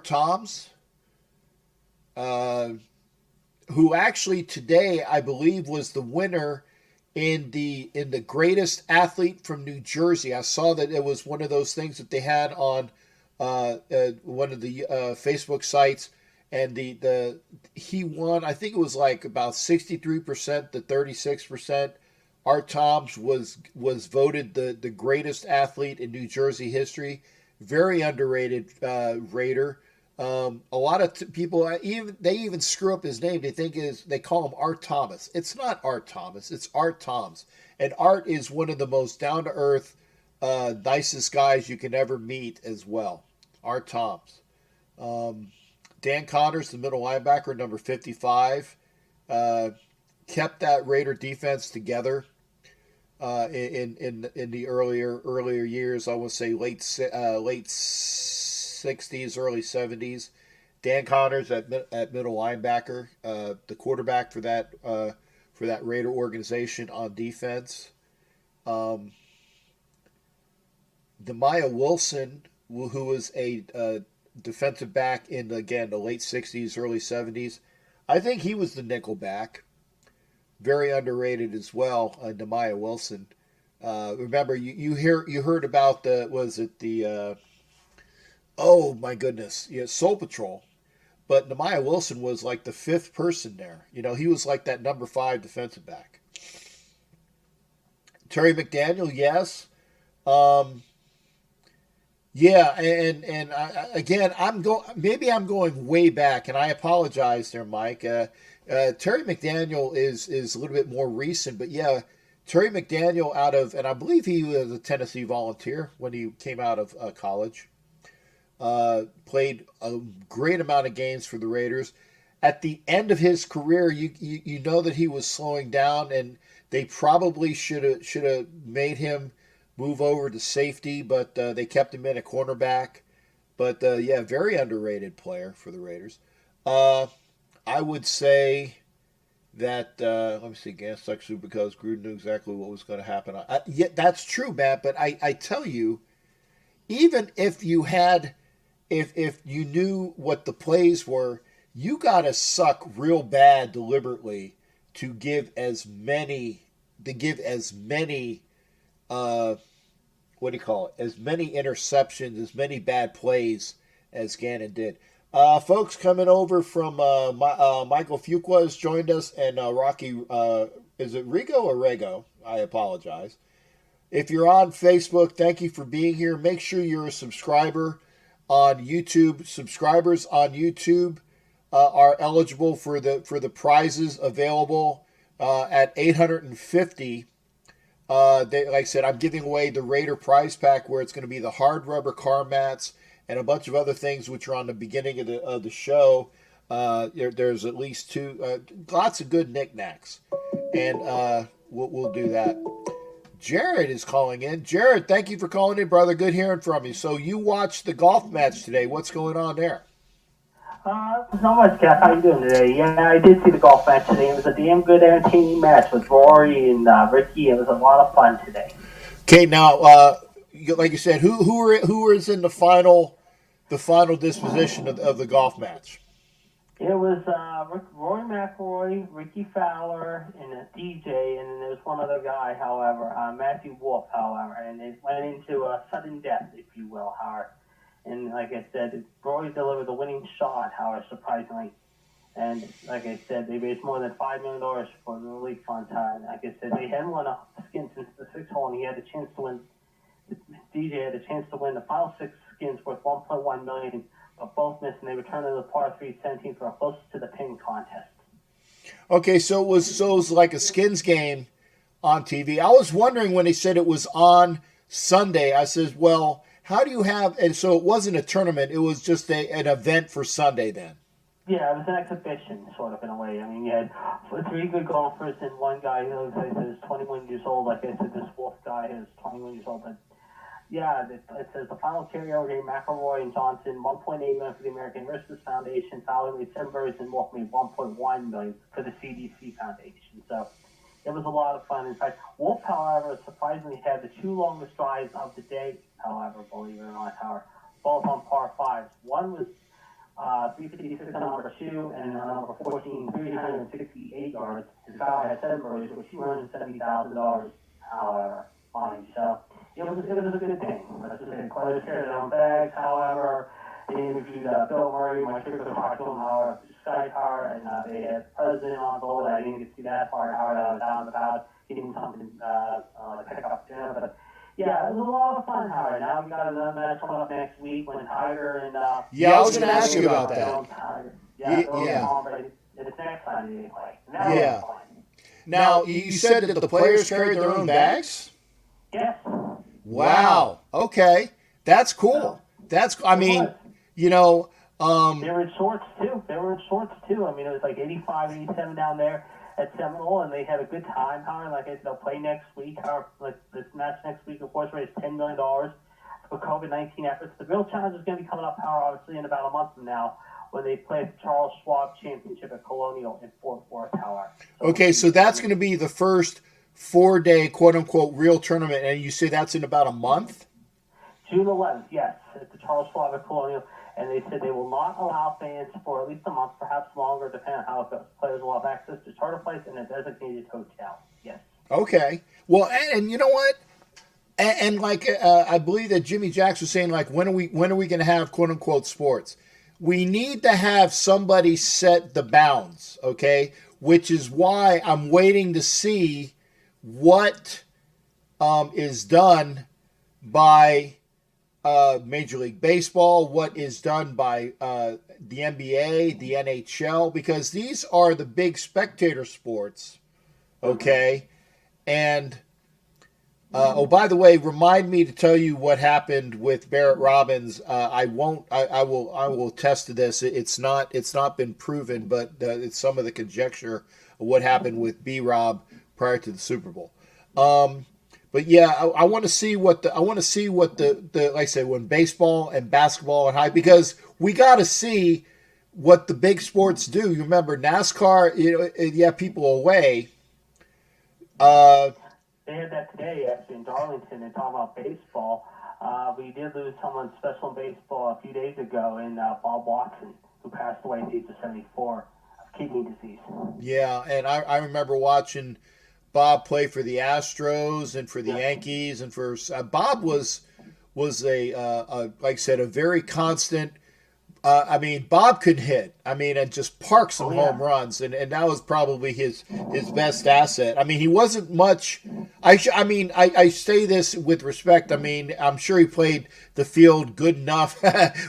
Toms, who actually today I believe was the winner in the greatest athlete from New Jersey. I saw that it was one of those things that they had on one of the Facebook sites. And he won, I think it was like about 63% to 36%. Art Toms was voted the greatest athlete in New Jersey history. Very underrated Raider. A lot of people they even screw up his name. They call him Art Thomas. It's not Art Thomas. It's Art Toms. And Art is one of the most down to earth, nicest guys you can ever meet as well. Art Toms. Dan Connors, the middle linebacker, number 55, kept that Raider defense together in the earlier years. I would say late 60s, early 70s. Dan Connors at middle linebacker, the quarterback for that Raider organization on defense. Demaya Wilson, who was a defensive back in the late 60s, early 70s. I think he was the nickel back. Very underrated as well, Demaya Wilson. Remember, you heard about oh my goodness, Soul Patrol. But Demaya Wilson was like the fifth person there. He was like that number 5 defensive back. Terry McDaniel, yes. Yeah, and again, I'm going way back, and I apologize there, Mike. Terry McDaniel is a little bit more recent, but yeah, Terry McDaniel and I believe he was a Tennessee Volunteer when he came out of college. Played a great amount of games for the Raiders. At the end of his career, you know that he was slowing down, and they probably should have made him move over to safety, but they kept him in a cornerback. But yeah, very underrated player for the Raiders. I would say that let me see, Gans actually because Gruden knew exactly what was going to happen. Yeah, that's true, Matt. But I tell you, even if you had, if you knew what the plays were, you got to suck real bad deliberately to give as many as many interceptions, as many bad plays as Gannon did. Folks coming over from Michael Fuqua has joined us, and Rocky is it Rigo or Rego? I apologize. If you're on Facebook, thank you for being here. Make sure you're a subscriber on YouTube. Subscribers on YouTube are eligible for the prizes available at 850. Like I said, I'm giving away the Raider prize pack where it's going to be the hard rubber car mats and a bunch of other things which are on the beginning of the show. There's at least two, lots of good knickknacks, and we'll do that. Jared is calling in. Jared, thank you for calling in, brother. Good hearing from you. So you watched the golf match today. What's going on there? Not much, Jeff. How you doing today? Yeah, I did see the golf match today. It was a damn good, entertaining match with Rory and Ricky. It was a lot of fun today. Okay, now, like you said, who was in the final disposition of the golf match? It was Rory McIlroy, Ricky Fowler, and a DJ, and then there was one other guy, however, Matthew Wolff, however, and it went into a sudden death, if you will, Howard. And like I said, Rory delivered the winning shot, Howard, surprisingly. And like I said, they raised more than $5 million for the relief fund time. Like I said, they hadn't won a skin since the sixth hole, and he had a chance to win. DJ had a chance to win the final six skins worth $1.1 million. But both missed, and they returned to the par 3 17 for a closest to the pin contest. Okay, so it was like a skins game on TV. I was wondering when they said it was on Sunday. I said, well, how do you have? And so it wasn't a tournament; it was just an event for Sunday then. Yeah, it was an exhibition, sort of in a way. I mean, you had 3 good golfers and one guy who is 21 years old. Like I said, this Wolf guy is 21 years old, but. Yeah, it says the final carryover game, McIlroy and Johnson, $1.8 million for the American Nurses Foundation. Fowler made $7 million and Wolf made $1.1 million for the CDC Foundation. So it was a lot of fun. In fact, Wolf, however, surprisingly had the 2 longest drives of the day, however, believe it or not, Howard, both on par 5s. One was 356 on number 2, and on number 14, 368 yards. And Fowler had 7 birdies, which $270,000, however, on each. So it was a good thing. Let's just say players carried their own bags, however. They interviewed Bill Murray, my trip to talk to him, however, Sky Power, and they had the president on board. I didn't get to see that part, Howard. I was down about getting something to pick up dinner. But yeah, it was a lot of fun, Howard. Now we got another match coming up next week when Tiger and yeah, I was going to ask you about that. It's next Sunday they play. Yeah. Now you said that the players carried their own bags? Yes. Wow. Okay. That's cool. I mean, you know. They were in shorts, too. I mean, it was like 85, 87 down there at Seminole, and they had a good time, Howard. Like I said, they'll play next week. This match next week, of course, raised $10 million for COVID-19 efforts. The real challenge is going to be coming up, Howard, obviously, in about a month from now when they play the Charles Schwab Championship at Colonial in Fort Worth, Howard. Okay, so that's going to be the first 4-day, quote-unquote, real tournament, and you say that's in about a month? June 11th, yes, at the Charles Schwab at Colonial, and they said they will not allow fans for at least a month, perhaps longer, depending on how it goes. Players will have access to charter flights and a designated hotel, yes. Okay. Well, and you know what? And like I believe that Jimmy Jacks was saying, like, when are we going to have quote-unquote sports? We need to have somebody set the bounds, okay? Which is why I'm waiting to see what is done by Major League Baseball, what is done by the NBA, the NHL, because these are the big spectator sports, okay? And oh, by the way, remind me to tell you what happened with Barrett Robbins. I will test to this. It's not been proven, but it's some of the conjecture of what happened with B-Rob prior to the Super Bowl. But yeah, I want to see what the like I said, when baseball and basketball and hockey, because we got to see what the big sports do. You remember NASCAR, you have people away. They had that today, actually, in Darlington, and talking about baseball. We did lose someone special in baseball a few days ago in Bob Watson, who passed away at the age of 74 of kidney disease. Yeah, and I remember watching Bob play for the Astros and for the Yankees, and for Bob was a like I said, a very constant I mean, Bob could hit. I mean, and just park some home runs, and that was probably his best asset. I mean, he wasn't much. I say this with respect. I mean, I'm sure he played the field good enough,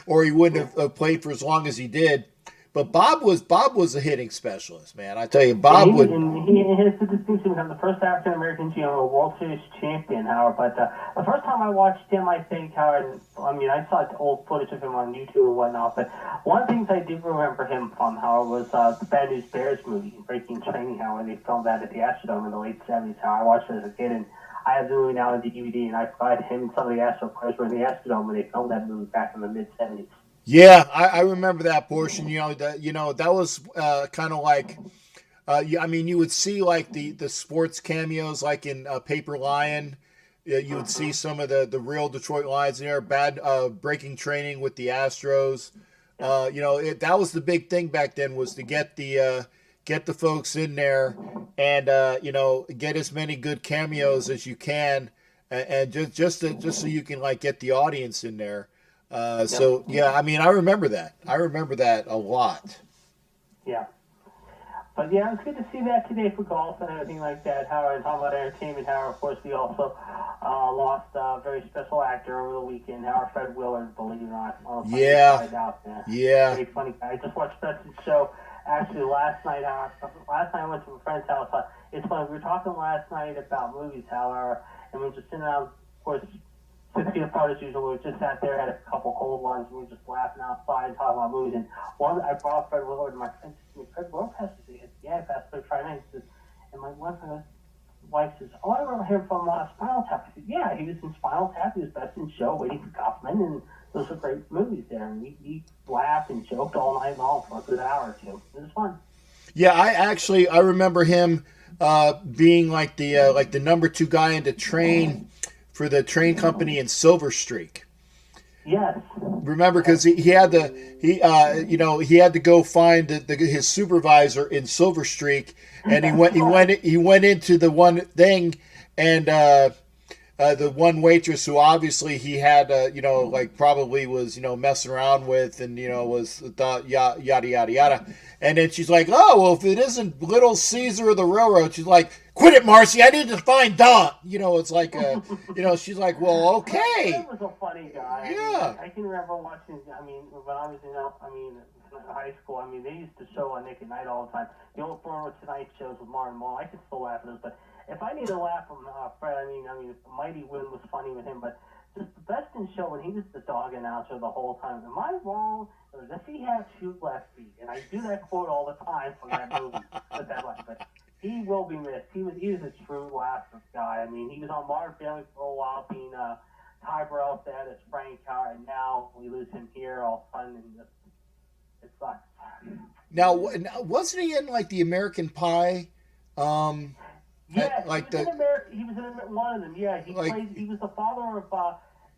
or he wouldn't have played for as long as he did. But Bob was a hitting specialist, man. I tell you, Bob would. And he has the distinction to become the first African American World Series champion, Howard. But the first time I watched him, I think, Howard, I mean, I saw old footage of him on YouTube and whatnot. But one of the things I do remember him from, Howard, was the Bad News Bears movie, Breaking Training, Howard. They filmed that at the Astrodome in the late 70s. How I watched it as a kid, and I have the movie now on DVD, and I forgot him and some of the Astro players were in the Astrodome when they filmed that movie back in the mid 70s. Yeah, I remember that portion. That was kind of like, I mean, you would see like the sports cameos, like in Paper Lion. You would see some of the real Detroit Lions in there. Bad Breaking Training with the Astros. That was the big thing back then, was to get the folks in there and get as many good cameos as you can, and just so you can like get the audience in there. So yeah, I mean, I remember that a lot. Yeah. But yeah, it's good to see that today for golf and everything like that. Howard, and talking about entertainment, Howard, of course, we also lost a very special actor over the weekend, Howard Fred Willard, believe it or not. Yeah. Yeah. Very funny guy. I just watched that show actually last night, Howard. Last night I went to a friend's house. It's funny, we were talking last night about movies, Howard, and we were just sitting around, of course, 6 feet apart as usual. We just sat there, had a couple cold ones, and we were just laughing outside and talking about movies. And I brought Fred Willard, and my friend said to me, Fred Willard passed away. He said, yeah, he passed away Friday night. He says, and my wife says, oh, I remember him from Spinal Tap. I said, yeah, he was in Spinal Tap. He was Best in Show, Waiting for Kaufman, and those were great movies there. And we laughed and joked all night long for a good hour or two. It was fun. Yeah, I remember him being like the number 2 guy in the train for the train company in Silver Streak. Yes. Remember, because he had to go find his supervisor in Silver Streak, and he went into the one thing, and the one waitress who obviously he had probably was messing around with, and was thought yada yada yada, and then she's like, oh well, if it isn't Little Caesar of the Railroad, she's like, quit it, Marcy, I need to find Don. It's like she's like, well, okay. He was a funny guy. Yeah. I can remember watching. I mean, when I was in high school. I mean, they used to show on Nick at Night all the time. The old former Tonight shows with Martin Mull. I could still laugh at those, but if I need to laugh from Fred, I mean, Mighty Wind was funny with him, but just the Best in Show when he was the dog announcer the whole time. Am I wrong? Or does he have 2 left feet? And I do that quote all the time from that movie. But he will be missed. He was a true laughter guy. I mean, he was on Modern Family for a while, being Ty Burrell's dad as Frank Howard, and now we lose him here all of a sudden, and it sucks. Now, wasn't he in like the American Pie? Yeah, he was in one of them. Yeah, he was the father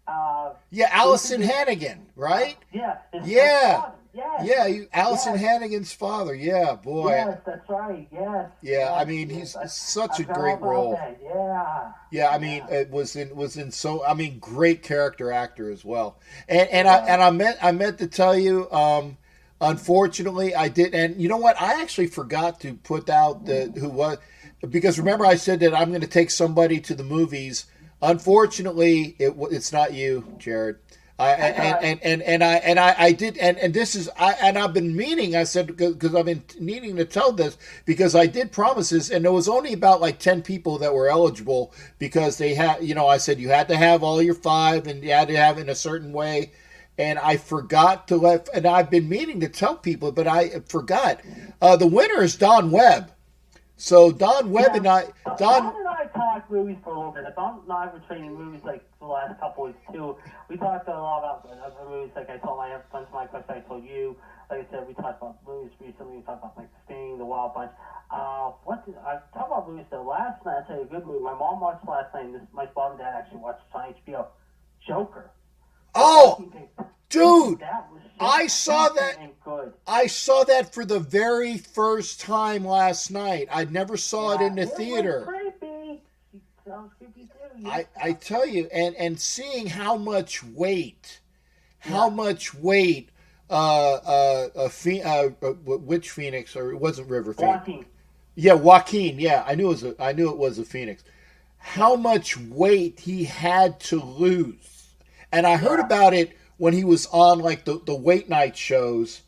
of. Allison Hannigan, right? Yeah. Allison Hannigan's father. Yeah, boy. Yes, that's right. Yes. Yeah, I mean, he's such a great role. That. Yeah. Yeah, I mean, it was in so. I mean, great character actor as well. And I meant to tell you. Unfortunately, I did, and you know what? I actually forgot to put out who was, because remember I said that I'm going to take somebody to the movies. Unfortunately, it's not you, Jared. I did, and this is, I've been meaning. I said because I've been needing to tell this because I did promises, and there was only about like 10 people that were eligible because they had, I said you had to have all your 5, and you had to have it in a certain way. And I forgot to and I've been meaning to tell people, but I forgot. The winner is Don Webb. So Don Webb and I... Don and I talked movies for a little bit. Don and I were training movies like the last couple weeks too. We talked a lot about other movies, like I told my bunch of my questions, I told you. Like I said, we talked about movies recently. We talked about like Sting, The Wild Bunch. I talked about movies that last night. I tell you a good movie. My mom watched last night, and my mom and dad actually watched it on HBO. Joker. Oh, dude, so I saw that. I saw that for the very first time last night. I never saw it in the theater. Creepy. It sounds creepy too. Yeah. I tell you, and seeing how much weight which Phoenix, or it wasn't River Phoenix? Joaquin. Yeah, Joaquin. Yeah, I knew it was a Phoenix. How much weight he had to lose, and I heard about it when he was on like the weight night shows.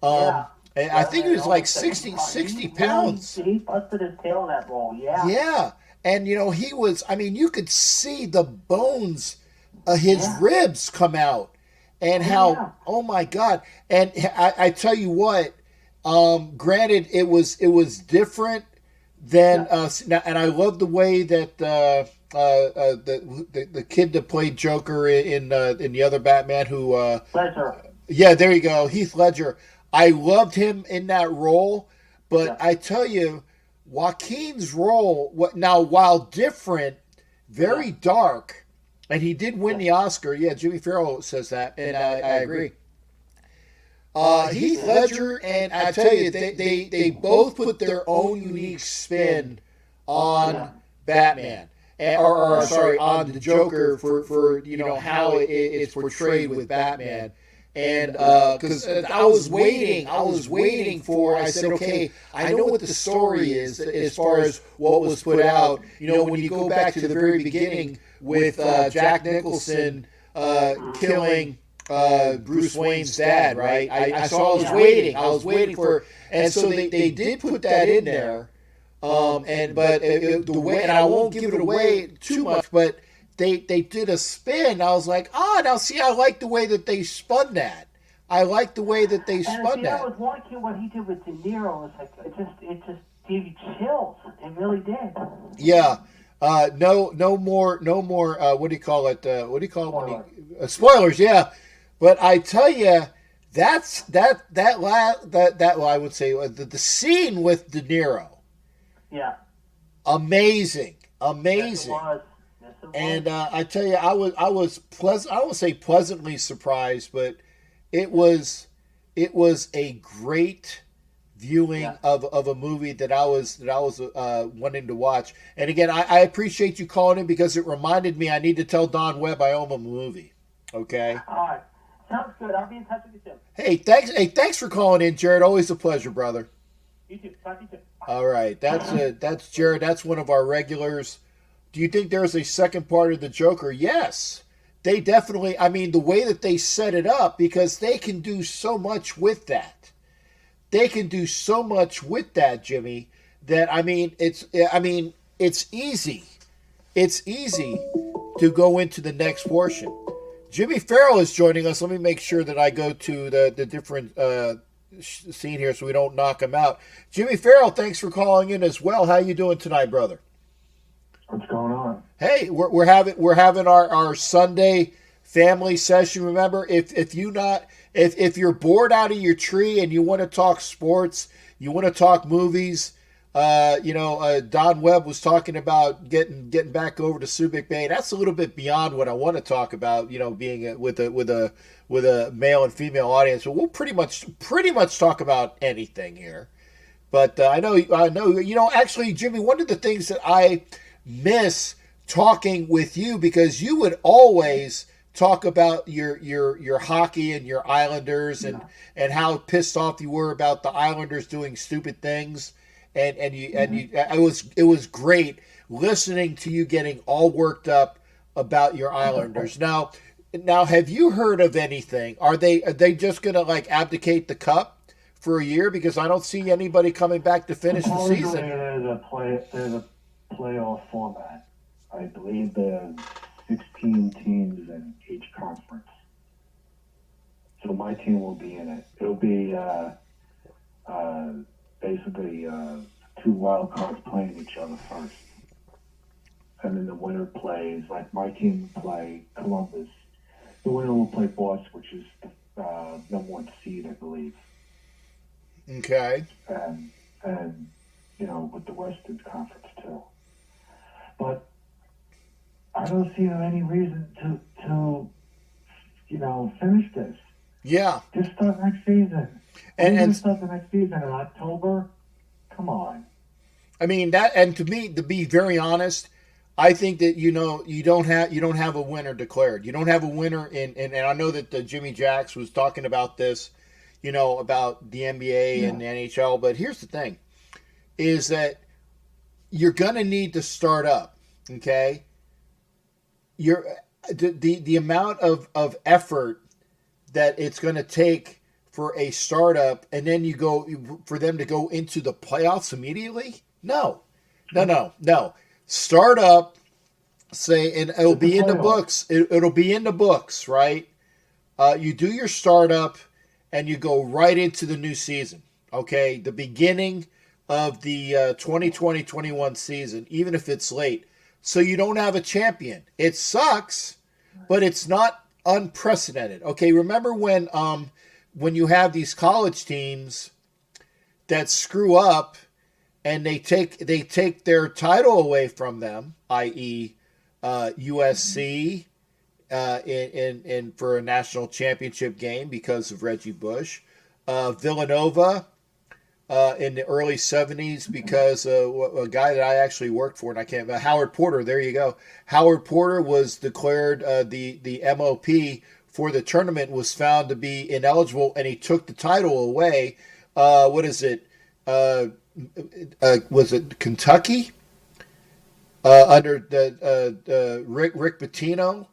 And I think he was like 60 pounds. He busted his tail in that role. Yeah. Yeah, and he was. I mean, you could see the bones of his ribs come out, and how oh my God! And I tell you what. Granted, it was different than and I love the way that the kid that played Joker in the other Batman who Ledger. Yeah, there you go, Heath Ledger. I loved him in that role, but I tell you, Joaquin's role, while different, very dark, and he did win the Oscar. Yeah, Jimmy Farrell says that, and I agree. Heath Ledger, and I tell you, they both put their own unique spin on Batman, on the Joker for how it's portrayed with Batman. And because I was waiting for, I said, okay, I know what the story is as far as what was put out. When you go back to the very beginning with Jack Nicholson killing Bruce Wayne's dad, right? I was waiting for, and so they did put that in there. The way, and I won't give it away too much, but they did a spin. I was like, now see, I like the way that they spun that. I like the way that they spun that. I was watching what he did with De Niro. It just gave you chills. It really did. Yeah. No more. What do you call it? Spoilers. Yeah. But I tell you, I would say the scene with De Niro. Yeah. Amazing. Yes, it was. And I tell you, I was I won't say pleasantly surprised, but it was a great viewing of a movie that I was wanting to watch. And again, I appreciate you calling in because it reminded me I need to tell Don Webb I owe him a movie. Okay. All right. Sounds good. I'll be in touch with you soon. Hey, thanks for calling in, Jared. Always a pleasure, brother. You too. Talk to you soon. All right. That's Jared. That's one of our regulars. Do you think there's a second part of the Joker? Yes. They definitely, the way that they set it up, because they can do so much with that. They can do so much with that, Jimmy, that it's easy. It's easy to go into the next portion. Jimmy Farrell is joining us. Let me make sure that I go to the different scene here so we don't knock him out. Jimmy Farrell, thanks for calling in as well. How you doing tonight, brother? What's going on? Hey, we're having our Sunday family session. Remember, if you're bored out of your tree and you want to talk sports, you want to talk movies. Don Webb was talking about getting back over to Subic Bay. That's a little bit beyond what I want to talk about. Being with a male and female audience. But we'll pretty much talk about anything here. But I know. Actually, Jimmy, one of the things that I miss talking with you, because you would always talk about your hockey and your Islanders and how pissed off you were about the Islanders doing stupid things. It was great listening to you getting all worked up about your Islanders. Now, have you heard of anything? Are they just gonna abdicate the cup for a year? Because I don't see anybody coming back to finish the season. There's a playoff format. I believe there's 16 teams in each conference. So my team will be in it. It'll be basically two wild cards playing each other first. And then the winner plays, like my team will play Columbus. The winner will play Boston, which is the number one seed, I believe. Okay. And with the Western Conference too. But I don't see any reason to finish this. Yeah. Just start next season. And start the next season in October. Come on. To me, to be very honest, I think that you don't have a winner declared. You don't have a winner and I know that Jimmy Jacks was talking about this about the NBA and the NHL. But here's the thing, is that you're going to need to start up, okay? The amount of effort that it's going to take for a startup, and then for them to go into the playoffs immediately? No. Start up, say, and it'll be in the books. It'll be in the books, right? You do your startup, and you go right into the new season, okay? The beginning of the 2020-21 season, even if it's late. So you don't have a champion. It sucks, but it's not unprecedented. Okay, remember when you have these college teams that screw up and they take their title away from them, i.e., USC in for a national championship game because of Reggie Bush, Villanova in the early 70s because a guy that I actually worked for, and I can't, Howard Porter, there you go. Howard Porter was declared the MOP for the tournament, was found to be ineligible, and he took the title away. What is it? Was it Kentucky? Under the Rick Pitino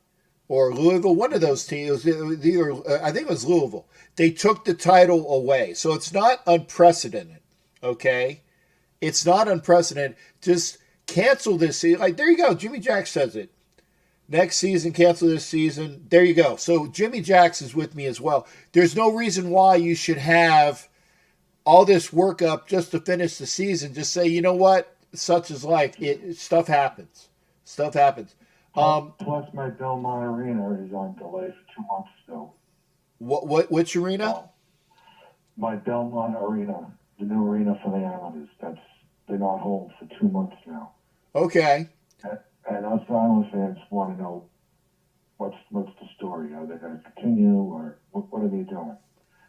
or Louisville, one of those teams. I think it was Louisville. They took the title away. So it's not unprecedented, okay? It's not unprecedented. Just cancel this season. Like, there you go. Jimmy Jacks says it. Next season, cancel this season. There you go. So Jimmy Jacks is with me as well. There's no reason why you should have all this work up just to finish the season. Just say, you know what? Such is life. Stuff happens. Stuff happens. Plus, my Belmont Arena is on delay for 2 months still. Which arena? My Belmont Arena, the new arena for the Islanders. They're not home for 2 months now. Okay. And us Island fans want to know what's the story. Are they going to continue, or what are they doing?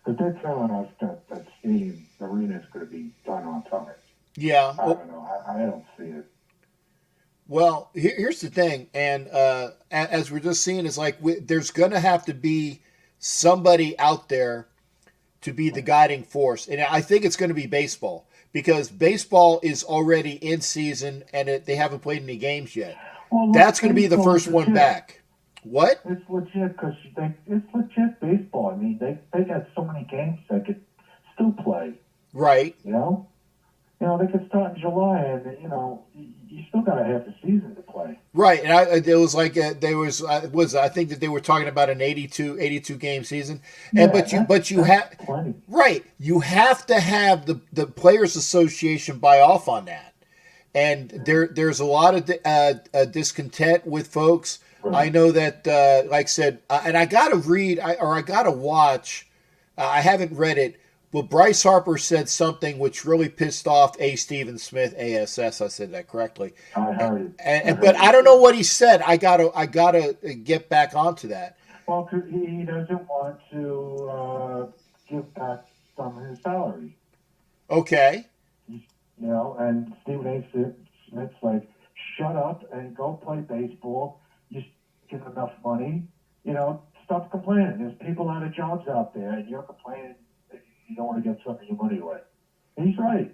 Because they're telling us that stadium arena is going to be done on time. Yeah. I don't know. I don't see it. Well, here's the thing, and as we're just seeing, is like there's going to have to be somebody out there to be the guiding force, and I think it's going to be baseball, because baseball is already in season and they haven't played any games yet. Well, that's going to be the first one back. What? It's legit because it's legit baseball. I mean, they got so many games they could still play. Right. You know, they could start in July, and you still got to have the season to play. Right, and it was like I think that they were talking about an 82 game season, and but you have right, you have to have the Players Association buy off on that, and there's a lot of discontent with folks. Right. I know that, like I said, and I got to read I got to watch. I haven't read it. Well, Bryce Harper said something which really pissed off A. Stephen Smith, ASS. I said that correctly. I heard it. But I don't know what he said. I gotta get back onto that. Well, cause he doesn't want to give back some of his salary. Okay. And Stephen A. Smith's like, shut up and go play baseball. You get enough money. Stop complaining. There's people out of jobs out there, and you're complaining. You don't want to get some of your money away. He's right.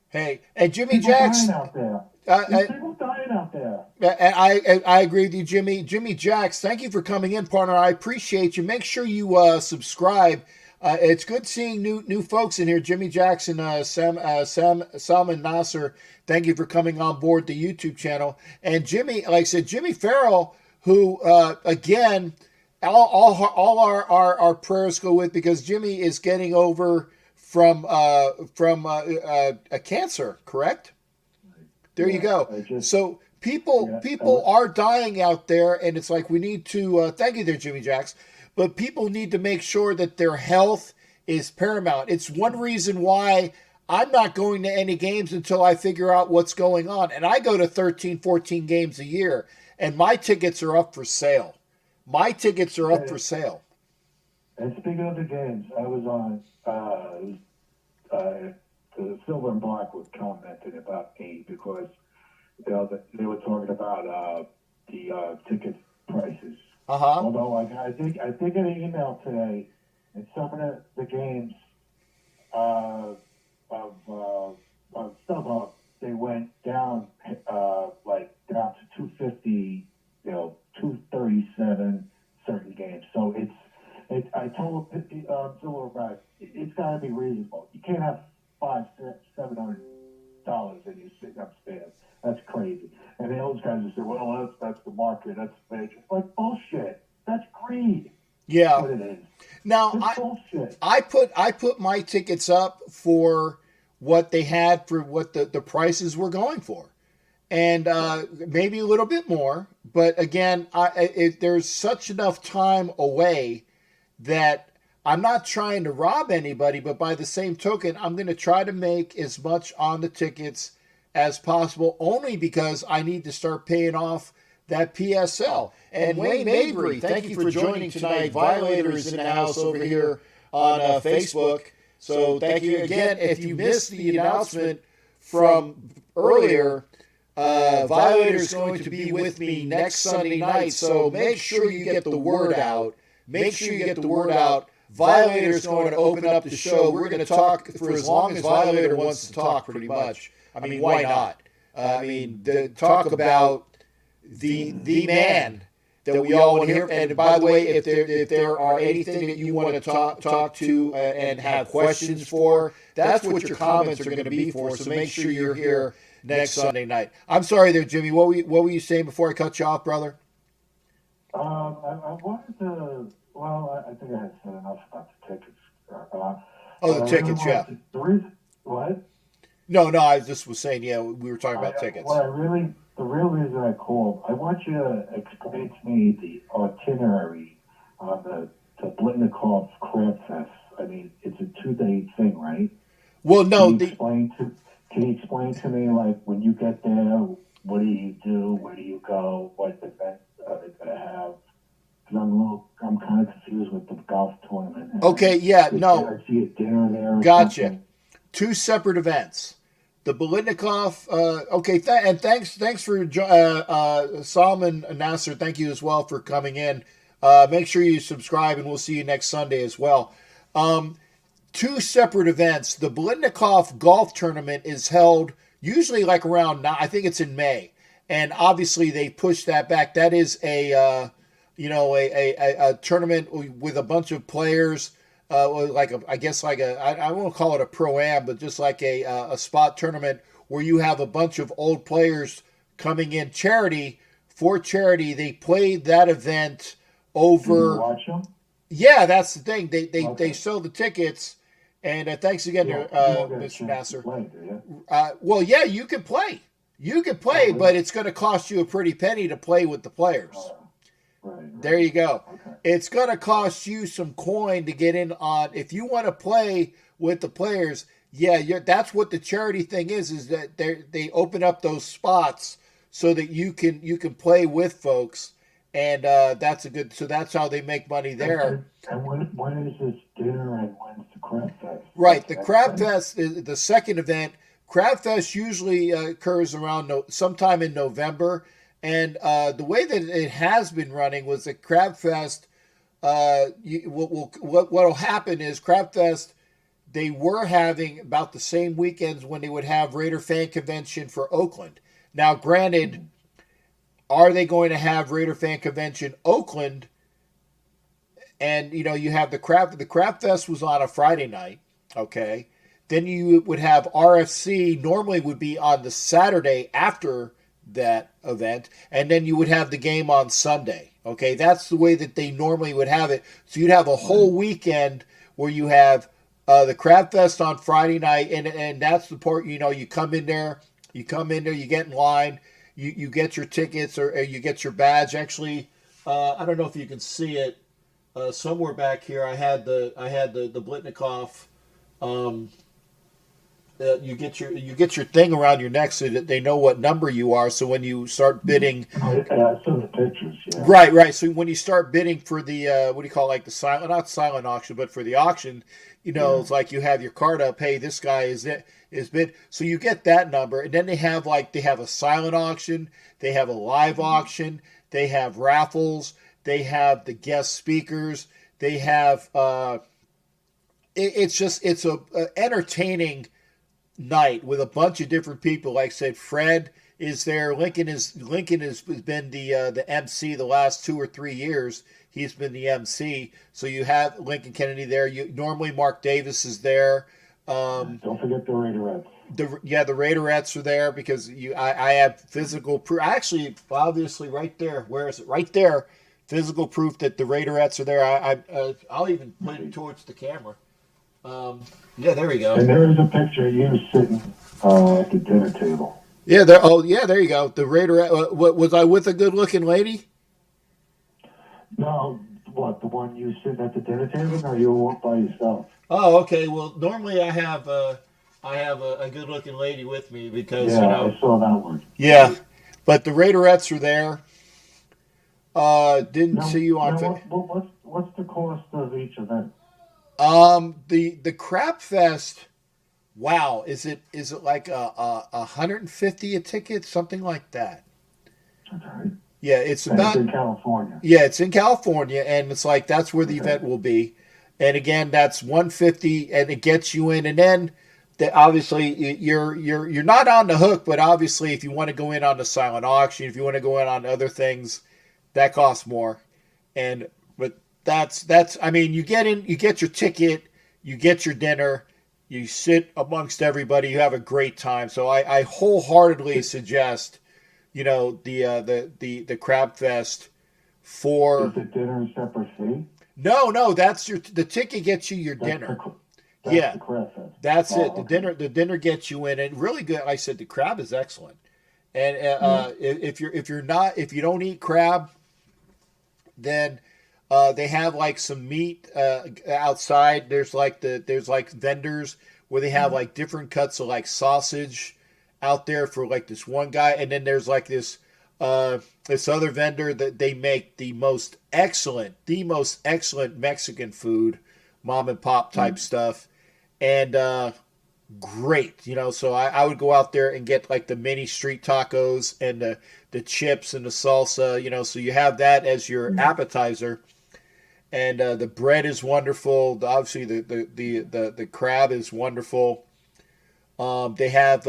Hey, and Jimmy Jacks. People dying out there. People dying out there. And I agree with you, Jimmy. Jimmy Jacks, thank you for coming in, partner. I appreciate you. Make sure you subscribe. It's good seeing new folks in here. Jimmy Jacks and Salman Nasser, thank you for coming on board the YouTube channel. And Jimmy, like I said, Jimmy Farrell, who again. All our prayers go with, because Jimmy is getting over from a cancer, correct? There you go. So people are dying out there, and it's like we need to thank you there, Jimmy Jacks. But people need to make sure that their health is paramount. It's one reason why I'm not going to any games until I figure out what's going on. And I go to 13, 14 games a year, and my tickets are up for sale. My tickets are up for sale. And speaking of the games, I was on the Silver and Black was commenting about me because they were talking about the ticket prices. Uh-huh. Although I did get an email today and some of the games of StubHub, they went down down to 250, 237 certain games. So I told Zillow about it's got to be reasonable. You can't have $500-$700 in your sitting upstairs. That's crazy. And those guys just say, well, that's the market. That's fake. It's like bullshit. That's greed. Yeah. That's what it is. Now, I put my tickets up for what they had for what the prices were going for. And maybe a little bit more. But again, there's such enough time away that I'm not trying to rob anybody, but by the same token, I'm going to try to make as much on the tickets as possible, only because I need to start paying off that PSL. And Wayne Mabry, thank you for joining tonight. Violators in the house over here on Facebook. So thank you again. If you missed the announcement from earlier, Violators is going to be with me next Sunday night. So make sure you get the word out. Make sure you get the word out. Violator is going to open up the show. We're going to talk for as long as Violator wants to talk, pretty much. I mean, why not? Talk about the man that we all want to hear. And by the way, if there are anything that you want to talk to and have questions for, that's what your comments are going to be for. So make sure you're here next Sunday night. I'm sorry there, Jimmy. What were you saying before I cut you off, brother? I wanted to. Well, I think I had said enough about the tickets. The tickets, yeah. What? No, I just was saying, yeah, we were talking about tickets. The real reason I called, I want you to explain to me the itinerary on the Blitnikoff Crab Fest. I mean, it's a 2-day thing, right? Well, no. Can you explain to me, like, when you get there, what do you do? Where do you go? What events are they going to have? Because I'm kind of confused with the golf tournament. Okay, yeah, no. I see a dinner there. Gotcha. Something. 2 separate events. The Bolitnikoff, and thanks for Solomon Nasser. Thank you as well for coming in. Make sure you subscribe, and we'll see you next Sunday as well. 2 separate events. The Bolitnikoff golf tournament is held usually like around, I think it's in May, and obviously they pushed that back. That is a tournament with a bunch of players. I won't call it a pro-am, but just like a spot tournament where you have a bunch of old players coming in for charity. They played that event over. Did you watch them? Yeah, that's the thing. They sell the tickets, and thanks again, Mr. Nasser. Well, yeah, you can play. But it's going to cost you a pretty penny to play with the players. Right. There you go. Okay. It's going to cost you some coin to get in on. If you want to play with the players, that's what the charity thing is that they open up those spots so that you can play with folks, and that's how they make money there. And when is this dinner and when's the Crab Fest? Right, the Crab Fest is the second event. Crab Fest usually occurs around sometime in November. And the way that it has been running was that Crab Fest, what will happen is Crab Fest, they were having about the same weekends when they would have Raider Fan Convention for Oakland. Now, granted, are they going to have Raider Fan Convention Oakland? And, you have the Crab Fest was on a Friday night, okay? Then you would have RFC, normally would be on the Saturday after that event, and then you would have the game on Sunday. Okay, that's the way that they normally would have it. So you'd have a whole weekend where you have the Crab Fest on Friday night, and that's the part. You come in there, you get in line, you get your tickets or you get your badge. Actually, I don't know if you can see it somewhere back here. I had the Blitnikoff. You get your thing around your neck so that they know what number you are. So when you start bidding, I saw the pictures. Yeah. Right. So when you start bidding for the what do you call like the not silent auction, but for the auction, it's like you have your card up. Hey, this guy is bid. So you get that number, and then they have a silent auction, they have a live auction, they have raffles, they have the guest speakers, they have it's a entertaining night with a bunch of different people. Like I said, Fred is there. Lincoln has been the MC the last 2 or 3 years. He's been the MC. So you have Lincoln Kennedy there. Normally Mark Davis is there. Don't forget the Raiderettes. The Raiderettes are there because I have physical proof. Actually, obviously, right there. Where is it? Right there. Physical proof that the Raiderettes are there. I'll even point it towards the camera. Yeah, there we go. And there is a picture of you sitting at the dinner table. Yeah, there. Oh, yeah, there you go. The Raiderette. Was I with a good-looking lady? No, what, the one you sitting at the dinner table, or you were by yourself? Oh, okay. Well, normally I have a good-looking lady with me because I saw that one. Yeah, but the Raiderettes are there. Didn't see you on. What's the cost of each event? The Crab Fest. Wow, is it like a 150 a ticket, something like that? Okay. Yeah, it's about. It's in California. Yeah, it's in California, and it's like that's where the event will be. And again, that's 150, and it gets you in. And then, obviously, you're not on the hook, but obviously, if you want to go in on the silent auction, if you want to go in on other things, that costs more. But that's. I mean, you get in, you get your ticket, you get your dinner, you sit amongst everybody, you have a great time. So I wholeheartedly suggest, the Crab Fest for. Is the dinner a separate fee? No, that's the ticket gets you your dinner. The Crab Fest. That's it. Okay. The dinner gets you in, and really good. Like I said, the crab is excellent. And if you don't eat crab, then they have like some meat outside. There's like vendors where they have like different cuts of like sausage out there for like this one guy, and then there's like this other vendor that they make the most excellent Mexican food, mom and pop type stuff, and great, So I would go out there and get like the mini street tacos and the chips and the salsa, So you have that as your appetizer, and the bread is wonderful. Obviously, the crab is wonderful. They have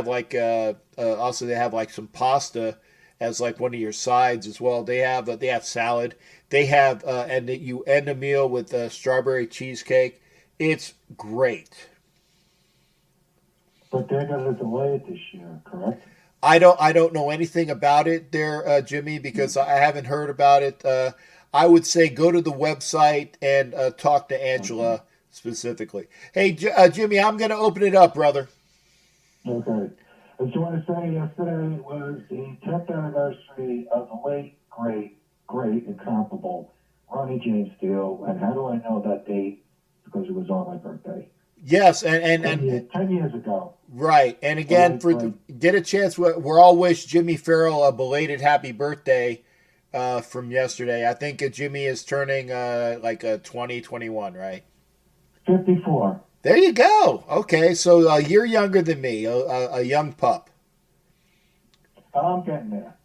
like some pasta as like one of your sides as well. They have salad. They have and you end a meal with strawberry cheesecake. It's great. But they're going to delay it this year, correct? I don't know anything about it there, Jimmy, because I haven't heard about it. I would say go to the website and talk to Angela specifically. Hey, Jimmy, I'm going to open it up, brother. Okay. I just want to say yesterday was the 10th anniversary of the late, great, incomparable Ronnie James Dio. And how do I know that date? Because it was on my birthday. Yes, and 10 years ago. Right. And again, get a chance, we're all wish Jimmy Farrell a belated happy birthday from yesterday. I think Jimmy is turning like 2021, right? 54. There you go. Okay, so a year younger than me, a young pup. I'm getting there.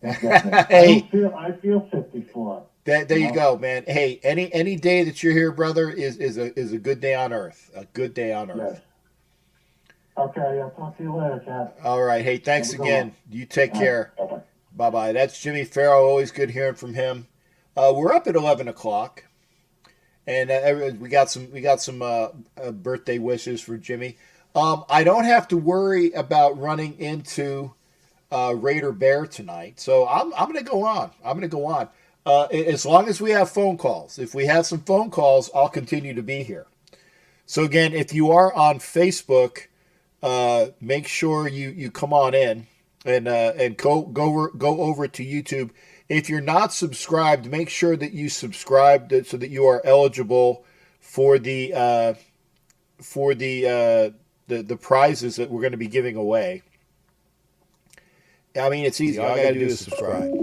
Hey, I feel 54. There you go, man. Hey, any day that you're here, brother, is a good day on earth. A good day on earth. Yes. Okay, I'll talk to you later, Cap. All right. Hey, thanks again. You take care. Bye-bye. Bye-bye. That's Jimmy Farrell. Always good hearing from him. We're up at 11 o'clock, and we got some birthday wishes for Jimmy. I don't have to worry about running into Raider Bear tonight, so I'm going to go on. As long as we have phone calls. If we have some phone calls, I'll continue to be here. So again, if you are on Facebook, make sure you come on in and go over to YouTube. If you're not subscribed, make sure that you subscribe so that you are eligible for the prizes that we're going to be giving away. I mean, it's easy. All I got to do is subscribe.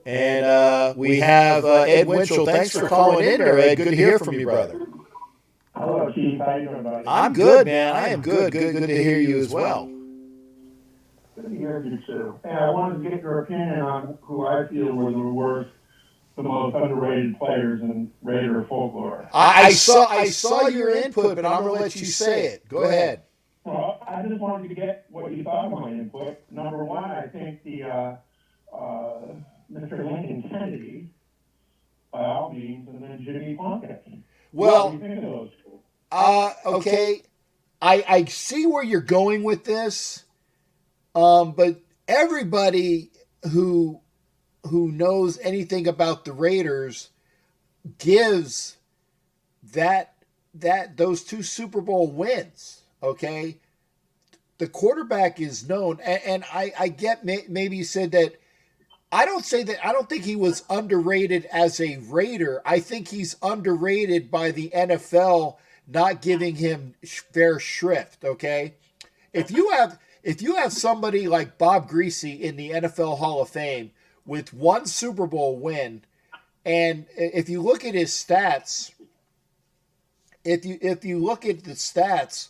And we have Ed Winchell. Thanks for calling in there, Ed. Good to hear from you, brother. Hello, Chief. How you doing, buddy? I'm good, man. I am good. Good to hear you as well. Good to hear you, too. And I wanted to get your opinion on who I feel were the worst the most underrated players in Raider folklore. I saw your input, but I'm going to let you say it. Go ahead. Well, I just wanted to get what you thought of my input. Number one, I think the Mr. Lincoln Kennedy, by all means, and then Jimmy Plunkett. Well, what do you think of those two? Okay. I see where you're going with this, but everybody who knows anything about the Raiders gives those 2 Super Bowl wins. Okay, the quarterback is known, and I get maybe you said that. I don't think he was underrated as a Raider. I think he's underrated by the NFL not giving him fair shrift. Okay, if you have somebody like Bob Greasy in the NFL Hall of Fame with 1 Super Bowl win, and if you look at his stats, if you look at the stats,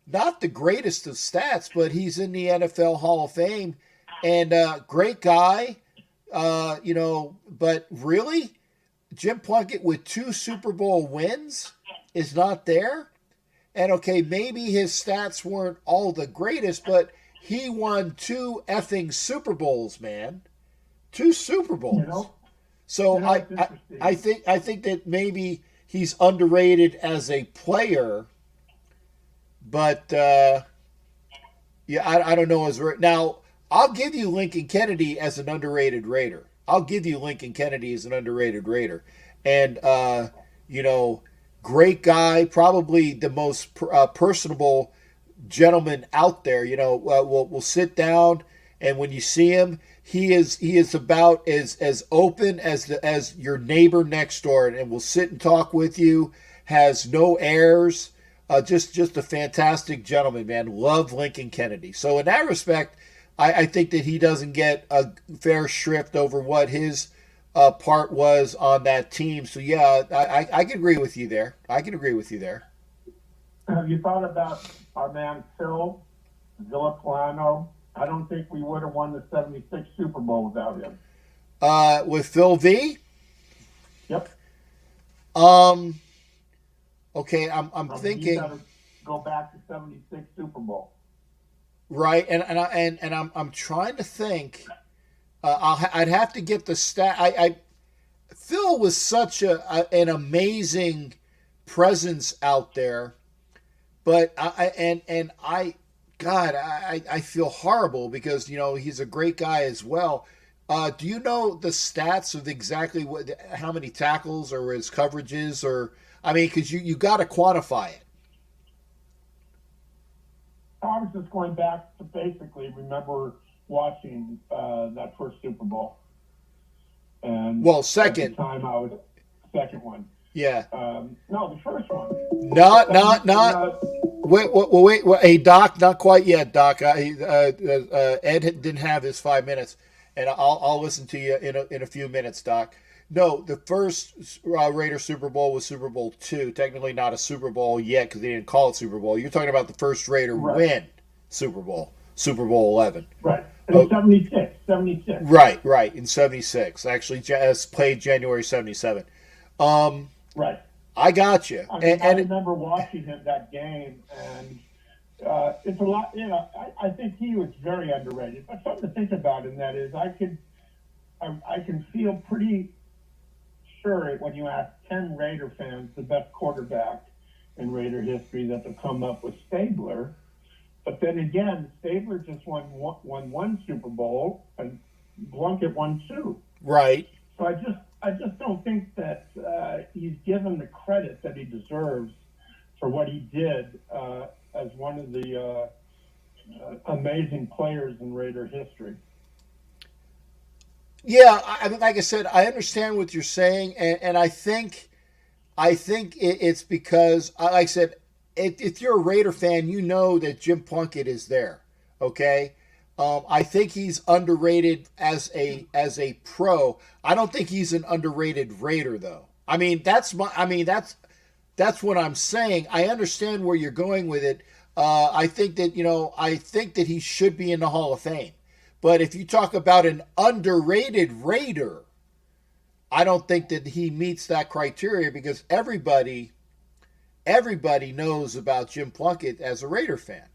not the greatest of stats, but he's in the NFL Hall of Fame. And great guy, but really, Jim Plunkett with 2 Super Bowl wins is not there. And okay, maybe his stats weren't all the greatest, but he won 2 effing Super Bowls, man. 2 Super Bowls. So I think that maybe he's underrated as a player, but I don't know as now. I'll give you Lincoln Kennedy as an underrated Raider. And, great guy, probably the most personable gentleman out there. We'll sit down, and when you see him, he is about as open as your neighbor next door, and will sit and talk with you, has no airs, just a fantastic gentleman, man. Love Lincoln Kennedy. So in that respect, I think that he doesn't get a fair shrift over what his part was on that team. So, yeah, I can agree with you there. Have you thought about our man Phil Villaplano? I don't think we would have won the 76 Super Bowl without him. With Phil V? Yep. Okay, I'm thinking. You got to go back to 76 Super Bowl. Right, and I'm trying to think. I'd have to get the stat. Phil was such an amazing presence out there, but I feel horrible because he's a great guy as well. Do you know the stats of exactly how many tackles or his coverages, or because you got to quantify it. I was just going back to basically remember watching that first Super Bowl. And second. At the time I was second one. Yeah. No, the first one. Not. Wait. Hey, Doc, not quite yet, Doc. Ed didn't have his 5 minutes, and I'll listen to you in a few minutes, Doc. No, the first Raider Super Bowl was Super Bowl II. Technically not a Super Bowl yet because they didn't call it Super Bowl. You're talking about the first Raider win Super Bowl 11. Right. In 76. Right. In 76. Actually, played January 77. Right. I got you. I remember watching him that game, and it's a lot. I think he was very underrated. But something to think about in that is I can feel pretty sure when you ask 10 Raider fans the best quarterback in Raider history that they'll come up with Stabler. But then again, Stabler just won one Super Bowl and Plunkett won 2. Right. So I just don't think that he's given the credit that he deserves for what he did as one of the amazing players in Raider history. Yeah, like I said, I understand what you're saying, and I think it's because, like I said, if you're a Raider fan, you know that Jim Plunkett is there. Okay, I think he's underrated as a pro. I don't think he's an underrated Raider though. That's what I'm saying. I understand where you're going with it. I think that he should be in the Hall of Fame. But if you talk about an underrated Raider, I don't think that he meets that criteria because everybody knows about Jim Plunkett as a Raider fan.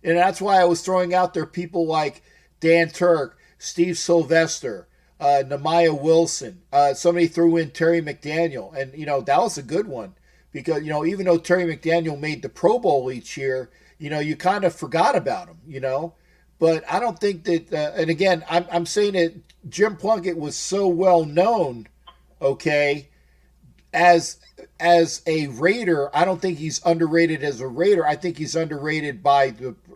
And that's why I was throwing out there people like Dan Turk, Steve Sylvester, Nehemiah Wilson. Somebody threw in Terry McDaniel. And, that was a good one because, even though Terry McDaniel made the Pro Bowl each year, you kind of forgot about him, But I don't think that, and again, I'm saying that Jim Plunkett was so well known, okay, as a Raider. I don't think he's underrated as a Raider. I think he's underrated by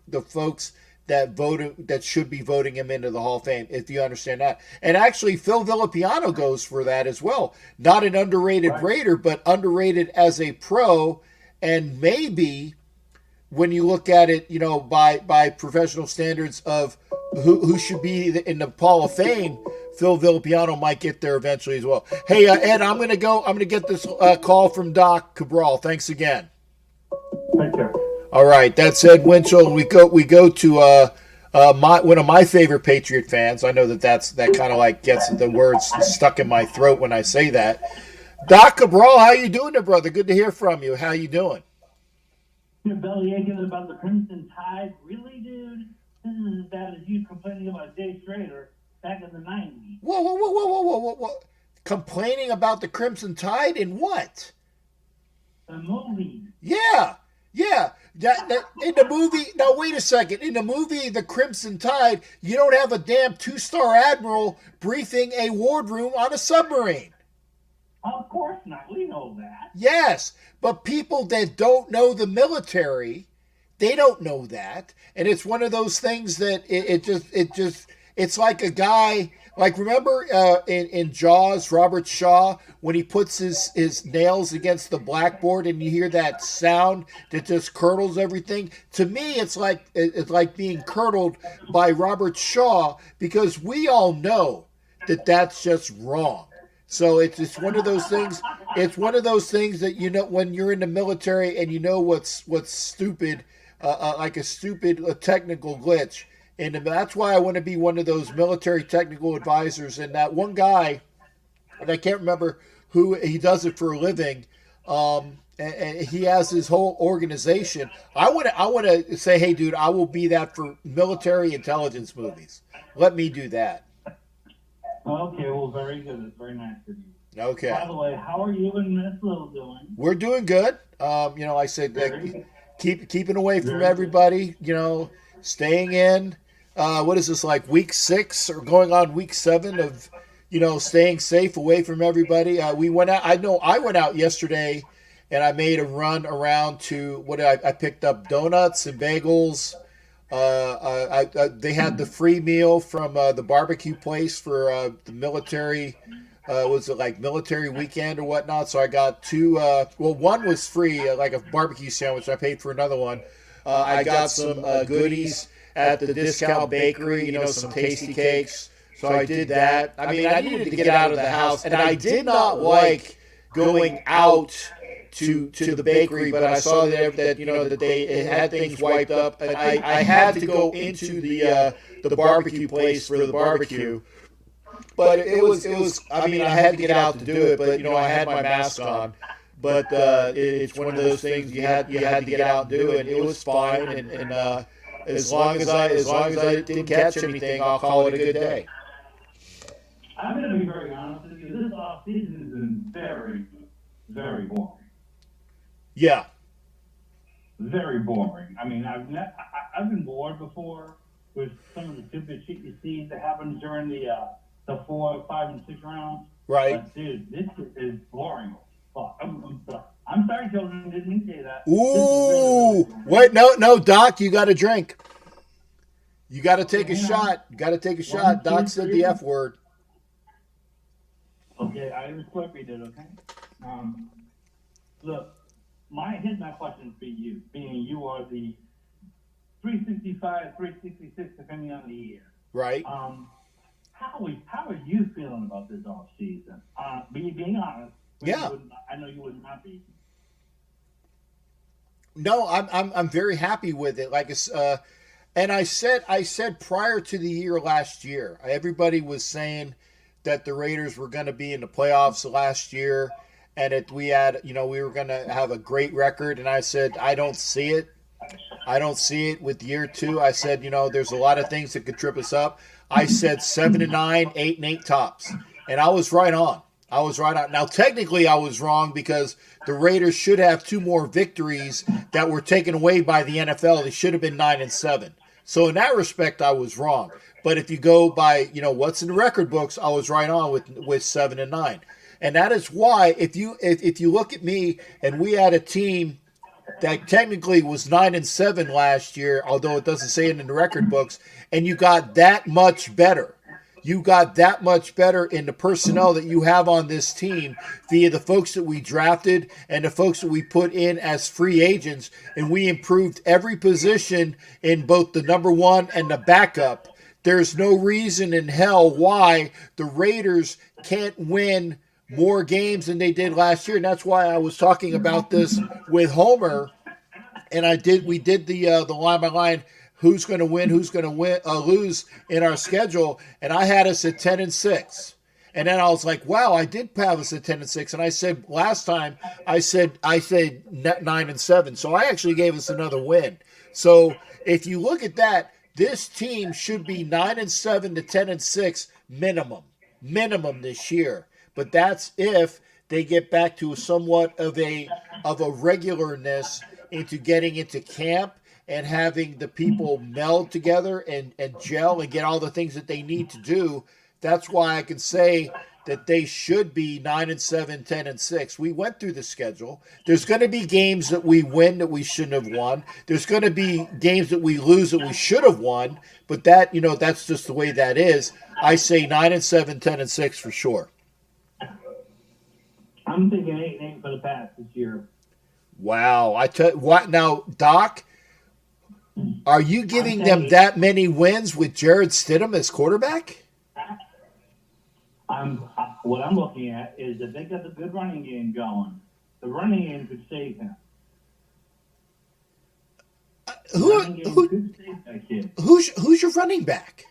the folks that should be voting him into the Hall of Fame, if you understand that. And actually, Phil Villapiano goes for that as well. Not an underrated Raider, but underrated as a pro, and maybe when you look at it, by professional standards of who should be in the Hall of Fame, Phil Villapiano might get there eventually as well. Hey, Ed, I'm going to get this call from Doc Cabral. Thanks again. Thank you. All right, that's Ed Winchell. We go to one of my favorite Patriot fans. I know that kind of like gets the words stuck in my throat when I say that. Doc Cabral, how you doing there, brother? Good to hear from you. How you doing? You're belly aching about the Crimson Tide? Really, dude? This is as bad as you complaining about Jay Schrader back in the 90s. Whoa. Complaining about the Crimson Tide in what? The movie. Yeah. That in the movie, now wait a second. In the movie The Crimson Tide, you don't have a damn 2-star admiral briefing a wardroom on a submarine. Of course not. We know that. Yes, but people that don't know the military, they don't know that. And it's one of those things that it's like a guy, like remember in Jaws, Robert Shaw, when he puts his nails against the blackboard and you hear that sound that just curdles everything. To me, it's like being curdled by Robert Shaw because we all know that that's just wrong. So it's one of those things. It's one of those things that when you're in the military and what's stupid, like a stupid technical glitch. And that's why I want to be one of those military technical advisors. And that one guy, and I can't remember who he does it for a living, and he has his whole organization. I want to say, hey, dude, I will be that for military intelligence movies. Let me do that. Okay, well, very good. It's very nice of you. Okay. By the way, how are you and Miss Lil doing? We're doing good. I said that keeping away from everybody. Staying in. What is this, like week 6 or going on week 7 of, staying safe away from everybody? We went out. I went out yesterday and I made a run around to I picked up donuts and bagels. They had the free meal from the barbecue place for the military. Was it like military weekend or whatnot? So I got 2. One was free, like a barbecue sandwich. I paid for another one. I got some goodies at the discount bakery, some tasty cakes. So I did that. I mean, I needed to get out of the house, and I did not like going out to the bakery, but I saw that it had things wiped up, and I had to go into the barbecue place for the barbecue. But it was. I mean, I had to get out to do it, but I had my mask on. But it's one of those things you had to get out and do it. And it was fine, and as long as I didn't catch anything, I'll call it a good day. I'm going to be very honest with you. This off season has been very, very boring. Yeah. Very boring. I mean, I've been bored before with some of the stupid shit you see that happens during the 4, 5, and 6 rounds. Right. But dude, this is boring. Fuck. I'm sorry. I'm sorry, children. Didn't mean to say that. Ooh. Wait, no, Doc, you got to drink. You got to take a shot. You got to take a shot. Doc said the F word. Okay, I was quickly did, okay? Look, here's my question for you, being you are the 365, 366, depending on the year. Right. How are you feeling about this off season? Being honest. Yeah. I know you would not be. No, I'm very happy with it. And I said prior to the year last year, everybody was saying that the Raiders were going to be in the playoffs last year, and that we had, we were going to have a great record. And I said, I don't see it. I don't see it with year 2. I said, there's a lot of things that could trip us up. I said 7-9, 8-8 tops, and I was right on. Now, technically, I was wrong because the Raiders should have 2 more victories that were taken away by the NFL. They should have been 9-7. So in that respect, I was wrong. But if you go by, what's in the record books, I was right on with 7-9. And that is why if you look at me, and we had a team that technically was 9-7 last year, although it doesn't say it in the record books, and you got that much better. You got that much better in the personnel that you have on this team via the folks that we drafted and the folks that we put in as free agents, and we improved every position in both the number 1 and the backup. There's no reason in hell why the Raiders can't win more games than they did last year. And that's why I was talking about this with Homer, and we did the line by line, who's going to win, who's going to lose in our schedule, and I had us at 10-6. And then I was like, wow, I did have us at 10-6. And I said last time, I said 9-7. So I actually gave us another win. So if you look at that, this team should be 9-7 to 10-6 minimum this year. But that's if they get back to somewhat of a regularness into getting into camp and having the people meld together and gel and get all the things that they need to do. That's why I can say that they should be 9-7, 10-6. We went through the schedule. There's going to be games that we win that we shouldn't have won. There's going to be games that we lose that we should have won. But that, that's just the way that is. I say 9-7, 10-6 for sure. I'm thinking 8-8 for the Pats this year. Wow. What now, Doc? Are you giving them that many wins with Jared Stidham as quarterback? What I'm looking at is that they got the good running game going. The running game could save him. Who's your running back?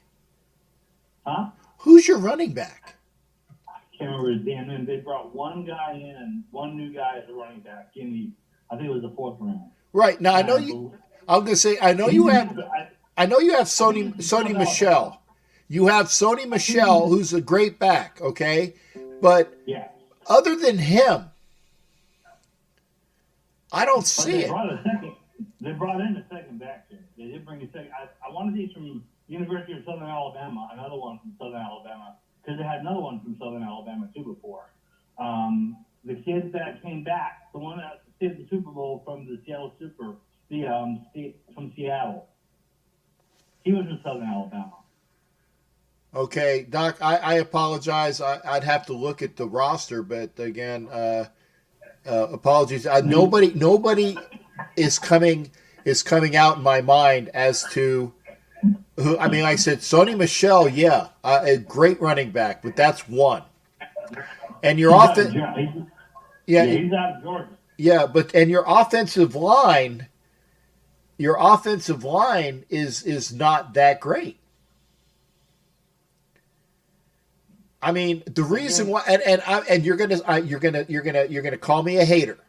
Huh? Who's your running back? I can't remember his damn name. They brought one new guy as a running back I think it was the 4th round. Right. Now I know you. I'm going to say I know you have Sony Michel. You have Sony Michel, who's a great back, okay? But other than him, I don't see it. They brought in a second back there. They did bring a second. I wanted these from University of Southern Alabama, another one from Southern Alabama, because they had another one from Southern Alabama too before. The kid that came back, the one that did the Super Bowl from the Seattle Super, from Seattle. He was from Southern Alabama. Okay, Doc, I apologize. I'd have to look at the roster, but again, apologies. Nobody is coming out in my mind as to who. I mean, I said Sony Michel, a great running back, but that's one. And your offense, he's out of Georgia. Yeah, and your offensive line is not that great. I mean, the reason why, and you're gonna call me a hater.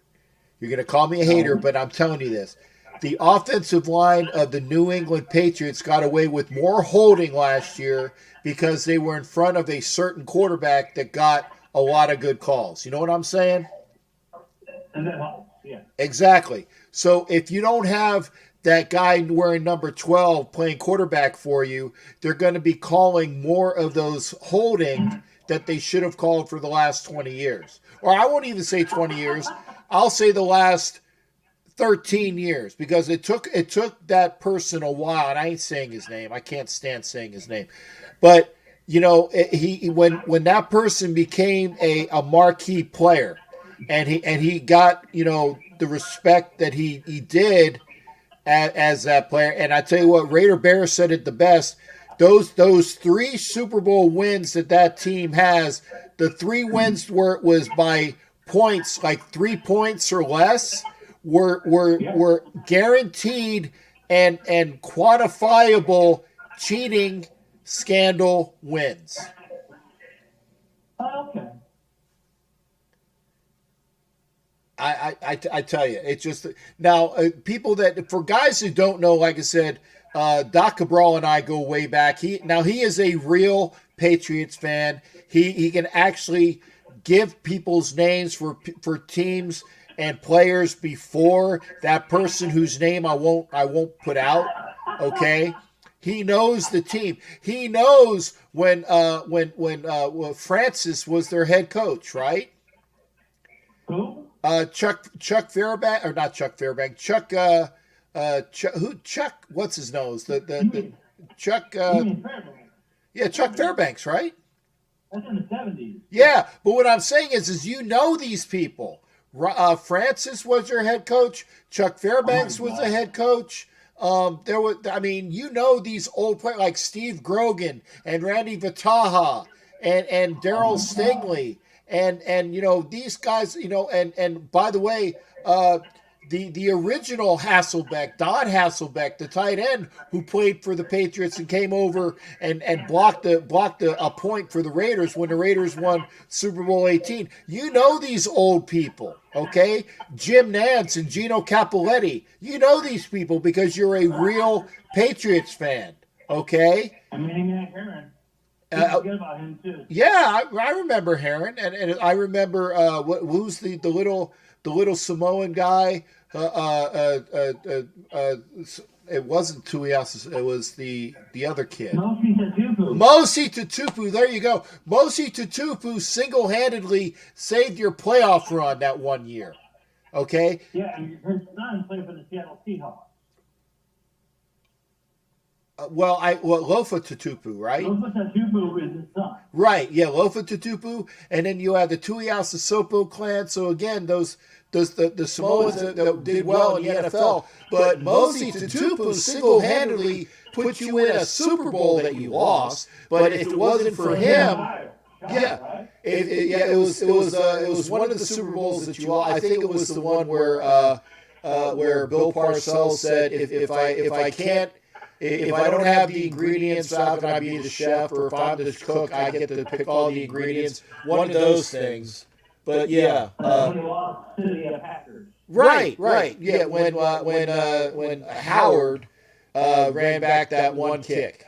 You're gonna call me a hater, but I'm telling you this: the offensive line of the New England Patriots got away with more holding last year because they were in front of a certain quarterback that got a lot of good calls. You know what I'm saying? And that helps, yeah. Exactly. So if you don't have that guy wearing number 12 playing quarterback for you, they're going to be calling more of those holding that they should have called for the last 20 years. Or I won't even say 20 years. I'll say the last 13 years, because it took that person a while, and I ain't saying his name. I can't stand saying his name. But, when that person became a marquee player, and he got, the respect that he did as that player. And I tell you what, Raider Bear said it the best. Those 3 Super Bowl wins that team has, the 3 wins where it was by points, like 3 points or less, were guaranteed and quantifiable cheating scandal wins. I tell you, it's just now people that for guys who don't know, like I said, Doc Cabral and I go way back. He is a real Patriots fan. He can actually give people's names for teams and players before that person whose name I won't put out. Okay. He knows the team. He knows when Francis was their head coach, right? Who? Chuck Fairbank, or not Chuck Fairbank. Chuck what's his nose? The Chuck yeah, Chuck Fairbanks, right? That's in the 70s. Yeah, but what I'm saying is you know these people. Francis was their head coach. Chuck Fairbanks was the head coach. You know these old players like Steve Grogan and Randy Vataha and Daryl Stingley and you know these guys, you know, and by the way, the original Hasselbeck, Don Hasselbeck, the tight end who played for the Patriots and came over and blocked a point for the Raiders when the Raiders won Super Bowl 18. You know these old people, okay? Jim Nance and Gino Capoletti. You know these people because you're a real Patriots fan, okay? I mean, Heron. Forget about him too. Yeah, I remember Heron, and I remember who's the little Samoan guy. It wasn't Tuiasa. It was the other kid. Mosi Tutupu. There you go. Mosi Tutupu single-handedly saved your playoff run that one year. Okay. Yeah, and his son played for the Seattle Seahawks. Lofa Tutupu, right? Lofa Tutupu is his son. Right, yeah, Lofa Tutupu, and then you have the Tuiasa Sopo clan. So again, the Samoans that did well in the NFL, but Mosi Tutupu single-handedly put you in a Super Bowl that you lost. But if it wasn't for him, it was one of the Super Bowls that you lost. I think it was the one where Bill Parcells said, if I don't have the ingredients, how can I be the chef? Or if I'm the cook, I get to pick all the ingredients. One of those things. But yeah. Right. Yeah, when Howard ran back that one kick.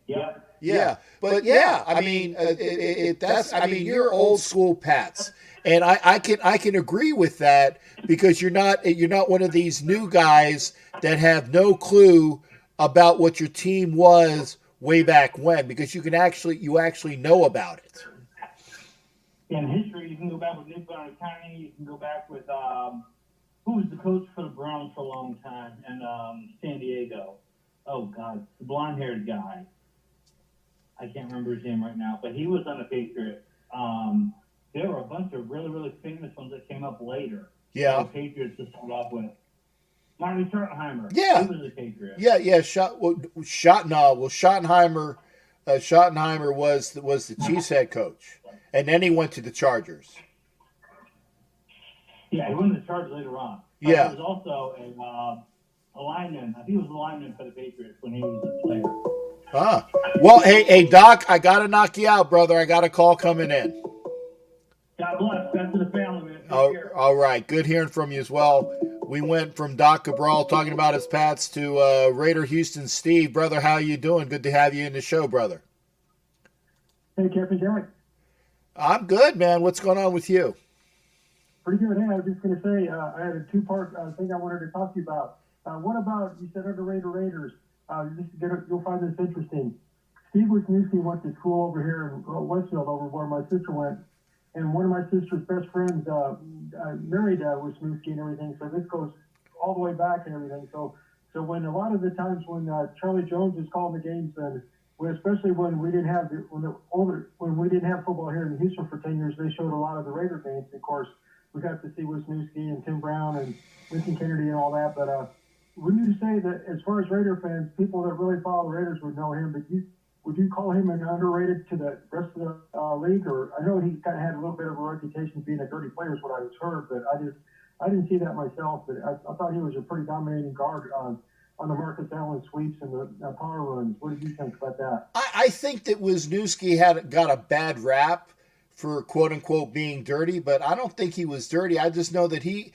Yeah. But yeah, I mean, you're old school Pats. And I can agree with that because you're not one of these new guys that have no clue about what your team was way back when, because you actually know about it. In history, you can go back with Nick County. You can go back with who was the coach for the Browns for a long time and San Diego. Oh God, the blonde-haired guy. I can't remember his name right now, but he was on the Patriots. There were a bunch of really, really famous ones that came up later. Yeah. The Patriots to start off with. Marty Schottenheimer. Yeah. He was a Patriot. Yeah. Schottenheimer was the Chiefs head coach, and then he went to the Chargers. Yeah, he went to the Chargers later on. Yeah. He was also a lineman. I think he was a lineman for the Patriots when he was a player. Ah. Well, hey, Doc, I got to knock you out, brother. I got a call coming in. God bless. Back to the family, man. All right. Good hearing from you as well. We went from Doc Cabral talking about his Pats to Raider Houston Steve. Brother, how you doing? Good to have you in the show, brother. Hey, Captain Jack. I'm good, man. What's going on with you? Pretty good. Hey, I was just going to say, I had a two-part thing I wanted to talk to you about. What about, you said underrated Raiders. You'll find this interesting. Steve Wisniewski went to school over here in Westfield, over where my sister went. And one of my sister's best friends married Wisniewski and everything. So this goes all the way back and everything. So when a lot of the times when Charlie Jones was calling the games, and especially when we didn't have football here in Houston for 10 years, they showed a lot of the Raider games. Of course, we got to see Wisniewski and Tim Brown and Winston Kennedy and all that. But would you say that as far as Raider fans, people that really follow the Raiders would know him, but would you call him an underrated to the rest of the league? Or I know he kind of had a little bit of a reputation of being a dirty player is what I was heard, but I didn't see that myself. But I thought he was a pretty dominating guard on the Marcus Allen sweeps and the power runs. What did you think about that? I think that Wisniewski got a bad rap quote unquote being dirty, but I don't think he was dirty. I just know that he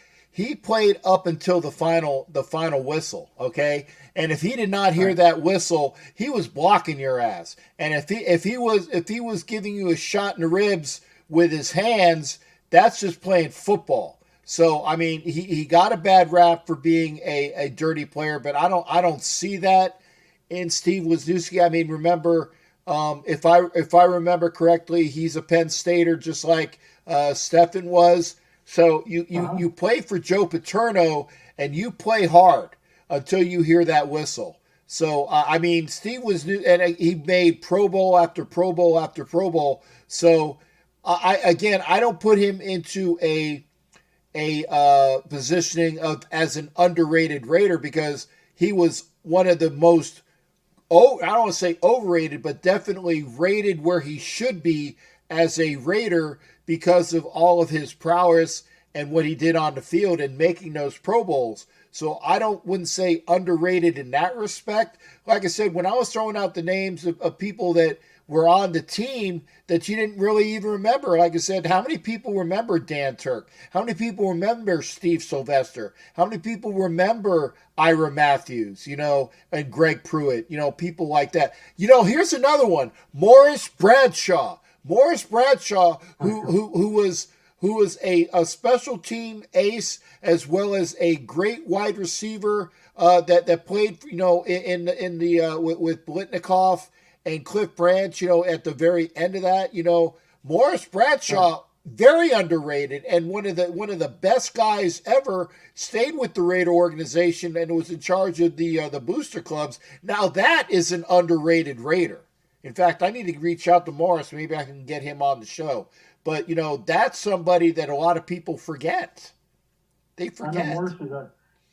played up until the final whistle, okay? And if he did not hear that whistle, he was blocking your ass. And if he was giving you a shot in the ribs with his hands, that's just playing football. So I mean, he got a bad rap for being a dirty player, but I don't see that in Steve Wisniewski. I mean, remember, if I remember correctly, he's a Penn Stater just like Stefan was. So you play for Joe Paterno and you play hard until you hear that whistle. So I mean, Steve was new, and he made Pro Bowl after Pro Bowl after Pro Bowl. So I don't put him into a positioning of as an underrated Raider, because he was one of the most, I don't want to say overrated, but definitely rated where he should be as a Raider because of all of his prowess and what he did on the field and making those Pro Bowls. So I wouldn't say underrated in that respect. Like I said, when I was throwing out the names of people that were on the team that you didn't really even remember. Like I said, how many people remember Dan Turk? How many people remember Steve Sylvester? How many people remember Ira Matthews, and Greg Pruitt, people like that. Here's another one, Morris Bradshaw. Morris Bradshaw, who was a special team ace as well as a great wide receiver that played, with Blitnikoff and Cliff Branch, at the very end of that. Morris Bradshaw, very underrated and one of the best guys ever, stayed with the Raider organization and was in charge of the booster clubs. Now that is an underrated Raider. In fact, I need to reach out to Morris. Maybe I can get him on the show. But, that's somebody that a lot of people forget. They forget. I know Morris is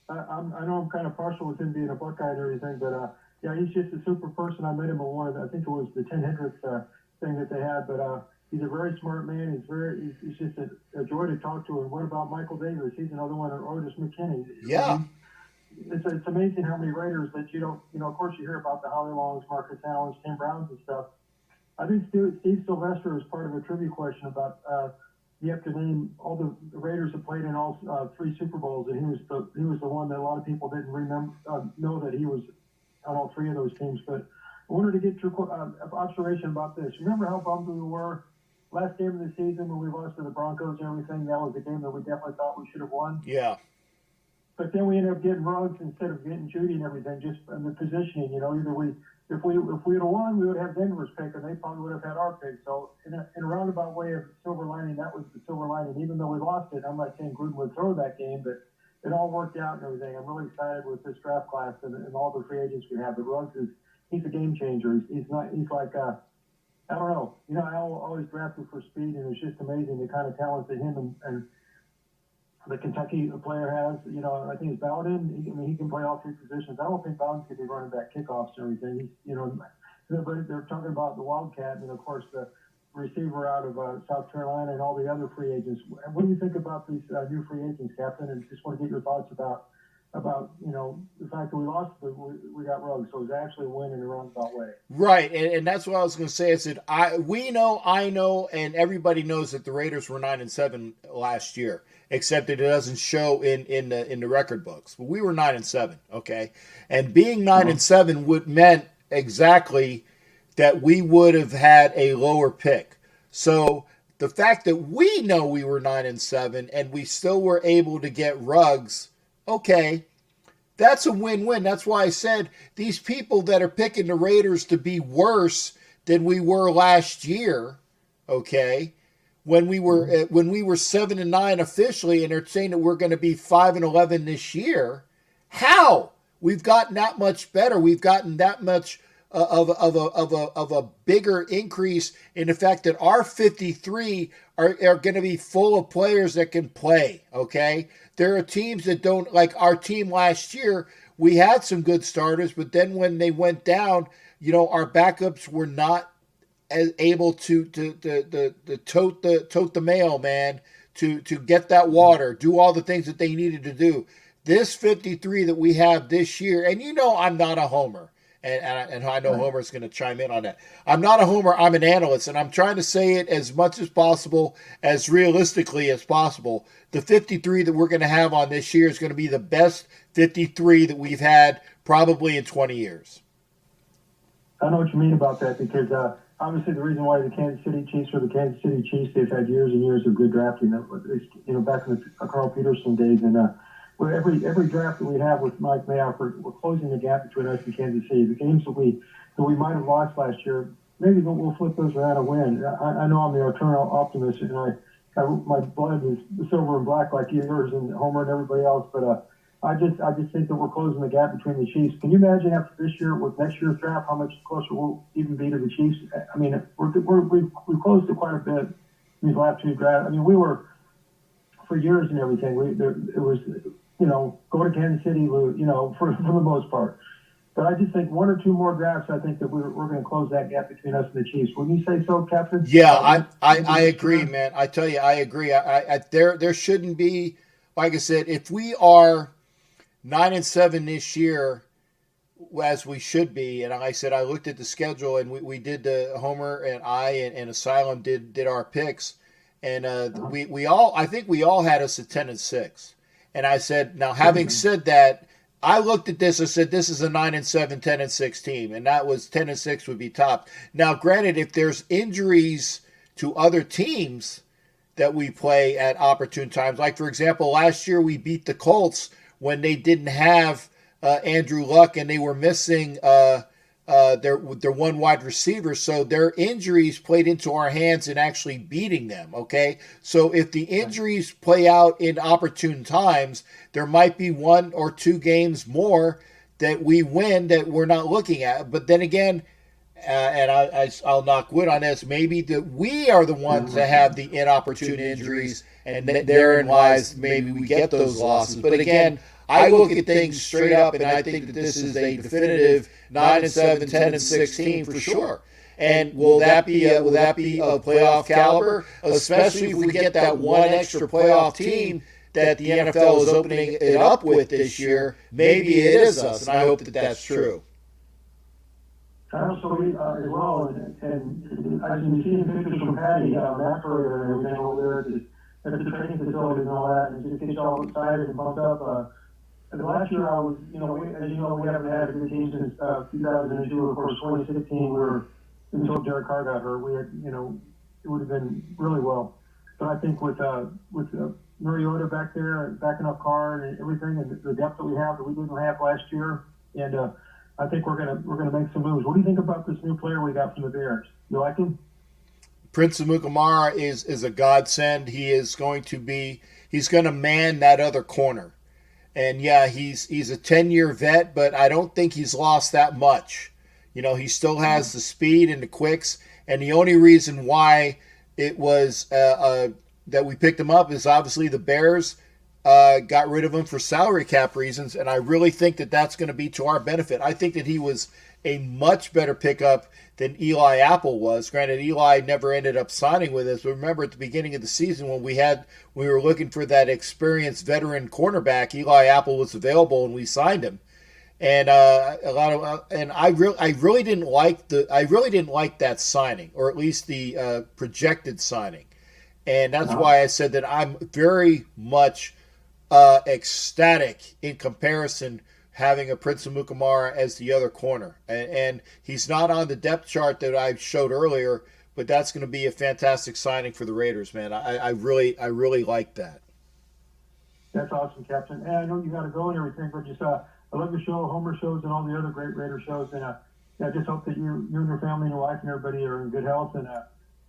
I know I'm kind of partial with him being a Buckeye and everything, but yeah, he's just a super person. I met him at one of I think it was the 10 Hendricks thing that they had, but he's a very smart man. He's just a joy to talk to. And what about Michael Davis? He's another one, or Otis McKinney. Yeah. It's amazing how many Raiders that you don't, of course you hear about the Howie Longs, Marcus Allens, Tim Browns and stuff. I think Steve Sylvester is part of a trivia question about you have to name all the Raiders that played in all 3 Super Bowls, and he was the one that a lot of people didn't remember know that he was on all 3 of those teams. But I wanted to get your observation about this. Remember how bummed we were last game of the season when we lost to the Broncos and everything? That was a game that we definitely thought we should have won. Yeah. But then we ended up getting Ruggs instead of getting Judy and everything, just in the positioning. Either if we would have won, we would have Denver's pick, and they probably would have had our pick. So in a roundabout way of silver lining, that was the silver lining. Even though we lost it, I'm not saying Gruden would throw that game, but it all worked out and everything. I'm really excited with this draft class and all the free agents we have. But Ruggs he's a game changer. He's like I don't know. I always drafted for speed, and it's just amazing the kind of talent that him and the Kentucky player has. I think it's Bowden. He can play all 3 positions. I don't think Bowden's going to be running back kickoffs and everything. They're talking about the Wildcat and, of course, the receiver out of South Carolina and all the other free agents. What do you think about these new free agents, Captain? And just want to get your thoughts about the fact that we lost, but we got Ruggs, so it was actually a win in a roundabout way. Right, and that's what I was going to say. I said I know, and everybody knows that the Raiders were 9-7 last year, except that it doesn't show in the record books. But we were 9-7, okay, and being 9-7 meant exactly that we would have had a lower pick. So the fact that we know we were 9-7 and we still were able to get Ruggs, okay, that's a win-win. That's why I said these people that are picking the Raiders to be worse than we were last year, okay, when we were 7-9 officially, and they're saying that we're going to be 5-11 this year. How? We've gotten that much better. We've gotten that much of a bigger increase in the fact that our 53 are going to be full of players that can play, okay? There are teams that don't, like our team last year, we had some good starters, but then when they went down, our backups were not as able to tote the mail, man, to get that water, do all the things that they needed to do. This 53 that we have this year, and I'm not a homer. And I know Homer's going to chime in on that. I'm not a homer. I'm an analyst, and I'm trying to say it as much as possible, as realistically as possible. The 53 that we're going to have on this year is going to be the best 53 that we've had probably in 20 years. I know what you mean about that because obviously the reason why the Kansas City Chiefs are the Kansas City Chiefs, they've had years and years of good drafting. Back in the Carl Peterson days, and every draft that we have with Mike Mayock, we're closing the gap between us and Kansas City. The games that we might have lost last year, maybe we'll flip those around and win. I know I'm the eternal optimist, and my blood is silver and black like yours and Homer and everybody else, but I just think that we're closing the gap between the Chiefs. Can you imagine after this year, with next year's draft, how much closer we'll even be to the Chiefs? I mean, we've closed it quite a bit in these last two drafts. I mean, we were for years and everything. It was go to Kansas City, for the most part. But I just think one or two more drafts, I think that we're going to close that gap between us and the Chiefs. Wouldn't you say so, Captain? Yeah, I agree, man. I tell you, I agree. There shouldn't be, like I said, if we are 9-7 this year, as we should be, and like I said, I looked at the schedule, and we did the Homer and I and Asylum did our picks, and I think we all had us at 10-6. And I said, now having said that, I looked at this and said, this is a 9-7, 10-6 team, and that was 10-6 would be top. Now, granted, if there's injuries to other teams that we play at opportune times, like for example, last year we beat the Colts when they didn't have Andrew Luck and they were missing their one wide receiver. So their injuries played into our hands in actually beating them, okay? So if the injuries play out in opportune times, there might be one or two games more that we win that we're not looking at. But then again, and I'll knock wood on this, maybe that we are the ones that have the inopportune injuries, and therein lies maybe we get those losses. But again, I look at things straight up, and I think that this is a definitive 9-7, 10-6 team for sure. And will that be a playoff caliber? Especially if we get that one extra playoff team that the NFL is opening it up with this year. Maybe it is us, and I hope that that's true. I also as well, and I've been seeing pictures from Patty, Matt Furrier and everything over there at the training facility and all that, and just get you all excited and pumped up. And last year I was, as you know, we haven't had a good team since 2002. Of course, 2016 until Derek Carr got hurt, we had, it would have been really well. But I think with Mariota back there, backing up Carr and everything, and the depth that we have that we didn't have last year, and I think we're gonna make some moves. What do you think about this new player we got from the Bears? You like him? Prince Amukamara is a godsend. He's going to man that other corner. And yeah, he's a 10-year vet, but I don't think he's lost that much. He still has the speed and the quicks, and the only reason why it was that we picked him up is obviously the Bears got rid of him for salary cap reasons, and I really think that that's going to be to our benefit. I think that he was a much better pickup than Eli Apple was. Granted, Eli never ended up signing with us. But remember at the beginning of the season when we were looking for that experienced veteran cornerback, Eli Apple was available and we signed him. And I really didn't like that signing, or at least the projected signing. And that's why I said that I'm very much ecstatic in comparison having a Prince Amukamara as the other corner. And he's not on the depth chart that I showed earlier, but that's going to be a fantastic signing for the Raiders, man. I really like that. That's awesome, Captain. And I know you got to go and everything, but just I love your show, Homer shows, and all the other great Raider shows. And I just hope that you and your family and your wife and everybody are in good health and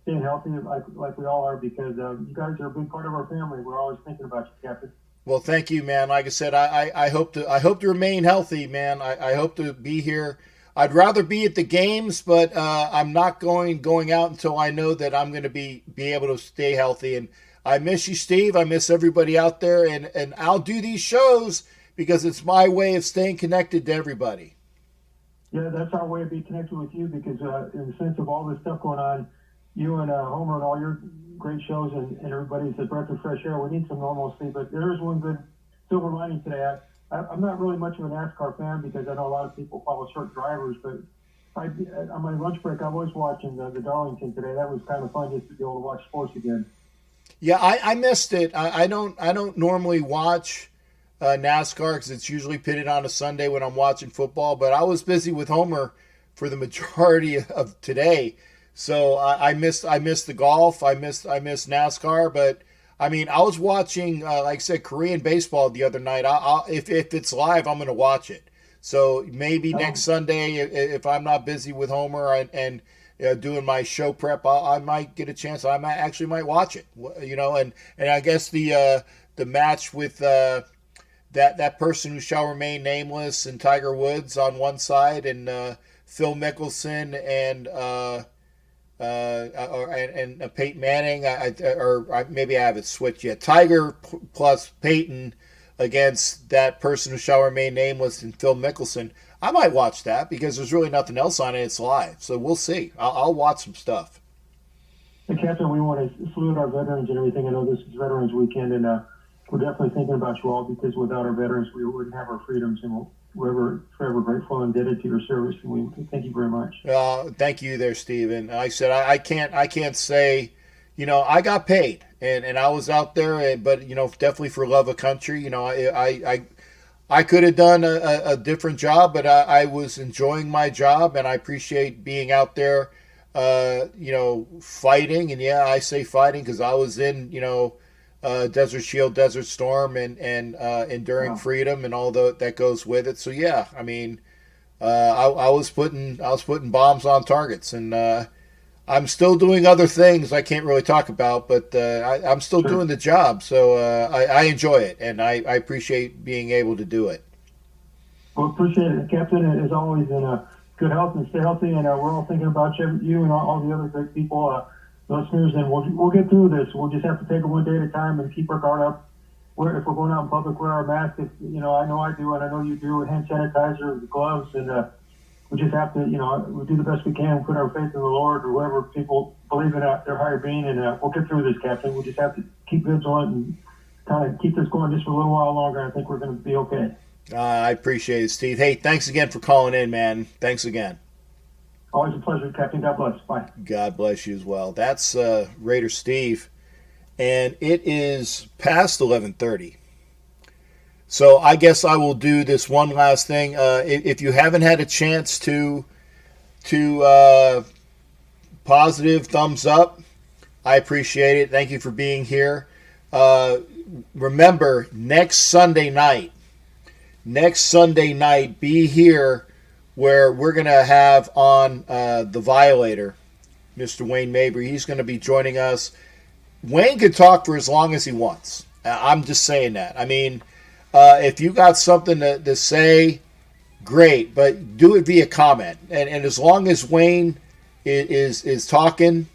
staying healthy like we all are, because you guys are a big part of our family. We're always thinking about you, Captain. Well, thank you, man. Like I said, I hope to remain healthy, man. I hope to be here. I'd rather be at the games, but I'm not going out until I know that I'm going to be able to stay healthy. And I miss you, Steve. I miss everybody out there, and I'll do these shows because it's my way of staying connected to everybody. Yeah, that's our way of being connected with you, because in the sense of all this stuff going on, you and Homer and all your great shows and everybody's a breath of fresh air. We need some normalcy, but there is one good silver lining today. I'm not really much of a NASCAR fan because I know a lot of people follow certain drivers, but on my lunch break, I was watching the Darlington today. That was kind of fun just to be able to watch sports again. Yeah, I missed it. I don't normally watch NASCAR because it's usually pitted on a Sunday when I'm watching football. But I was busy with Homer for the majority of today, so I missed the golf. I missed NASCAR. But I mean, I was watching, like I said, Korean baseball the other night. If it's live, I'm going to watch it. So maybe next Sunday, if I'm not busy with Homer and doing my show prep, I might get a chance. I might watch it. You know, and I guess the match with that person who shall remain nameless and Tiger Woods on one side, and Phil Mickelson and Peyton Manning, or maybe I have it switched yet. Tiger plus Peyton against that person who shall remain nameless and Phil Mickelson. I might watch that because there's really nothing else on it. It's live, so we'll see. I'll watch some stuff. Hey, Captain, we want to salute our veterans and everything. I know this is Veterans Weekend, and we're definitely thinking about you all because without our veterans, we wouldn't have our freedoms, and we're forever grateful and indebted to your service. And we thank you very much. Thank you there, Stephen. Like I said, I can't say, you know, I got paid and I was out there, but you know, definitely for love of country. You know, I could have done a different job, but I was enjoying my job, and I appreciate being out there, you know, fighting. And yeah, I say fighting because I was in, you know, Desert Shield, Desert Storm, and Enduring Freedom, and all that goes with it. So yeah, I mean, I was putting bombs on targets, and I'm still doing other things I can't really talk about, but I'm still doing the job. So I enjoy it, and I appreciate being able to do it. Well, appreciate it, Captain. As always, in good health and stay healthy. And we're all thinking about you and all the other great people, listeners. And we'll get through this. We'll just have to take it one day at a time and keep our guard up. If we're going out in public, wear our mask. You know, I know I do, and I know you do. Hand sanitizer, gloves, and we just have to, you know, we do the best we can, put our faith in the Lord or whoever people believe in their higher being, and we'll get through this, Captain. We'll just have to keep vigilant and kind of keep this going just for a little while longer. I think we're going to be okay. I appreciate it, Steve. Hey, thanks again for calling in, man. Thanks again. Always a pleasure, Captain. God bless. Bye. God bless you as well. That's Raider Steve, and it is past 11:30. So I guess I will do this one last thing. If you haven't had a chance to positive thumbs up, I appreciate it. Thank you for being here. Remember, next Sunday night, be here where we're going to have on the Violator, Mr. Wayne Mabry. He's going to be joining us. Wayne can talk for as long as he wants. I'm just saying that. I mean, if you got something to say, great, but do it via comment. And as long as Wayne is talking,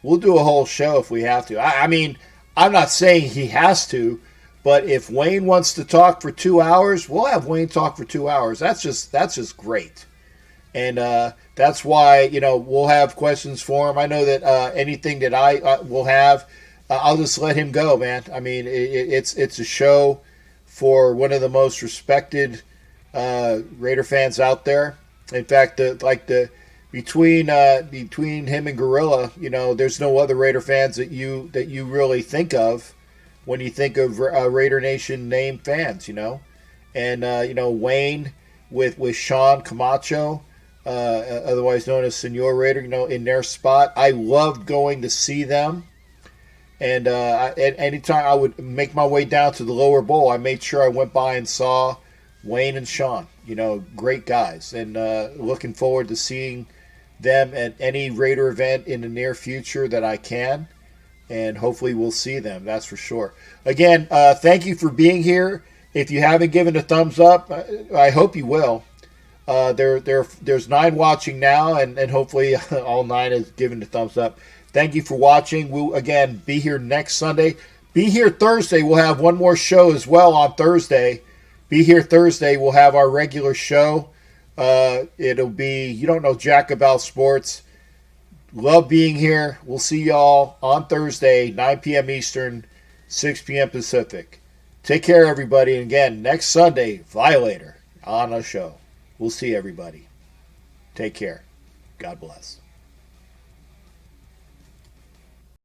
we'll do a whole show if we have to. I mean, I'm not saying he has to, but if Wayne wants to talk for 2 hours, we'll have Wayne talk for 2 hours. That's just great. And that's why, you know, we'll have questions for him. I know that anything that I will have, I'll just let him go, man. I mean, it's a show for one of the most respected Raider fans out there. In fact, between him and Gorilla, you know, there's no other Raider fans that you really think of when you think of Raider Nation name fans, you know. And you know, Wayne with Sean Camacho, otherwise known as Senor Raider, you know, in their spot. I loved going to see them. And anytime I would make my way down to the lower bowl, I made sure I went by and saw Wayne and Sean. You know, great guys. And looking forward to seeing them at any Raider event in the near future that I can. And hopefully we'll see them, that's for sure. Again, thank you for being here. If you haven't given a thumbs up, I hope you will. There's 9 watching now, and hopefully all 9 has given the thumbs up. Thank you for watching. We'll, again, be here next Sunday. Be here Thursday. We'll have one more show as well on Thursday. Be here Thursday. We'll have our regular show. It'll be, you don't know jack about sports. Love being here. We'll see y'all on Thursday, 9 p.m. Eastern, 6 p.m. Pacific. Take care, everybody. And again, next Sunday, Violator on a show. We'll see everybody. Take care. God bless.